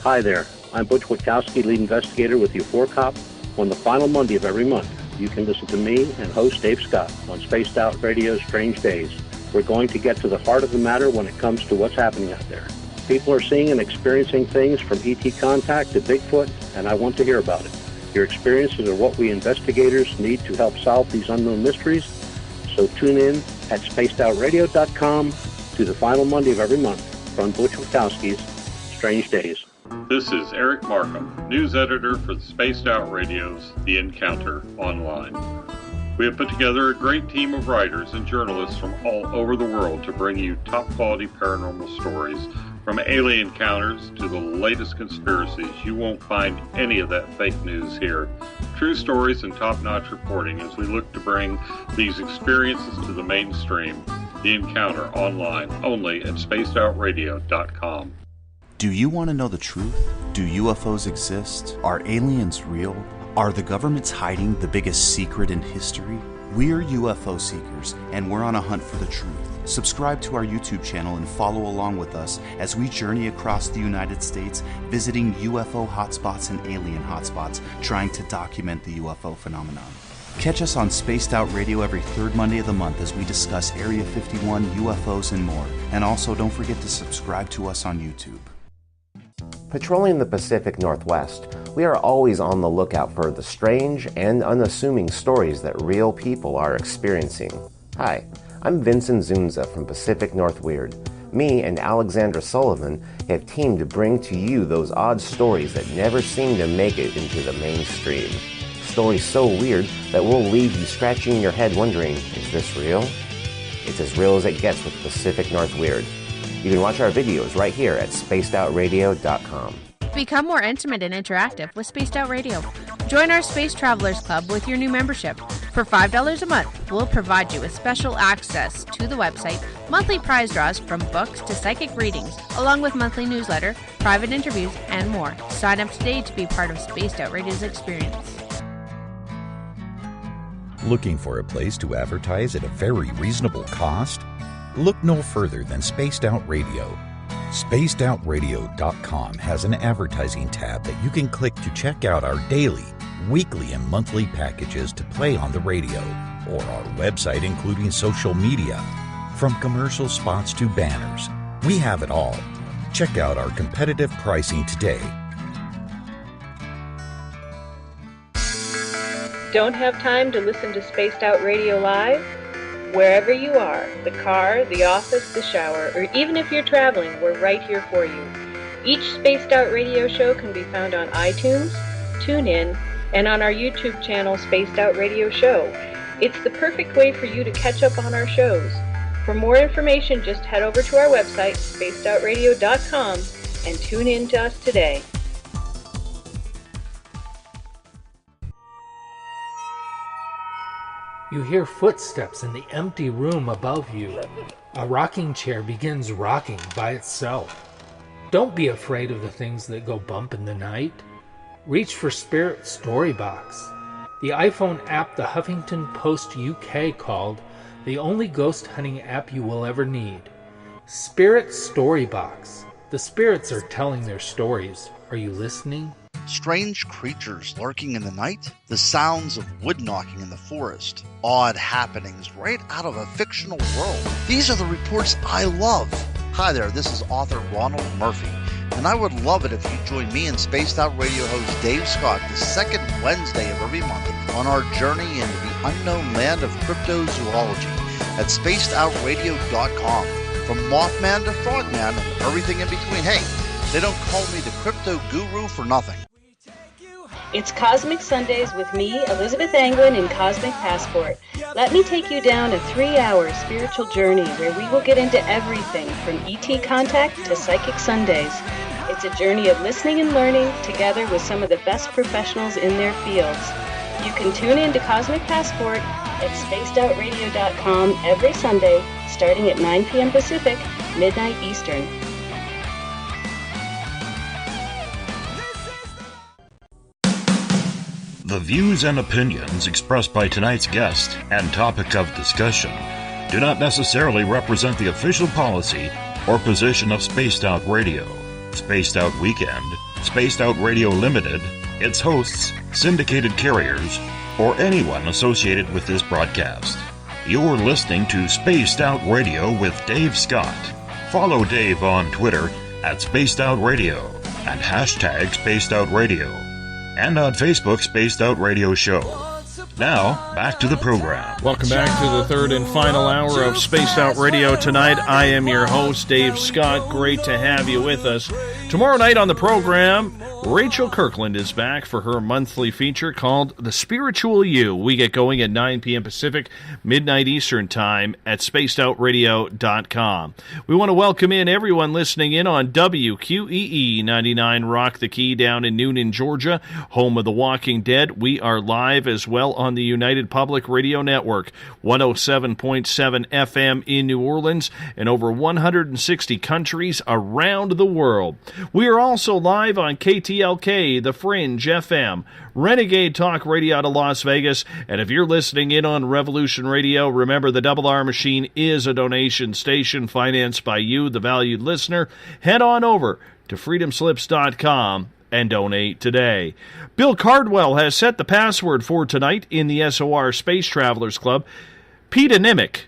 Hi there. I'm Butch Witkowski, lead investigator with U4COP. On the final Monday of every month, you can listen to me and host Dave Scott on Spaced Out Radio's Strange Days. We're going to get to the heart of the matter when it comes to what's happening out there. People are seeing and experiencing things from ET contact to Bigfoot, and I want to hear about it. Your experiences are what we investigators need to help solve these unknown mysteries. So tune in at spacedoutradio.com to the final Monday of every month from Butch Witkowski's Strange Days. This is Eric Markham, news editor for the Spaced Out Radio's The Encounter Online. We have put together a great team of writers and journalists from all over the world to bring you top-quality paranormal stories, from alien encounters to the latest conspiracies. You won't find any of that fake news here. True stories and top-notch reporting as we look to bring these experiences to the mainstream. The Encounter Online, only at spacedoutradio.com. Do you want to know the truth? Do UFOs exist? Are aliens real? Are the governments hiding the biggest secret in history? We're UFO seekers, and we're on a hunt for the truth. Subscribe to our YouTube channel and follow along with us as we journey across the United States, visiting UFO hotspots and alien hotspots, trying to document the UFO phenomenon. Catch us on Spaced Out Radio every third Monday of the month as we discuss Area 51, UFOs, and more. And also, don't forget to subscribe to us on YouTube. Patrolling the Pacific Northwest, we are always on the lookout for the strange and unassuming stories that real people are experiencing. Hi, I'm Vincent Zunza from Pacific North Weird. Me and Alexandra Sullivan have teamed to bring to you those odd stories that never seem to make it into the mainstream. Stories so weird that will leave you scratching your head wondering, is this real? It's as real as it gets with Pacific North Weird. You can watch our videos right here at spacedoutradio.com. Become more intimate and interactive with Spaced Out Radio. Join our Space Travelers Club with your new membership. For $5 a month, we'll provide you with special access to the website, monthly prize draws from books to psychic readings, along with monthly newsletter, private interviews, and more. Sign up today to be part of Spaced Out Radio's experience. Looking for a place to advertise at a very reasonable cost? Look no further than Spaced Out Radio. SpacedOutRadio.com has an advertising tab that you can click to check out our daily, weekly, and monthly packages to play on the radio, or our website including social media. From commercial spots to banners, we have it all. Check out our competitive pricing today. Don't have time to listen to Spaced Out Radio live? Wherever you are, the car, the office, the shower, or even if you're traveling, we're right here for you. Each Spaced Out Radio show can be found on iTunes, TuneIn, and on our YouTube channel, Spaced Out Radio Show. It's the perfect way for you to catch up on our shows. For more information, just head over to our website, spacedoutradio.com, and tune in to us today. You hear footsteps in the empty room above you. A rocking chair begins rocking by itself. Don't be afraid of the things that go bump in the night. Reach for Spirit Storybox, the iPhone app the Huffington Post UK called the only ghost hunting app you will ever need. Spirit Storybox. The spirits are telling their stories. Are you listening? Strange creatures lurking in the night, the sounds of wood knocking in the forest, odd happenings right out of a fictional world. These are the reports I love. Hi there, this is author Ronald Murphy, and I would love it if you join me and Spaced Out Radio host Dave Scott the second Wednesday of every month on our journey into the unknown land of cryptozoology at spacedoutradio.com. From Mothman to Frogman and everything in between. Hey, they don't call me the crypto guru for nothing. It's Cosmic Sundays with me, Elizabeth Anglin, in Cosmic Passport. Let me take you down a 3-hour spiritual journey where we will get into everything from ET contact to Psychic Sundays. It's a journey of listening and learning together with some of the best professionals in their fields. You can tune in to Cosmic Passport at spacedoutradio.com every Sunday starting at 9 p.m. Pacific, midnight Eastern. The views and opinions expressed by tonight's guest and topic of discussion do not necessarily represent the official policy or position of Spaced Out Radio, Spaced Out Weekend, Spaced Out Radio Limited, its hosts, syndicated carriers, or anyone associated with this broadcast. You're listening to Spaced Out Radio with Dave Scott. Follow Dave on Twitter at Spaced Out Radio and hashtag Spaced Out Radio, and on Facebook, Spaced Out Radio Show. Now, back to the program. Welcome back to the third and final hour of Spaced Out Radio tonight. I am your host, Dave Scott. Great to have you with us. Tomorrow night on the program, Rachel Kirkland is back for her monthly feature called The Spiritual You. We get going at 9 p.m. Pacific, midnight Eastern Time at spacedoutradio.com. We want to welcome in everyone listening in on WQEE 99 Rock the Key down in Noonan, Georgia, home of The Walking Dead. We are live as well on the United Public Radio Network, 107.7 FM in New Orleans, and over 160 countries around the world. We are also live on KTLK, The Fringe FM, Renegade Talk Radio out of Las Vegas, and if you're listening in on Revolution Radio, remember the Double R Machine is a donation station financed by you, the valued listener. Head on over to freedomslips.com and donate today. Bill Cardwell has set the password for tonight in the SOR Space Travelers Club. Pedonymic.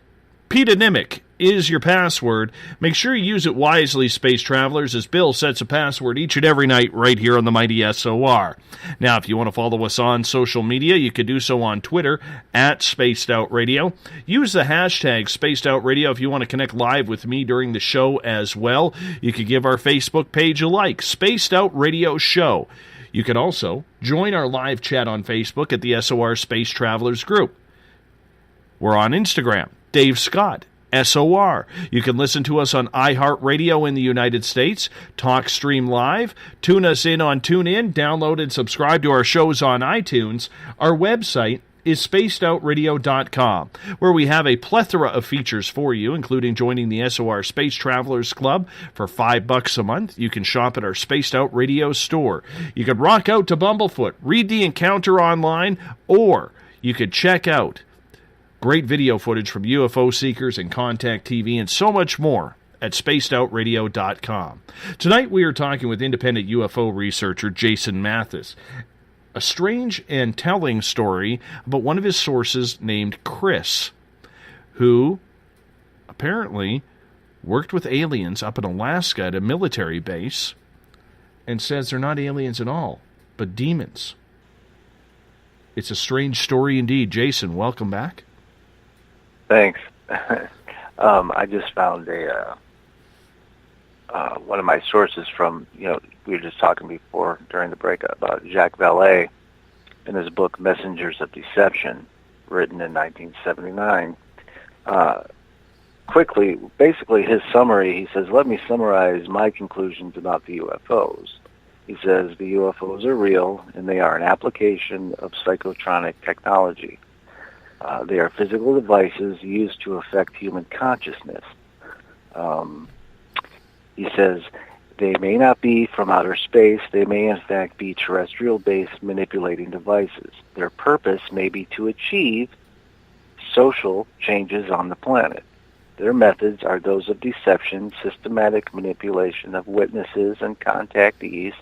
Pedonymic is your password. Make sure you use it wisely, Space Travelers, as Bill sets a password each and every night right here on the mighty SOR. Now, if you want to follow us on social media, you can do so on Twitter at Spaced Out Radio. Use the hashtag Spaced Out Radio if you want to connect live with me during the show as well. You can give our Facebook page a like, Spaced Out Radio Show. You can also join our live chat on Facebook at the SOR Space Travelers group. We're on Instagram, Dave Scott, SOR. You can listen to us on iHeartRadio in the United States, TalkStream Live, tune us in on TuneIn, download and subscribe to our shows on iTunes. Our website is spacedoutradio.com, where we have a plethora of features for you, including joining the SOR Space Travelers Club for $5 a month. You can shop at our Spaced Out Radio store. You can rock out to Bumblefoot, read the encounter online, or you could check out great video footage from UFO seekers and Contact TV and so much more at spacedoutradio.com. Tonight we are talking with independent UFO researcher Jason Mathis. A strange and telling story about one of his sources named Chris, who apparently worked with aliens up in Alaska at a military base and says they're not aliens at all, but demons. It's a strange story indeed. Jason, welcome back. Thanks. I just found one of my sources from, we were just talking before during the break about Jacques Vallée in his book Messengers of Deception, written in 1979. Quickly, basically his summary, he says, let me summarize my conclusions about the UFOs. He says the UFOs are real and they are an application of psychotronic technology. They are physical devices used to affect human consciousness. He says they may not be from outer space. They may, in fact, be terrestrial-based manipulating devices. Their purpose may be to achieve social changes on the planet. Their methods are those of deception, systematic manipulation of witnesses and contactees,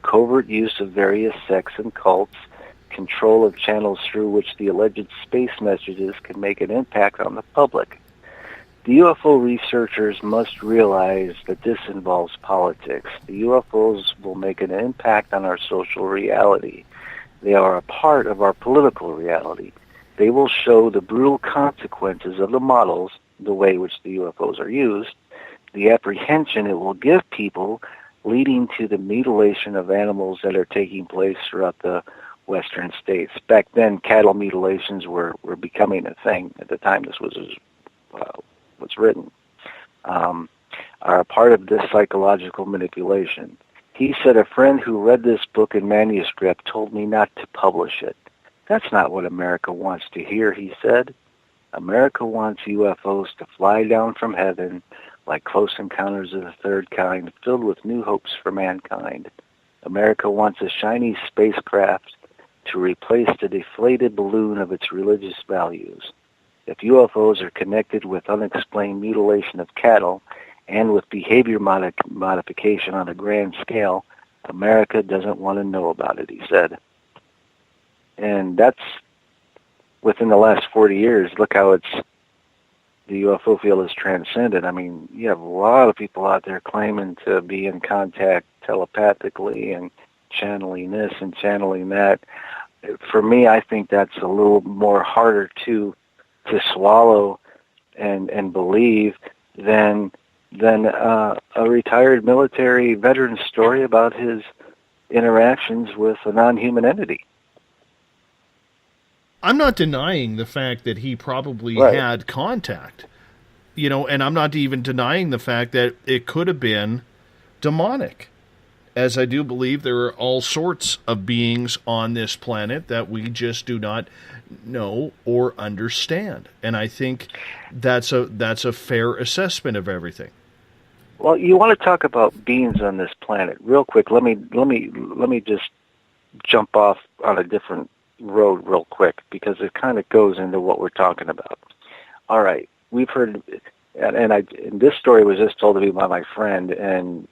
covert use of various sects and cults, control of channels through which the alleged space messages can make an impact on the public. The UFO researchers must realize that this involves politics. The UFOs will make an impact on our social reality. They are a part of our political reality. They will show the brutal consequences of the models, the way in which the UFOs are used, the apprehension it will give people, leading to the mutilation of animals that are taking place throughout the Western states. Back then, cattle mutilations were becoming a thing. At the time this was written, are a part of this psychological manipulation. He said, a friend who read this book in manuscript told me not to publish it. That's not what America wants to hear, he said. America wants UFOs to fly down from heaven like Close Encounters of the Third Kind, filled with new hopes for mankind. America wants a shiny spacecraft to replace the deflated balloon of its religious values. If UFOs are connected with unexplained mutilation of cattle and with behavior modification on a grand scale, America doesn't want to know about it, he said. And that's within the last 40 years. Look how the UFO field has transcended. I mean, you have a lot of people out there claiming to be in contact telepathically and channeling this and channeling that. For me, I think that's a little more harder to swallow and believe than a retired military veteran's story about his interactions with a non-human entity. I'm not denying the fact that he probably had contact, and I'm not even denying the fact that it could have been demonic. as I do believe there are all sorts of beings on this planet that we just do not know or understand. And I think that's a fair assessment of everything. Well, you want to talk about beings on this planet real quick. Let me just jump off on a different road real quick, because it kind of goes into what we're talking about. All right, we've heard, and this story was just told to me by my friend, and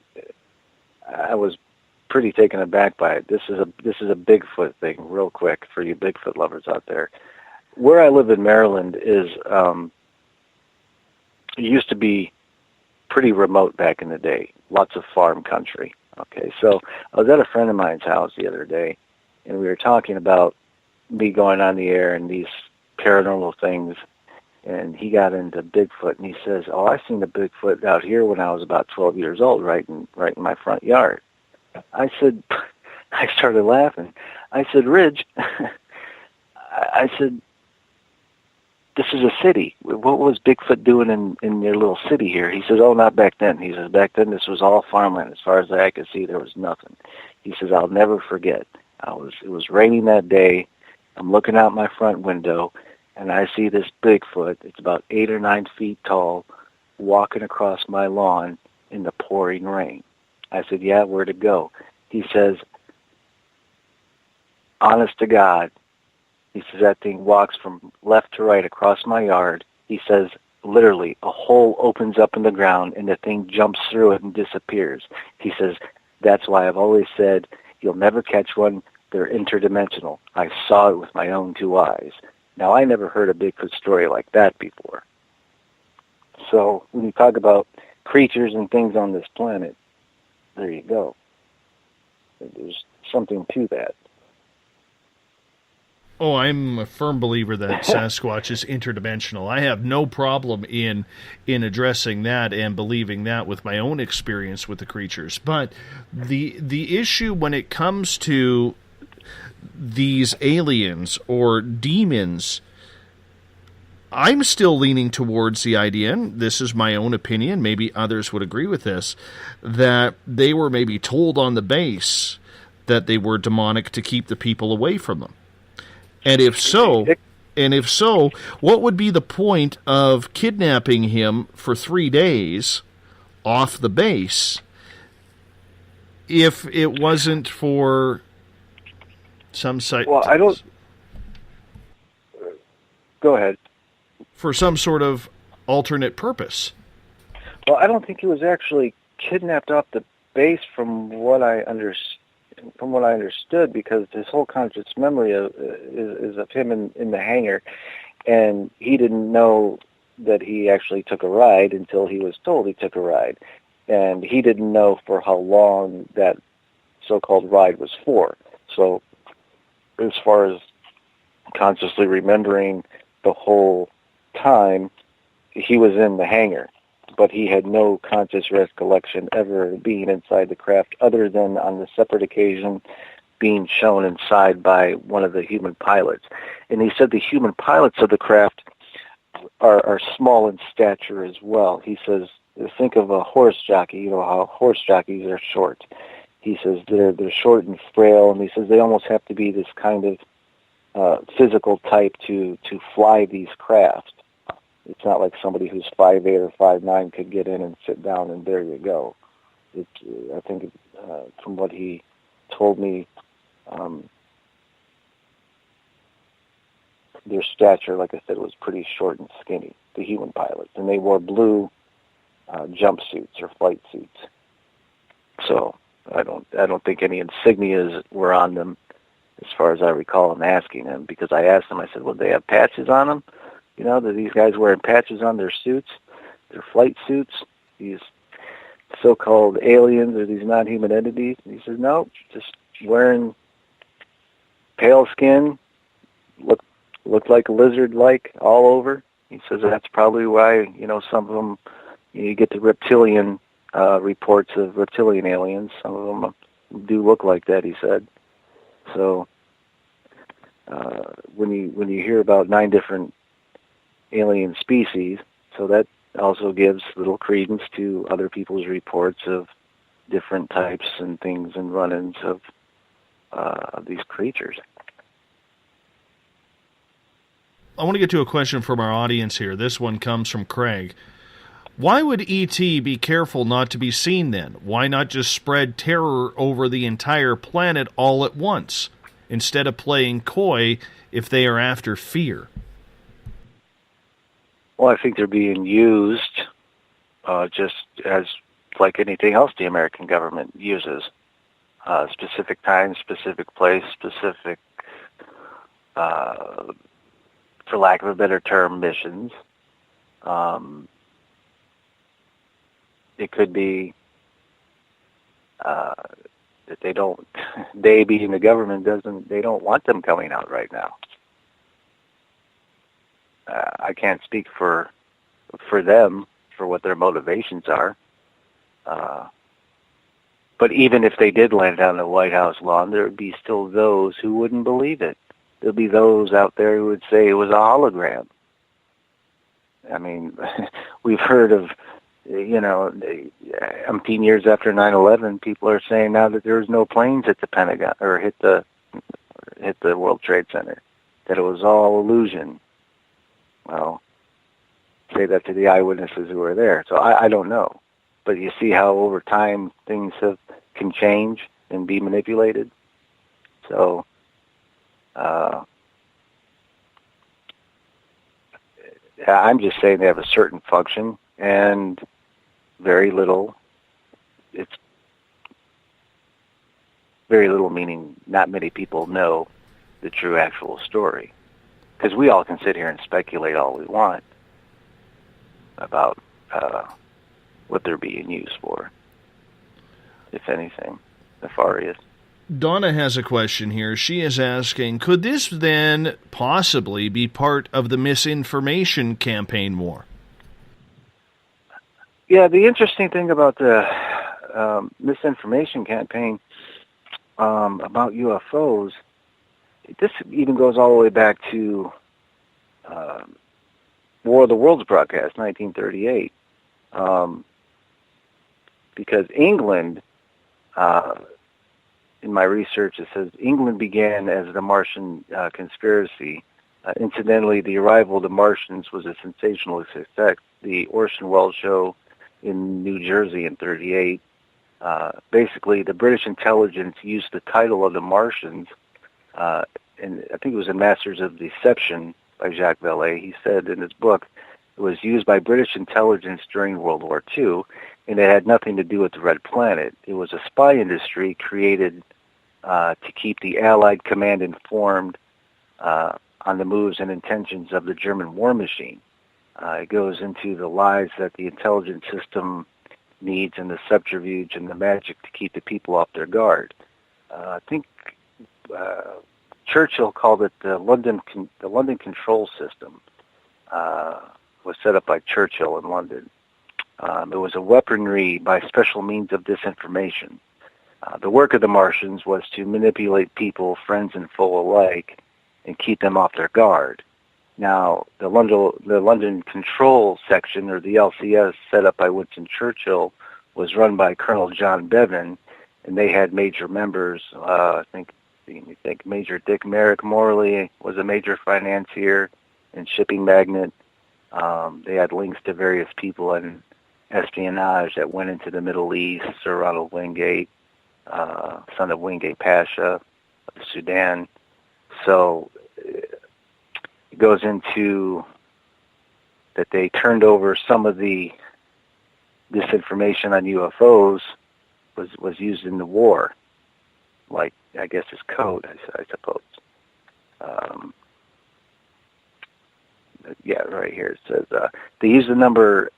I was pretty taken aback by it. This is a Bigfoot thing, real quick, for you Bigfoot lovers out there. Where I live in Maryland is it used to be pretty remote back in the day, lots of farm country. Okay, so I was at a friend of mine's house the other day, and we were talking about me going on the air and these paranormal things, and he got into Bigfoot, and he says, "Oh, I seen a Bigfoot out here when I was about 12 years old, right in my front yard." I said, I started laughing. I said, "Ridge," I said, "this is a city. What was Bigfoot doing in your little city here?" He says, "Oh, not back then." He says, "Back then this was all farmland. As far as I could see, there was nothing." He says, "I'll never forget. It was raining that day. I'm looking out my front window, and I see this Bigfoot. It's about 8 or 9 feet tall, walking across my lawn in the pouring rain." I said, "Yeah, where'd it go?" He says, "Honest to God," he says, "that thing walks from left to right across my yard." He says, literally, a hole opens up in the ground, and the thing jumps through it and disappears. He says, "That's why I've always said you'll never catch one. They're interdimensional. I saw it with my own 2 eyes." Now, I never heard a Bigfoot story like that before. So when you talk about creatures and things on this planet, there you go. There's something to that. Oh, I'm a firm believer that Sasquatch is interdimensional. I have no problem in addressing that and believing that with my own experience with the creatures. But the issue when it comes to these aliens or demons, I'm still leaning towards the idea, and this is my own opinion, maybe others would agree with this, that they were maybe told on the base that they were demonic to keep the people away from them. And if so, what would be the point of kidnapping him for 3 days off the base if it wasn't for some site? Well, I don't... Go ahead. For some sort of alternate purpose. Well, I don't think he was actually kidnapped off the base from what I understood, because his whole conscious memory is of him in the hangar, and he didn't know that he actually took a ride until he was told he took a ride, and he didn't know for how long that so-called ride was for. So as far as consciously remembering the whole time, he was in the hangar, but he had no conscious recollection ever being inside the craft, other than on the separate occasion being shown inside by one of the human pilots. And he said the human pilots of the craft are small in stature as well. He says, think of a horse jockey, you know how horse jockeys are short. He says they're short and frail, and he says they almost have to be this kind of physical type to fly these crafts. It's not like somebody who's 5'8" or 5'9" could get in and sit down and there you go. I think from what he told me, their stature, like I said, was pretty short and skinny, the human pilots. And they wore blue jumpsuits or flight suits. So I don't think any insignias were on them, as far as I recall him asking him, because I asked him, I said, well, they have patches on them? You know, that these guys wearing patches on their suits, their flight suits, these so-called aliens or these non-human entities? And he says, no, just wearing pale skin, looked like a lizard-like all over. He says that's probably why, you know, some of them, you get the reptilian reports of reptilian aliens. Some of them do look like that, he said. So when you hear about 9 different alien species, so that also gives little credence to other people's reports of different types and things and run-ins of these creatures. I want to get to a question from our audience here. This one comes from Craig. Why would E.T. be careful not to be seen then? Why not just spread terror over the entire planet all at once, instead of playing coy if they are after fear? Well, I think they're being used just as like anything else the American government uses. Specific time, specific place, specific, for lack of a better term, missions. It could be that they don't, they being the government they don't want them coming out right now. I can't speak for them, for what their motivations are. But even if they did land on the White House lawn, there would be still those who wouldn't believe it. There'll be those out there who would say it was a hologram. I mean, we've heard of, umpteen years after 9/11, people are saying now that there's no planes at the Pentagon or hit the World Trade Center, that it was all illusion. Well, say that to the eyewitnesses who were there. So I don't know. But you see how over time things can change and be manipulated. So I'm just saying they have a certain function and very little. It's very little, meaning not many people know the true actual story. Because we all can sit here and speculate all we want about what they're being used for, if anything, nefarious. Donna has a question here. She is asking, could this then possibly be part of the misinformation campaign war? Yeah, the interesting thing about the misinformation campaign about UFOs, this even goes all the way back to War of the Worlds broadcast, 1938. Because England, in my research, it says England began as the Martian conspiracy. Incidentally, the arrival of the Martians was a sensational success. The Orson Welles show in New Jersey in 1938. Basically, the British intelligence used the title of the Martians, and I think it was in Masters of Deception by Jacques Vallée. He said in his book, it was used by British intelligence during World War II, and it had nothing to do with the Red Planet. It was a spy industry created to keep the Allied command informed on the moves and intentions of the German war machine. It goes into the lies that the intelligence system needs and the subterfuge and the magic to keep the people off their guard. I think Churchill called it the London control system. Was set up by Churchill in London. It was a weaponry by special means of disinformation. The work of the Martians was to manipulate people, friends and foe alike, and keep them off their guard. Now, the London Control Section, or the LCS, set up by Winston Churchill, was run by Colonel John Bevan, and they had major members. I think Major Dick Merrick Morley was a major financier and shipping magnate. They had links to various people in espionage that went into the Middle East. Sir Ronald Wingate, son of Wingate Pasha of Sudan. So it goes into that they turned over some of this information on UFOs was used in the war, like I guess as code, I suppose. Yeah, right here it says they used the number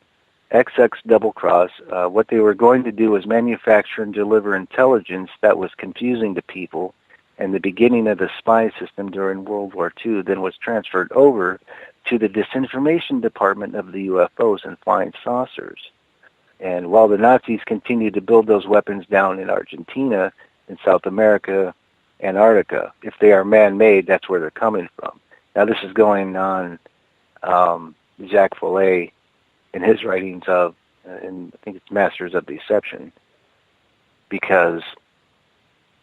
XX double cross. What they were going to do was manufacture and deliver intelligence that was confusing to people, and the beginning of the spy system during World War II then was transferred over to the disinformation department of the UFOs and flying saucers. And while the Nazis continued to build those weapons down in Argentina, in South America, Antarctica, if they are man-made, that's where they're coming from. Now this is going on. Jacques Vallée, in his writings of, and I think it's Masters of Deception, because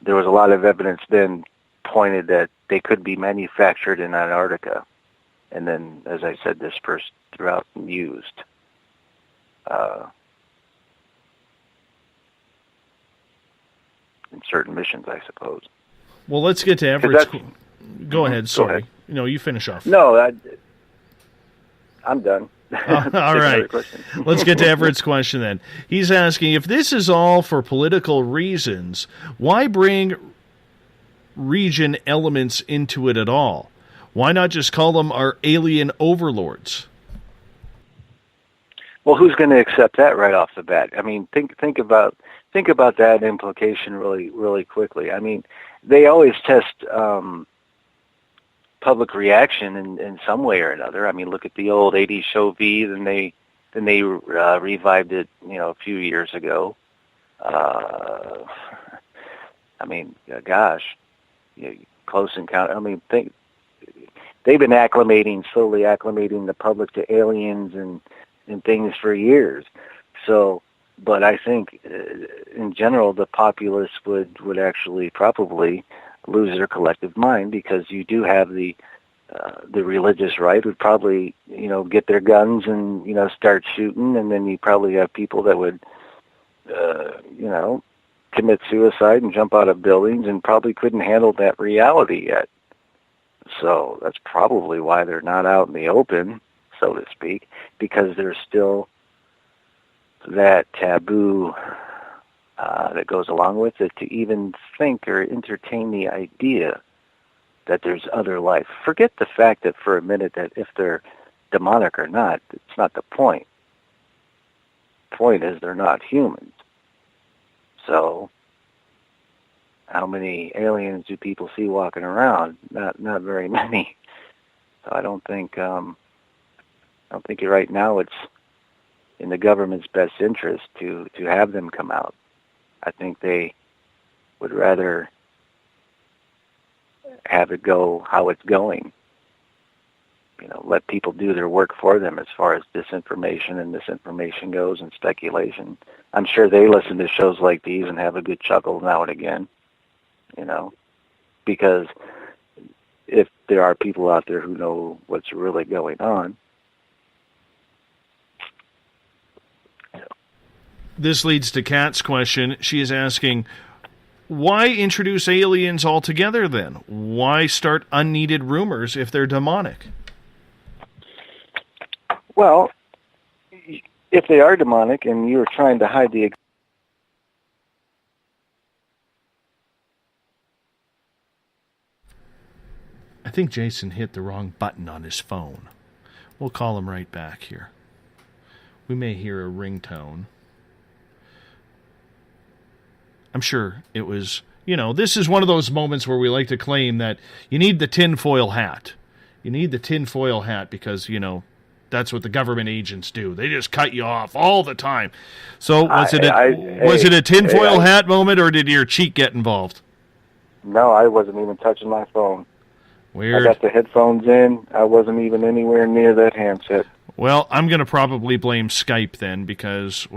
there was a lot of evidence then pointed that they could be manufactured in Antarctica, and then, as I said, dispersed throughout and used. In certain missions, I suppose. Well, let's get to Everett's. Go ahead. Sorry. Go ahead. No, you finish off. No, I'm done. All right. Let's get to Everett's question then. He's asking, if this is all for political reasons, why bring region elements into it at all? Why not just call them our alien overlords? Well, who's going to accept that right off the bat? I mean, think about that implication really quickly. I mean, they always test public reaction in some way or another. I mean, look at the old '80s show V. Then they revived it, a few years ago. I mean, gosh, Close Encounter. I mean, they've been slowly acclimating the public to aliens and things for years. So, but I think in general the populace would actually probably lose their collective mind, because you do have the religious right would probably get their guns and start shooting, and then you probably have people that would commit suicide and jump out of buildings and probably couldn't handle that reality yet. So that's probably why they're not out in the open, so to speak, because there's still that taboo that goes along with it to even think or entertain the idea that there's other life. Forget the fact that for a minute that if they're demonic or not, it's not the point. The point is they're not humans. So how many aliens do people see walking around? Not very many. So I don't think right now it's in the government's best interest to have them come out. I think they would rather have it go how it's going. Let people do their work for them as far as disinformation and misinformation goes and speculation. I'm sure they listen to shows like these and have a good chuckle now and again, because if there are people out there who know what's really going on. This leads to Kat's question. She is asking, why introduce aliens altogether then? Why start unneeded rumors if they're demonic? Well, if they are demonic and you're trying to hide the... I think Jason hit the wrong button on his phone. We'll call him right back here. We may hear a ringtone. I'm sure it was, this is one of those moments where we like to claim that you need the tinfoil hat. You need the tinfoil hat because, that's what the government agents do. They just cut you off all the time. So was it a tinfoil hat moment, or did your cheek get involved? No, I wasn't even touching my phone. Weird. I got the headphones in. I wasn't even anywhere near that handset. Well, I'm going to probably blame Skype then because,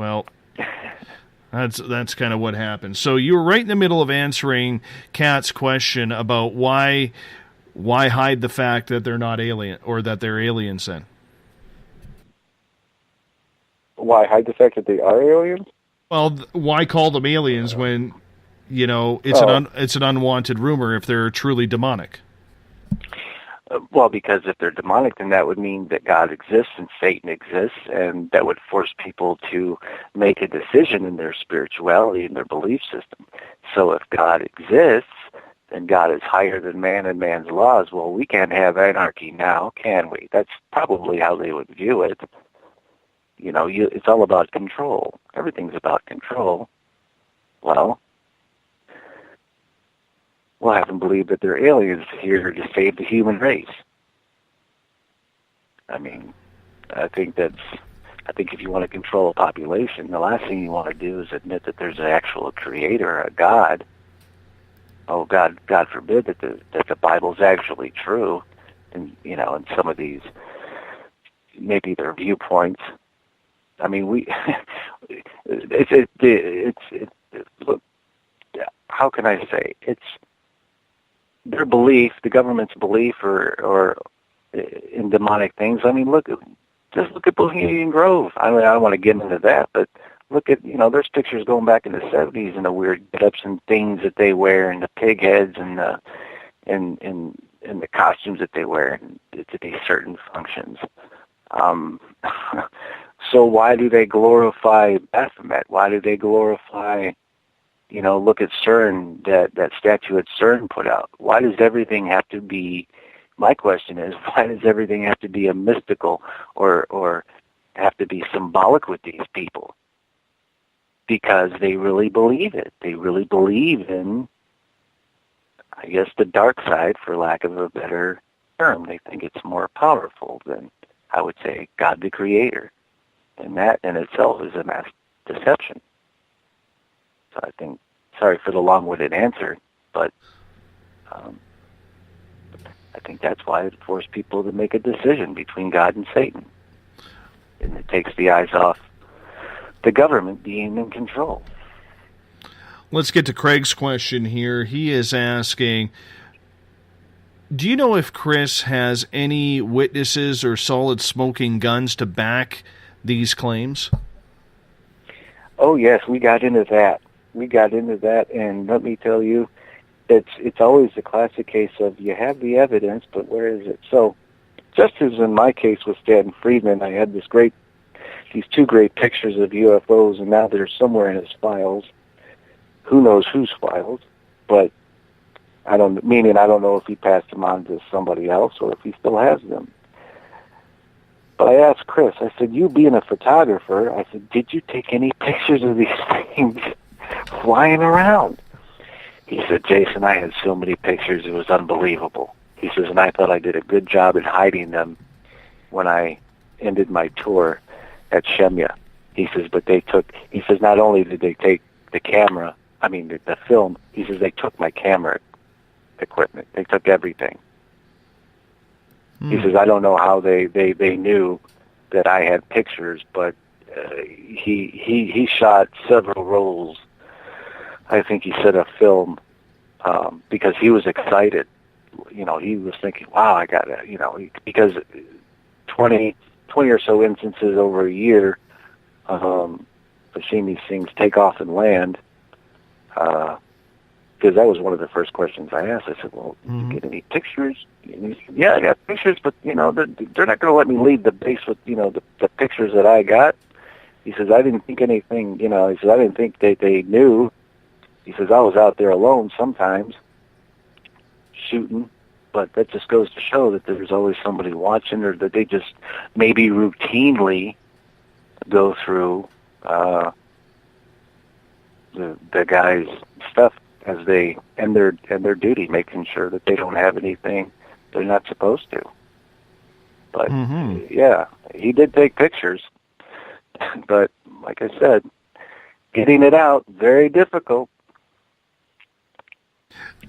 that's kind of what happened. So you were right in the middle of answering Kat's question about why hide the fact that they're not alien, or that they're aliens then? Why hide the fact that they are aliens? Well, why call them aliens when, it's an unwanted rumor if they're truly demonic? Well, because if they're demonic, then that would mean that God exists and Satan exists, and that would force people to make a decision in their spirituality and their belief system. So if God exists, then God is higher than man and man's laws. Well, we can't have anarchy now, can we? That's probably how they would view it. It's all about control. Everything's about control. Well, we'll have them believe that they're aliens here to save the human race. I mean, I think if you want to control a population, the last thing you want to do is admit that there's an actual creator, a God. Oh, God forbid that the Bible's actually true, and in some of these, maybe their viewpoints. I mean, look, how can I say, it's their belief, the government's belief, or in demonic things. I mean, just look at Bohemian Grove. I mean, I don't want to get into that, but look at, there's pictures going back in the 70s and the weird get-ups and things that they wear, and the pig heads, and the costumes that they wear to these certain functions. So why do they glorify Baphomet? Why do they glorify, look at CERN, that statue at CERN put out? Why does everything have to be, my question is, why does everything have to be a mystical or have to be symbolic with these people? Because they really believe it. They really believe in, I guess, the dark side, for lack of a better term. They think it's more powerful than, I would say, God the Creator. And that in itself is a mass deception. So I think, sorry for the long-winded answer, but I think that's why it forced people to make a decision between God and Satan. And it takes the eyes off the government being in control. Let's get to Craig's question here. He is asking, do you know if Chris has any witnesses or solid smoking guns to back these claims? Oh, yes, we got into that. And let me tell you, it's always the classic case of you have the evidence, but where is it? So, just as in my case with Stanton Friedman, I had these two great pictures of UFOs, and now they're somewhere in his files. Who knows whose files? But I don't know if he passed them on to somebody else or if he still has them. But I asked Chris, I said, you being a photographer, I said, did you take any pictures of these things flying around? He said, Jason, I had so many pictures, it was unbelievable. He says, and I thought I did a good job in hiding them when I ended my tour at Shemya. He says, not only did they take the film, he says, they took my camera equipment. They took everything. He says, I don't know how they knew that I had pictures, but he shot several rolls, I think he said, of film, because he was excited. He was thinking, wow, I got it, because 20 or so instances over a year of seeing these things take off and land, because that was one of the first questions I asked. I said, well, did you get any pictures? And he said, yeah, I got pictures, but, they're not going to let me leave the base with, the pictures that I got. He says, I didn't think anything, he says, I didn't think they knew. He says, I was out there alone sometimes shooting, but that just goes to show that there's always somebody watching, or that they just maybe routinely go through the guy's stuff as they end their duty, making sure that they don't have anything they're not supposed to. But yeah, he did take pictures, but like I said, getting it out, very difficult.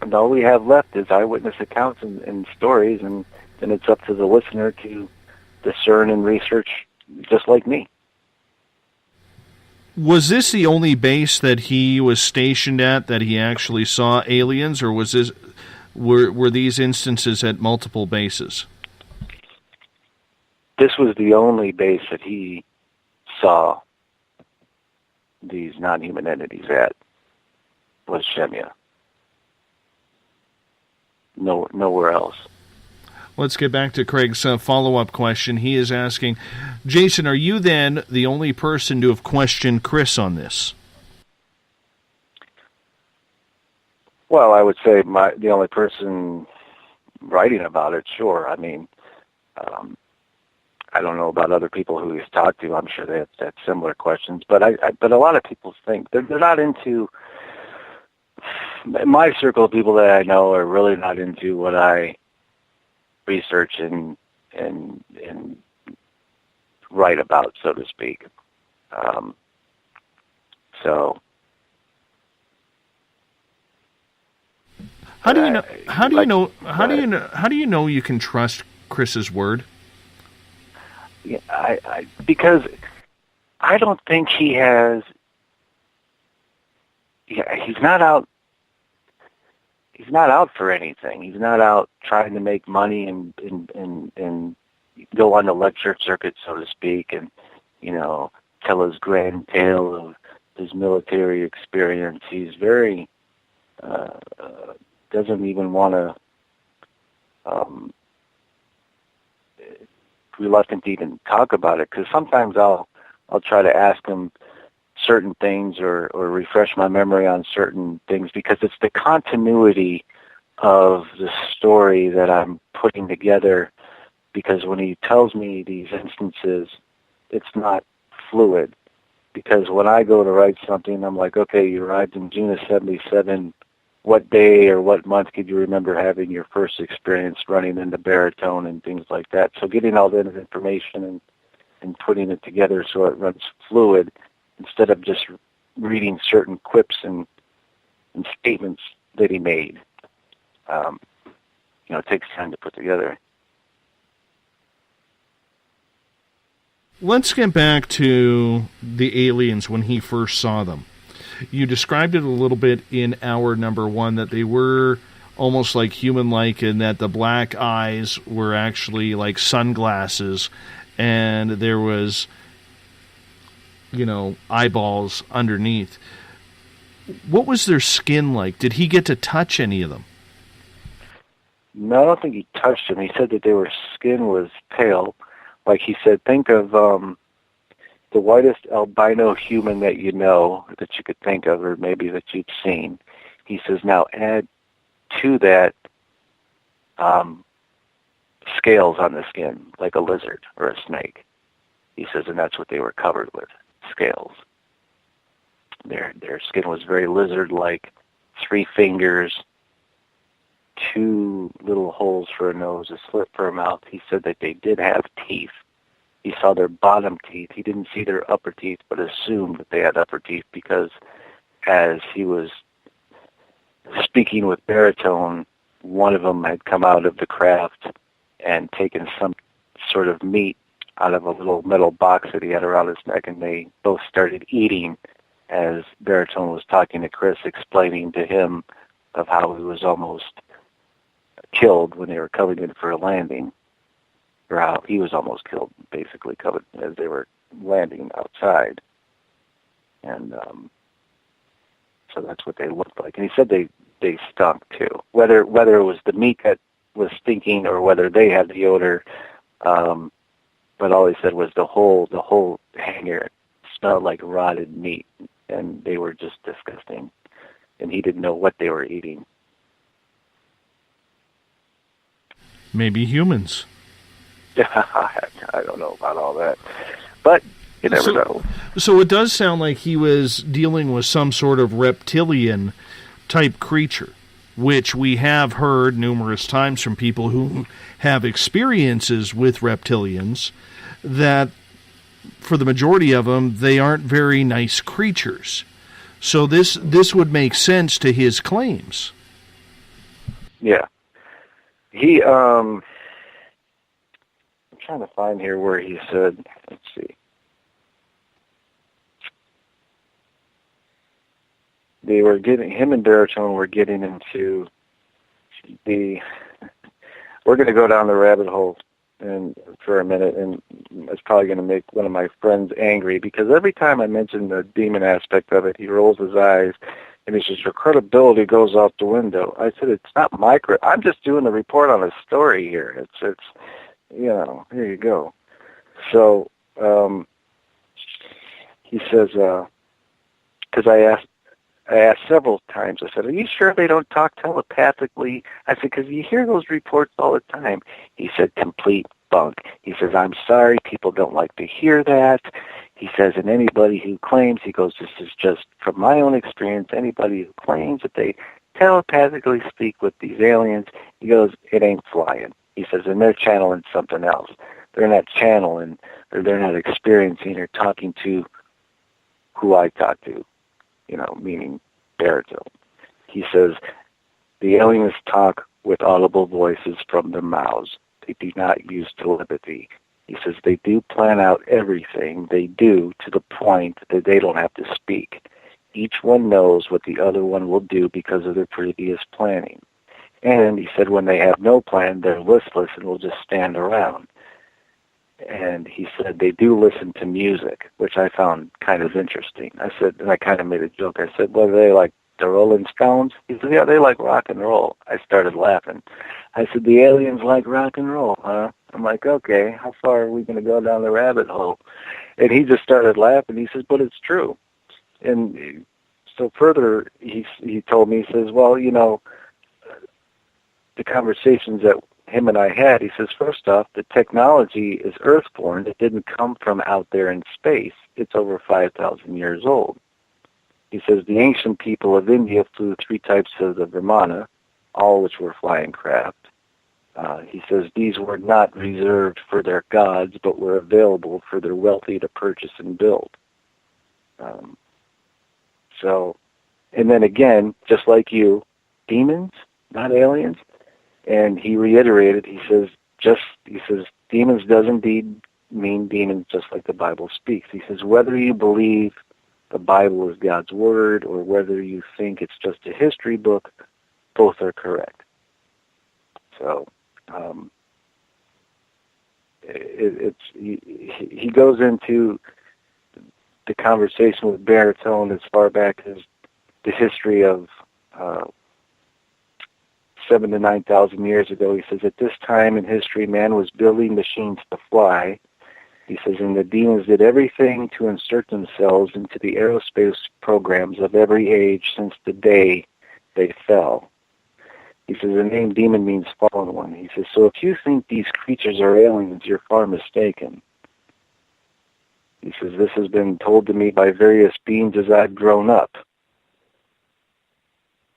And all we have left is eyewitness accounts and stories, and then it's up to the listener to discern and research, just like me. Was this the only base that he was stationed at that he actually saw aliens, or were these instances at multiple bases? This was the only base that he saw these non-human entities at, was Shemya. Nowhere else. Let's get back to Craig's follow-up question. He is asking, Jason, are you then the only person to have questioned Chris on this? Well, I would say the only person writing about it, sure. I mean, I don't know about other people who he's talked to. I'm sure they have similar questions. But but a lot of people think they're not into. My circle of people that I know are really not into what I research and write about, so to speak. So how do you know you can trust Chris's word? Yeah, because I don't think he has. Yeah, he's not out not out for anything. He's not out trying to make money and go on the lecture circuit, so to speak, and, you know, tell his grand tale of his military experience. He's very, doesn't even want to, reluctant to even talk about it, because sometimes I'll try to ask him certain things or refresh my memory on certain things, because it's the continuity of the story that I'm putting together, because when he tells me these instances, it's not fluid. Because when I go to write something, I'm like, okay, you arrived in June of 77. What day or what month could you remember having your first experience running into baritone and things like that? So getting all that information and putting it together so it runs fluid, instead of just reading certain quips and statements that he made. You know, it takes time to put together. Let's get back to the aliens when he first saw them. You described it a little bit in hour number 1, that they were almost like human-like, and that the black eyes were actually like sunglasses, and there was, you know, eyeballs underneath. What was their skin like? Did he get to touch any of them? No, I don't think he touched them. He said that their skin was pale. Like he said, think of the whitest albino human that you know, that you could think of, or maybe that you've seen. He says, now add to that scales on the skin, like a lizard or a snake. He says, and that's what they were covered with, scales. Their skin was very lizard-like, 3 fingers, 2 little holes for a nose, a slit for a mouth. He said that they did have teeth. He saw their bottom teeth. He didn't see their upper teeth, but assumed that they had upper teeth, because as he was speaking with baritone, one of them had come out of the craft and taken some sort of meat out of a little metal box that he had around his neck, and they both started eating as baritone was talking to Chris, explaining to him of how he was almost killed when they were coming in for a landing, or how he was almost killed, basically, covered as they were landing outside. And so that's what they looked like. And he said they stunk too. Whether it was the meat that was stinking or whether they had the odor, but all he said was the whole hangar smelled like rotted meat, and they were just disgusting. And he didn't know what they were eating. Maybe humans. I don't know about all that, but you never know. So it does sound like he was dealing with some sort of reptilian type creature, which we have heard numerous times from people who have experiences with reptilians, that for the majority of them, they aren't very nice creatures. So this would make sense to his claims. Yeah. He, I'm trying to find here where he said, let's see. Him and baritone were getting into we're going to go down the rabbit hole for a minute, and it's probably going to make one of my friends angry, because every time I mention the demon aspect of it, he rolls his eyes, and he says, your credibility goes out the window. I said, it's not I'm just doing the report on a story here. It's you know, here you go. So he says, because I asked several times, I said, are you sure they don't talk telepathically? I said, because you hear those reports all the time. He said, complete bunk. He says, I'm sorry, people don't like to hear that. He says, and anybody who claims, he goes, this is just from my own experience, anybody who claims that they telepathically speak with these aliens, he goes, it ain't flying. He says, and they're channeling something else. They're not channeling, or they're not experiencing or talking to who I talk to, you know, meaning baritone. He says, the aliens talk with audible voices from their mouths. They do not use telepathy. He says they do plan out everything they do to the point that they don't have to speak. Each one knows what the other one will do because of their previous planning. And he said when they have no plan, they're listless and will just stand around. And he said they do listen to music, which I found kind of interesting. I said, and I kind of made a joke. I said, well, they like the Rolling Stones? He said, yeah, they like rock and roll. I started laughing. I said, the aliens like rock and roll, huh? I'm like, okay, how far are we going to go down the rabbit hole? And he just started laughing. He says, but it's true. And so further, he told me, he says, well, you know, the conversations that him and I had, he says, first off, the technology is earthborn. It didn't come from out there in space. It's over 5,000 years old. He says the ancient people of India flew 3 types of the Vimana, all which were flying craft. He says these were not reserved for their gods, but were available for their wealthy to purchase and build. And then again, just like you, demons, not aliens. And he reiterated, he says, demons does indeed mean demons, just like the Bible speaks. He says, whether you believe the Bible is God's word or whether you think it's just a history book, both are correct. So, he goes into the conversation with Baritone as far back as the history of 7,000 to 9,000 years ago. He says, at this time in history, man was building machines to fly. He says, and the demons did everything to insert themselves into the aerospace programs of every age since the day they fell. He says, the name demon means fallen one. He says, so if you think these creatures are aliens, you're far mistaken. He says, this has been told to me by various beings as I've grown up.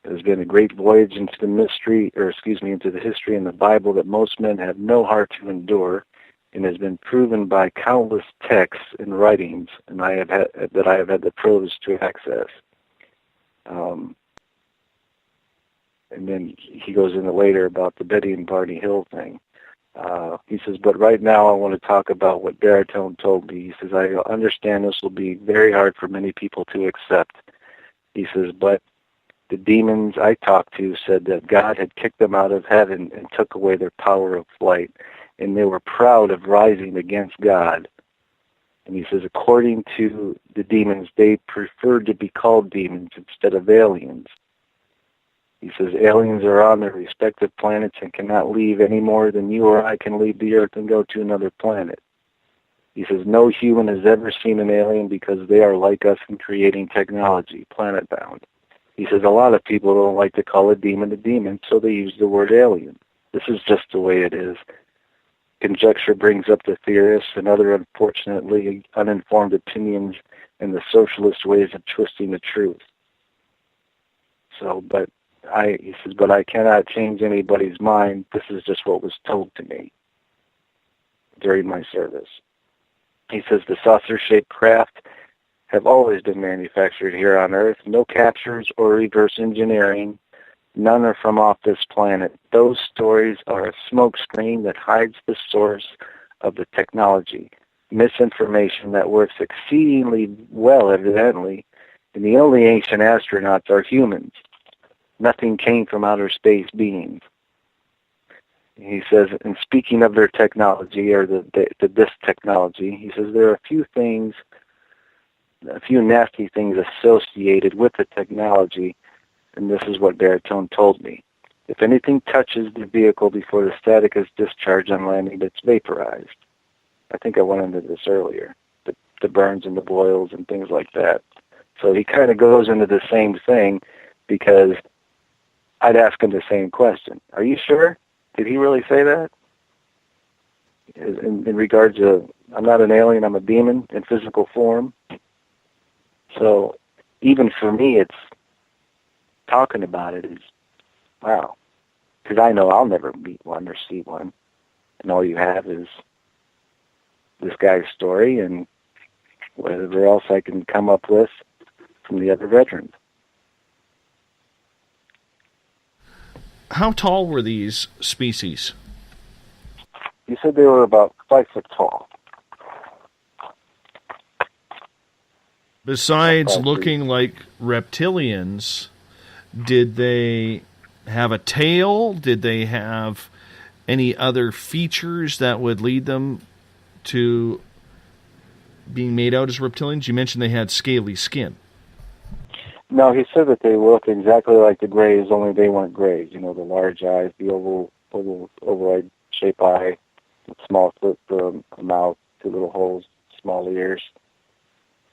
It has been a great voyage into the into the history in the Bible that most men have no heart to endure, and has been proven by countless texts and writings, and I have had the privilege to access. And then he goes into later about the Betty and Barney Hill thing. He says, but right now I want to talk about what Baritone told me. He says, I understand this will be very hard for many people to accept. He says, but the demons I talked to said that God had kicked them out of heaven and took away their power of flight, and they were proud of rising against God. And he says, according to the demons, they preferred to be called demons instead of aliens. He says, aliens are on their respective planets and cannot leave any more than you or I can leave the Earth and go to another planet. He says, no human has ever seen an alien because they are like us in creating technology, planet-bound. He says, a lot of people don't like to call a demon, so they use the word alien. This is just the way it is. Conjecture brings up the theorists and other, unfortunately, uninformed opinions and the socialist ways of twisting the truth. So, he says, but I cannot change anybody's mind. This is just what was told to me during my service. He says the saucer-shaped craft have always been manufactured here on Earth. No captures or reverse engineering. None are from off this planet. Those stories are a smokescreen that hides the source of the technology. Misinformation that works exceedingly well, evidently, and the only ancient astronauts are humans. Nothing came from outer space beings. He says, and speaking of their technology, or this technology, he says there are a few nasty things associated with the technology, and this is what Baritone told me. If anything touches the vehicle before the static is discharged on landing, it's vaporized. I think I went into this earlier, the burns and the boils and things like that. So he kind of goes into the same thing, because I'd ask him the same question. Are you sure? Did he really say that? In regards to, I'm not an alien, I'm a demon in physical form. So even for me, it's talking about it is, wow. Because I know I'll never meet one or see one. And all you have is this guy's story and whatever else I can come up with from the other veterans. How tall were these species? He said they were about 5 foot tall. Besides looking like reptilians, did they have a tail? Did they have any other features that would lead them to being made out as reptilians? You mentioned they had scaly skin. No, he said that they looked exactly like the grays, only they weren't grays. You know, the large eyes, the oval-eyed shape eye, the small slit for a mouth, 2 little holes, small ears.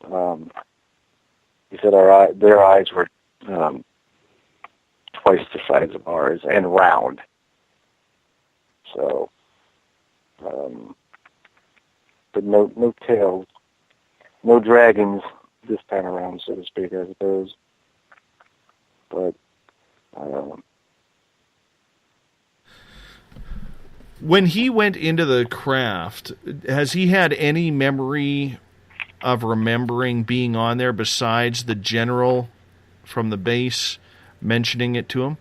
He said their eyes were twice the size of ours and round. So, but no tails, no dragons this time around, so to speak, I suppose. But when he went into the craft, has he had any memory of remembering being on there besides the general from the base mentioning it to him?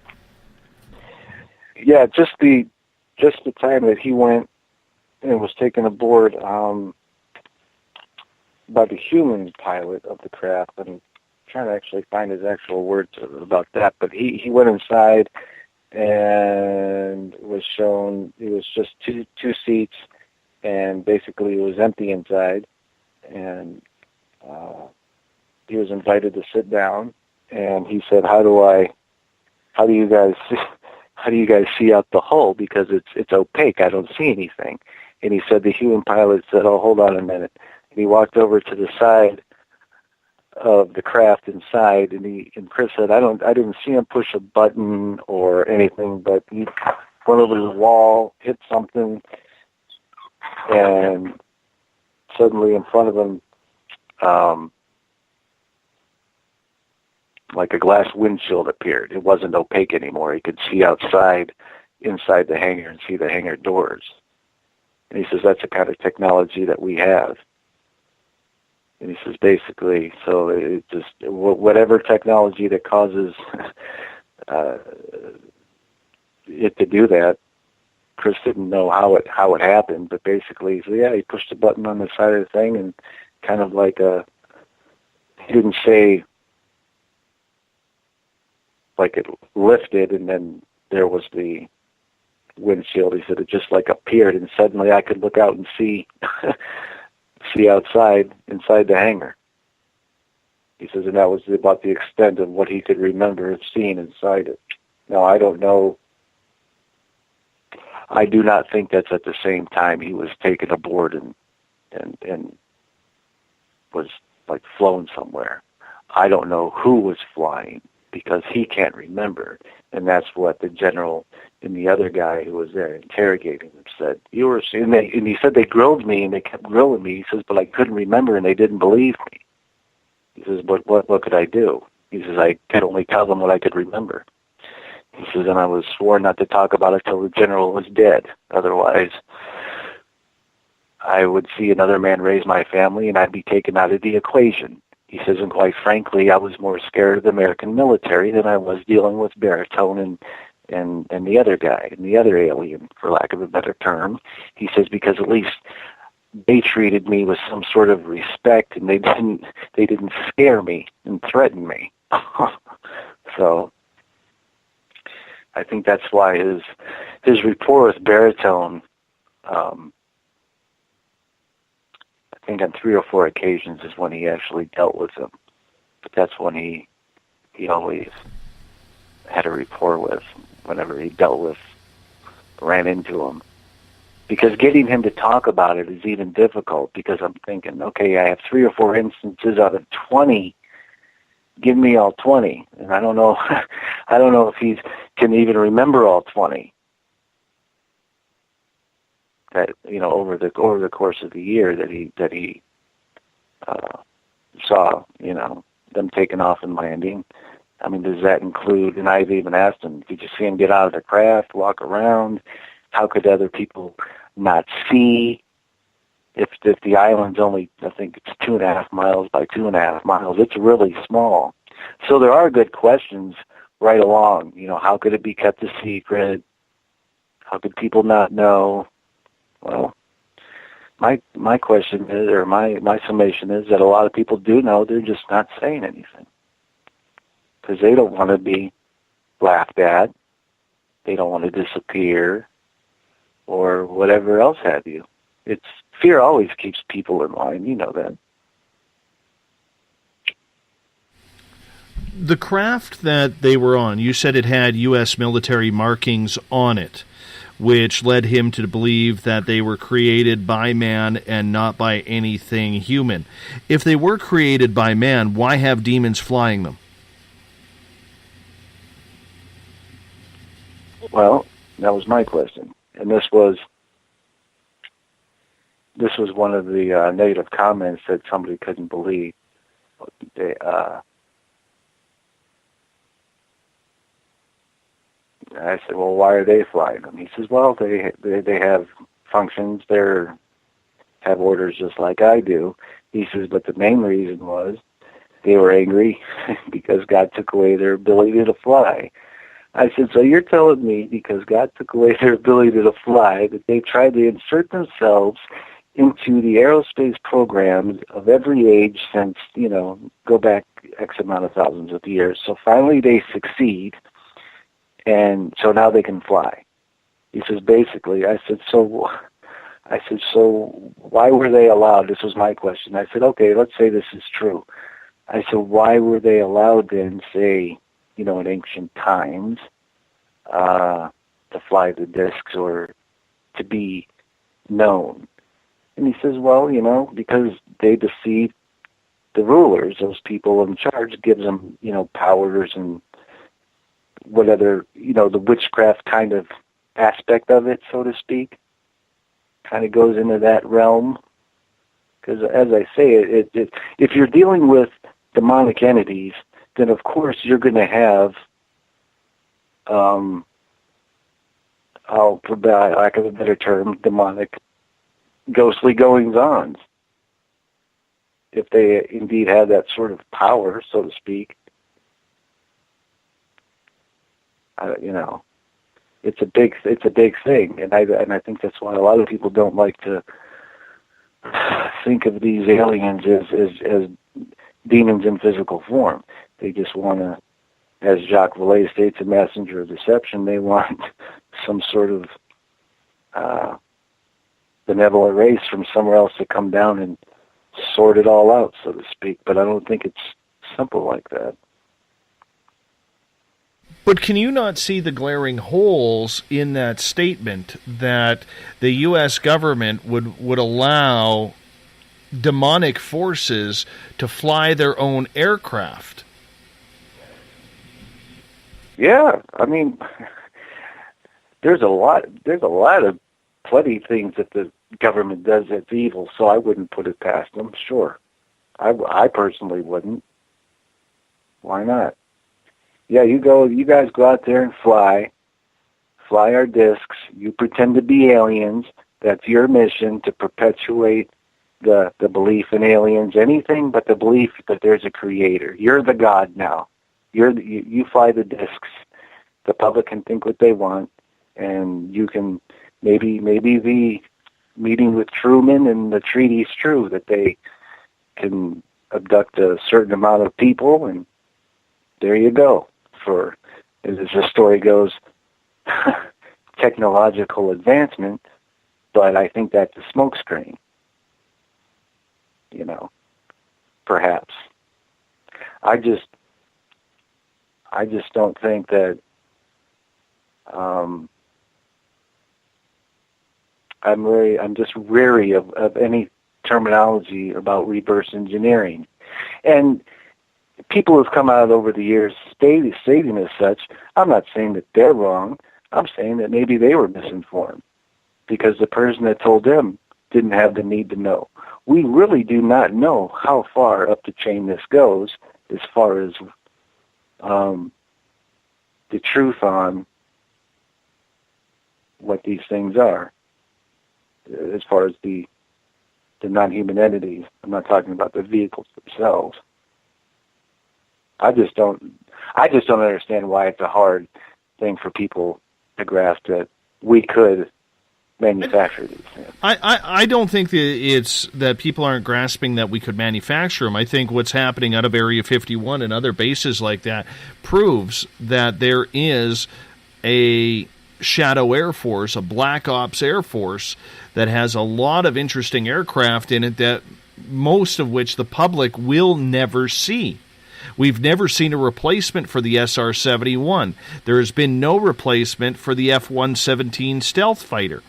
Yeah, just the time that he went and was taken aboard by the human pilot of the craft. I'm trying to actually find his actual words about that, but he went inside and was shown it was just two seats, and basically it was empty inside, and he was invited to sit down, and he said, how do you guys see out the hull, because it's opaque, I don't see anything. And he said, the human pilot said, oh, hold on a minute. And he walked over to the side of the craft inside, and Chris said, I didn't see him push a button or anything, but he went over to the wall, hit something, and suddenly in front of him, like a glass windshield appeared. It wasn't opaque anymore. He could see inside the hangar and see the hangar doors. And he says, that's the kind of technology that we have. And he says, basically, so it just, whatever technology that causes it to do that, Chris didn't know how it happened, but basically, so yeah, he pushed a button on the side of the thing, and kind of like he didn't say, like it lifted, and then there was the windshield. He said it just like appeared, and suddenly I could look out and see inside the hangar. He says, and that was about the extent of what he could remember of seeing inside it. Now, I don't know. I do not think that's at the same time he was taken aboard and was like flown somewhere. I don't know who was flying, because he can't remember. And that's what the general and the other guy who was there interrogating him said. And he said they grilled me, and they kept grilling me. He says, but I couldn't remember, and they didn't believe me. He says, but what could I do? He says, I could only tell them what I could remember. He says, and I was sworn not to talk about it till the general was dead. Otherwise, I would see another man raise my family, and I'd be taken out of the equation. He says, and quite frankly, I was more scared of the American military than I was dealing with Baritone and the other guy, and the other alien, for lack of a better term. He says, because at least they treated me with some sort of respect, and they didn't scare me and threaten me. So I think that's why his rapport with Baritone, I think on 3 or 4 occasions is when he actually dealt with him. But that's when he always had a rapport with, whenever he ran into him. Because getting him to talk about it is even difficult, because I'm thinking, okay, I have 3 or 4 instances out of 20. Give me all 20. And I don't know if he can even remember all 20. That, over the course of the year that he saw, them taking off and landing. I mean, does that include? And I've even asked him, did you see him get out of the craft, walk around? How could other people not see? If the island's only, I think it's 2.5 miles by 2.5 miles, it's really small. So there are good questions right along. How could it be kept a secret? How could people not know? Well, my question is, or my summation is, that a lot of people do know, they're just not saying anything because they don't want to be laughed at. they don't want to disappear, or whatever else have you. It's fear always keeps people in line. You know that. The craft that they were on, you said it had U.S. military markings on it, which led him to believe that they were created by man and not by anything human. If they were created by man, why have demons flying them? Well, that was my question. And this was one of the negative comments that somebody couldn't believe. I said, well, why are they flying them? He says, well, they have functions. They have orders just like I do. He says, but the main reason was they were angry because God took away their ability to fly. I said, so you're telling me because God took away their ability to fly that they tried to insert themselves into the aerospace programs of every age since, go back X amount of thousands of years. So finally they succeed. And so now they can fly. He says, basically, I said, so why were they allowed? This was my question. I said, okay, let's say this is true. I said, why were they allowed then, say, in ancient times, to fly the discs or to be known? And he says, well, because they deceived the rulers, those people in charge, gives them, powers and what other, the witchcraft kind of aspect of it, so to speak, kind of goes into that realm. Because as I say, if you're dealing with demonic entities, then of course you're going to have, for lack of a better term, demonic, ghostly goings-ons. If they indeed have that sort of power, so to speak. It's a big thing, and I think that's why a lot of people don't like to think of these aliens as demons in physical form. They just want to, as Jacques Vallée states, a messenger of deception. They want some sort of benevolent race from somewhere else to come down and sort it all out, so to speak. But I don't think it's simple like that. But can you not see the glaring holes in that statement that the U.S. government would allow demonic forces to fly their own aircraft? Yeah, I mean, there's a lot of plenty things that the government does that's evil, so I wouldn't put it past them, sure. I personally wouldn't. Why not? Yeah, you guys go out there and fly our discs. You pretend to be aliens. That's your mission, to perpetuate the belief in aliens, anything but the belief that there's a creator. You're the God now. You fly the discs. The public can think what they want, and you can maybe the meeting with Truman and the treaty's true that they can abduct a certain amount of people, and there you go. For, as the story goes, technological advancement, but I think that's a smokescreen. Perhaps. I just don't think that. I'm just wary of any terminology about reverse engineering, and people have come out over the years stating as such. I'm not saying that they're wrong. I'm saying that maybe they were misinformed because the person that told them didn't have the need to know. We really do not know how far up the chain this goes as far as the truth on what these things are, as far as the non-human entities. I'm not talking about the vehicles themselves. I just don't understand why it's a hard thing for people to grasp that we could manufacture these things. I don't think that it's that people aren't grasping that we could manufacture them. I think what's happening out of Area 51 and other bases like that proves that there is a shadow air force, a black ops air force that has a lot of interesting aircraft in it, that most of which the public will never see. We've never seen a replacement for the SR-71. There has been no replacement for the F-117 stealth fighter.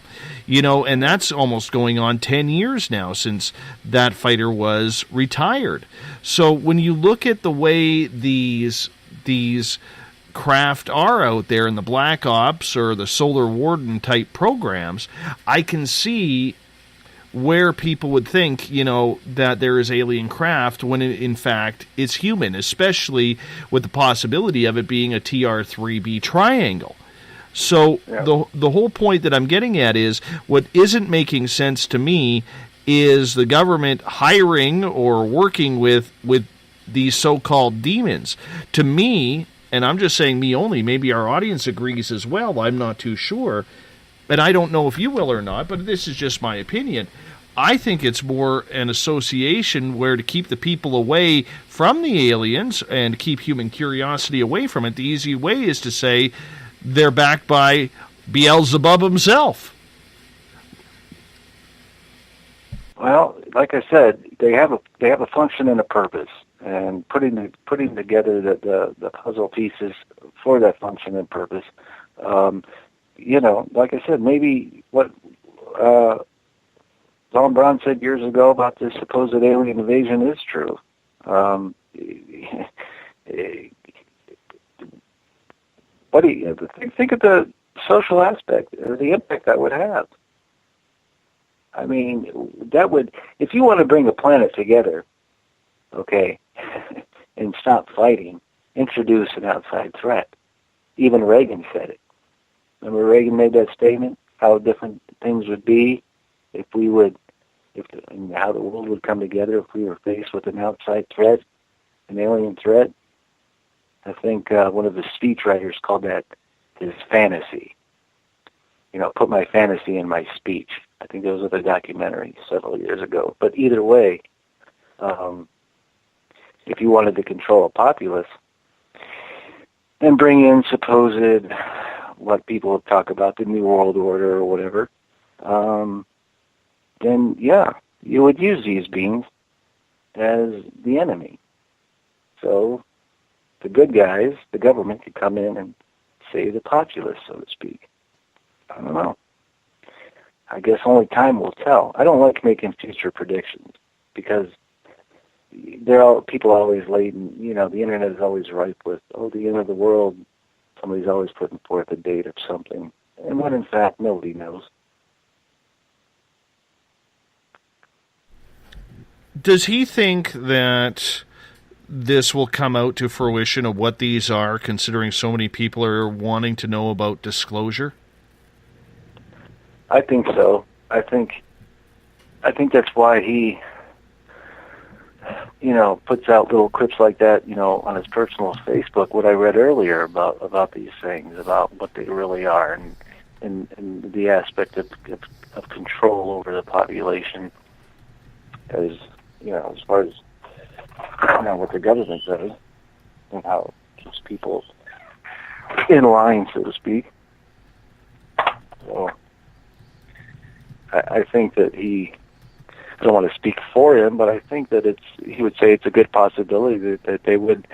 You know, and that's almost going on 10 years now since that fighter was retired. So when you look at the way these craft are out there in the Black Ops or the Solar Warden type programs, I can see where people would think, you know, that there is alien craft when in fact it's human, especially with the possibility of it being a TR-3B triangle. So the whole point that I'm getting at is, what isn't making sense to me is the government hiring or working with these so-called demons. To me, and I'm just saying me only, maybe our audience agrees as well, I'm not too sure, and I don't know if you will or not, but this is just my opinion. I think it's more an association where, to keep the people away from the aliens and keep human curiosity away from it, the easy way is to say they're backed by Beelzebub himself. Well, like I said, they have a function and a purpose, and putting together the puzzle pieces for that function and purpose. You know, like I said, maybe what Von Braun said years ago about this supposed alien invasion is true. What do you think of the social aspect or the impact that would have? I mean, that would, if you want to bring a planet together, okay, and stop fighting, introduce an outside threat. Even Reagan said it. Remember Reagan made that statement, how different things would be if we would, and how the world would come together if we were faced with an outside threat, an alien threat. I think one of the speechwriters called that his fantasy. You know, put my fantasy in my speech. I think there was a documentary several years ago. But either way, if you wanted to control a populace and bring in supposed, what people talk about, the New World Order or whatever, then yeah, you would use these beings as the enemy. So the good guys, the government, could come in and save the populace, so to speak. I don't know. I guess only time will tell. I don't like making future predictions because people always laden, you know, the internet is always ripe with, the end of the world. Somebody's always putting forth a date of something. And when in fact nobody knows. Does he think that this will come out to fruition of what these are, considering so many people are wanting to know about disclosure? I think so. I think that's why he, you know, puts out little clips like that, you know, on his personal Facebook, what I read earlier about these things, about what they really are, and the aspect of control over the population, as, you know, as far as, you know, what the government does, and how it keeps people in line, so to speak. So I think that I don't want to speak for him, but I think that he would say it's a good possibility that they would,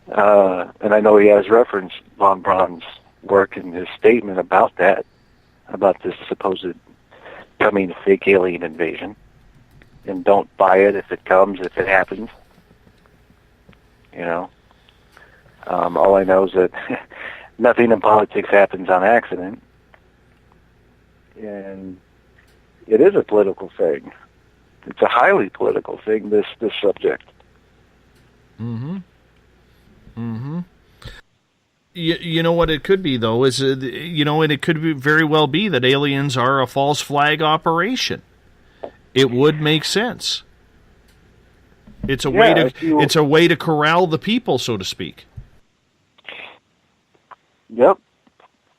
and I know he has referenced Von Braun's work in his statement about that, about this supposed coming fake alien invasion, and don't buy it if it comes, if it happens. You know, all I know is that nothing in politics happens on accident, and it is a political thing. It's a highly political thing, this subject. Mm-hmm. Mm-hmm. You know what it could be, though, is, you know, and it could very well be that aliens are a false flag operation. It would make sense. It's a way to corral the people, so to speak. Yep.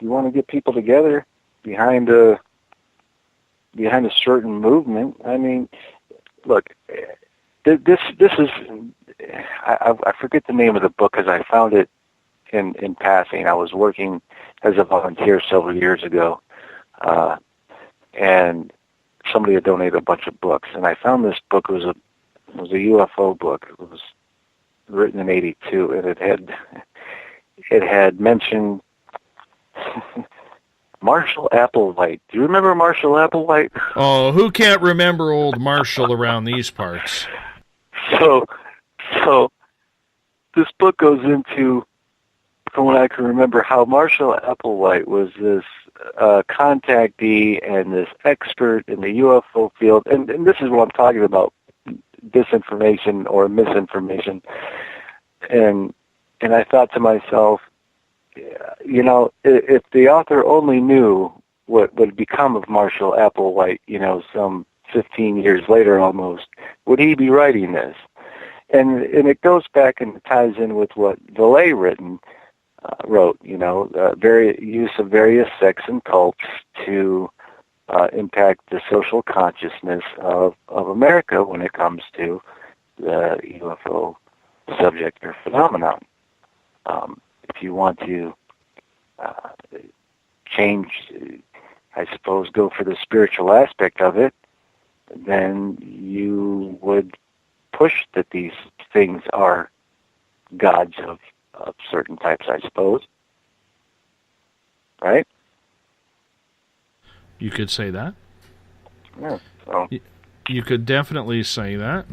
You want to get people together behind a certain movement. I mean, look, this is, I forget the name of the book because I found it in passing. I was working as a volunteer several years ago, and somebody had donated a bunch of books, and I found this book. It was a UFO book. It was written in '82, and it had mentioned Marshall Applewhite. Do you remember Marshall Applewhite? Oh, who can't remember old Marshall around these parts? So this book goes into, from what I can remember, how Marshall Applewhite was this contactee and this expert in the UFO field, and this is what I'm talking about, disinformation or misinformation. And I thought to myself, you know, if the author only knew what would become of Marshall Applewhite, you know, some 15 years later almost, would he be writing this? And it goes back and ties in with what Valet wrote, you know, use of various sects and cults to impact the social consciousness of America when it comes to the UFO subject or phenomenon. If you want to change, I suppose, go for the spiritual aspect of it, then you would push that these things are gods of certain types, I suppose. Right? You could say that. Yeah. So. You could definitely say that.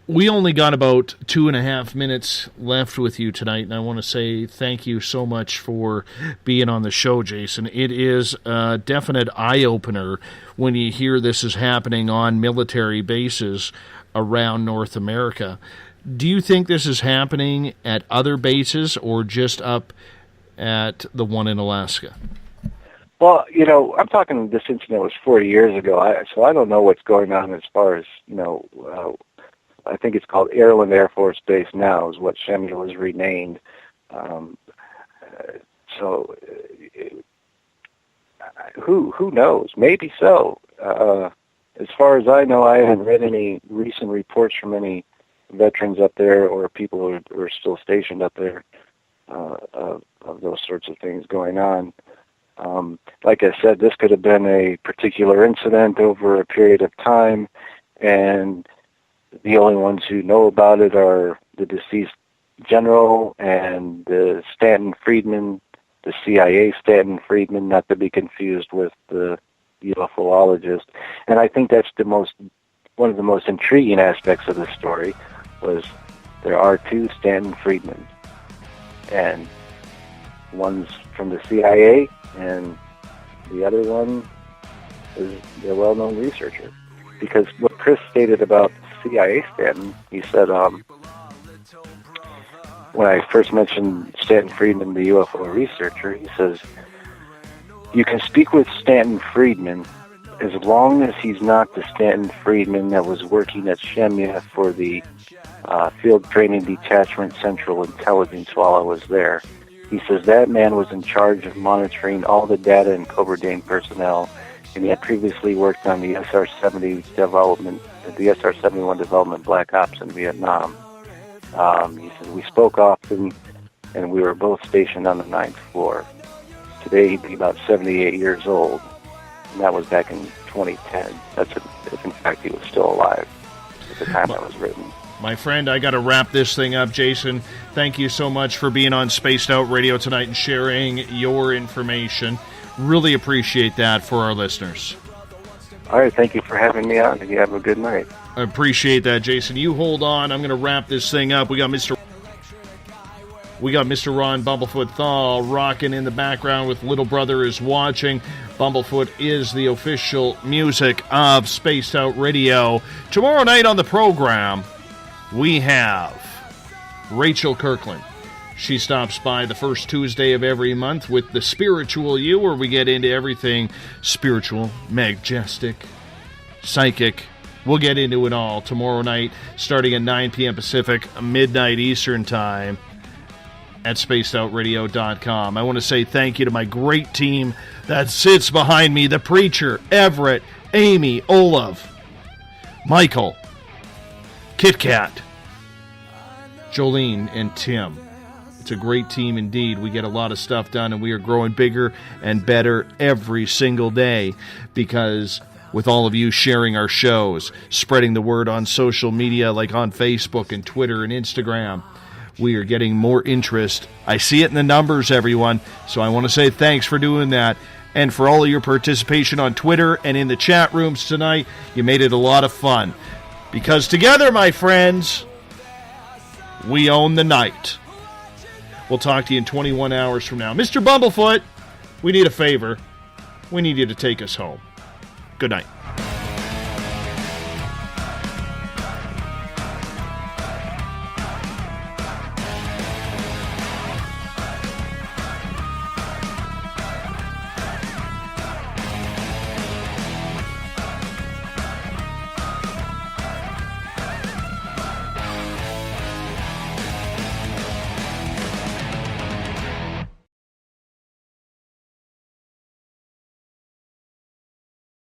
We only got about 2.5 minutes left with you tonight, and I want to say thank you so much for being on the show, Jason. It is a definite eye-opener when you hear this is happening on military bases around North America. Do you think this is happening at other bases or just up at the one in Alaska? Well, you know, I'm talking this incident was 40 years ago, so I don't know what's going on as far as, you know, I think it's called Airland Air Force Base now is what Shemya was renamed. So who knows? Maybe so. As far as I know, I haven't read any recent reports from any veterans up there or people who are still stationed up there of those sorts of things going on. Like I said, this could have been a particular incident over a period of time, and the only ones who know about it are the deceased general and the Stanton Friedman, the CIA Stanton Friedman, not to be confused with the UFOologist. And I think that's one of the most intriguing aspects of the story was there are two Stanton Friedmen, and one's from the CIA and the other one is a well-known researcher. Because what Chris stated about CIA Stanton, he said, when I first mentioned Stanton Friedman, the UFO researcher, he says, you can speak with Stanton Friedman as long as he's not the Stanton Friedman that was working at Shemya for the Field Training Detachment Central Intelligence while I was there. He says that man was in charge of monitoring all the data and Cobra Dane personnel, and he had previously worked on the SR-70 development, the SR-71 development Black Ops in Vietnam. He said, we spoke often, and we were both stationed on the 9th floor. Today he'd be about 78 years old, and that was back in 2010. If in fact he was still alive at the time that was written. My friend, I got to wrap this thing up. Jason, thank you so much for being on Spaced Out Radio tonight and sharing your information. Really appreciate that for our listeners. All right, thank you for having me on, and you have a good night. I appreciate that, Jason. You hold on. I'm going to wrap this thing up. We got Mr. Ron Bumblefoot THAL rocking in the background with Little Brother is Watching. Bumblefoot is the official music of Spaced Out Radio. Tomorrow night on the program, we have Rachel Kirkland. She stops by the first Tuesday of every month with The Spiritual You, where we get into everything spiritual, majestic, psychic. We'll get into it all tomorrow night, starting at 9 p.m. Pacific, midnight Eastern Time, at spacedoutradio.com. I want to say thank you to my great team that sits behind me, the Preacher, Everett, Amy, Olaf, Michael, Kit Kat, Jolene, and Tim. It's a great team indeed. We get a lot of stuff done, and we are growing bigger and better every single day because with all of you sharing our shows, spreading the word on social media like on Facebook and Twitter and Instagram, we are getting more interest. I see it in the numbers, everyone, so I want to say thanks for doing that. And for all of your participation on Twitter and in the chat rooms tonight, you made it a lot of fun. Because together, my friends, we own the night. We'll talk to you in 21 hours from now. Mr. Bumblefoot, we need a favor. We need you to take us home. Good night.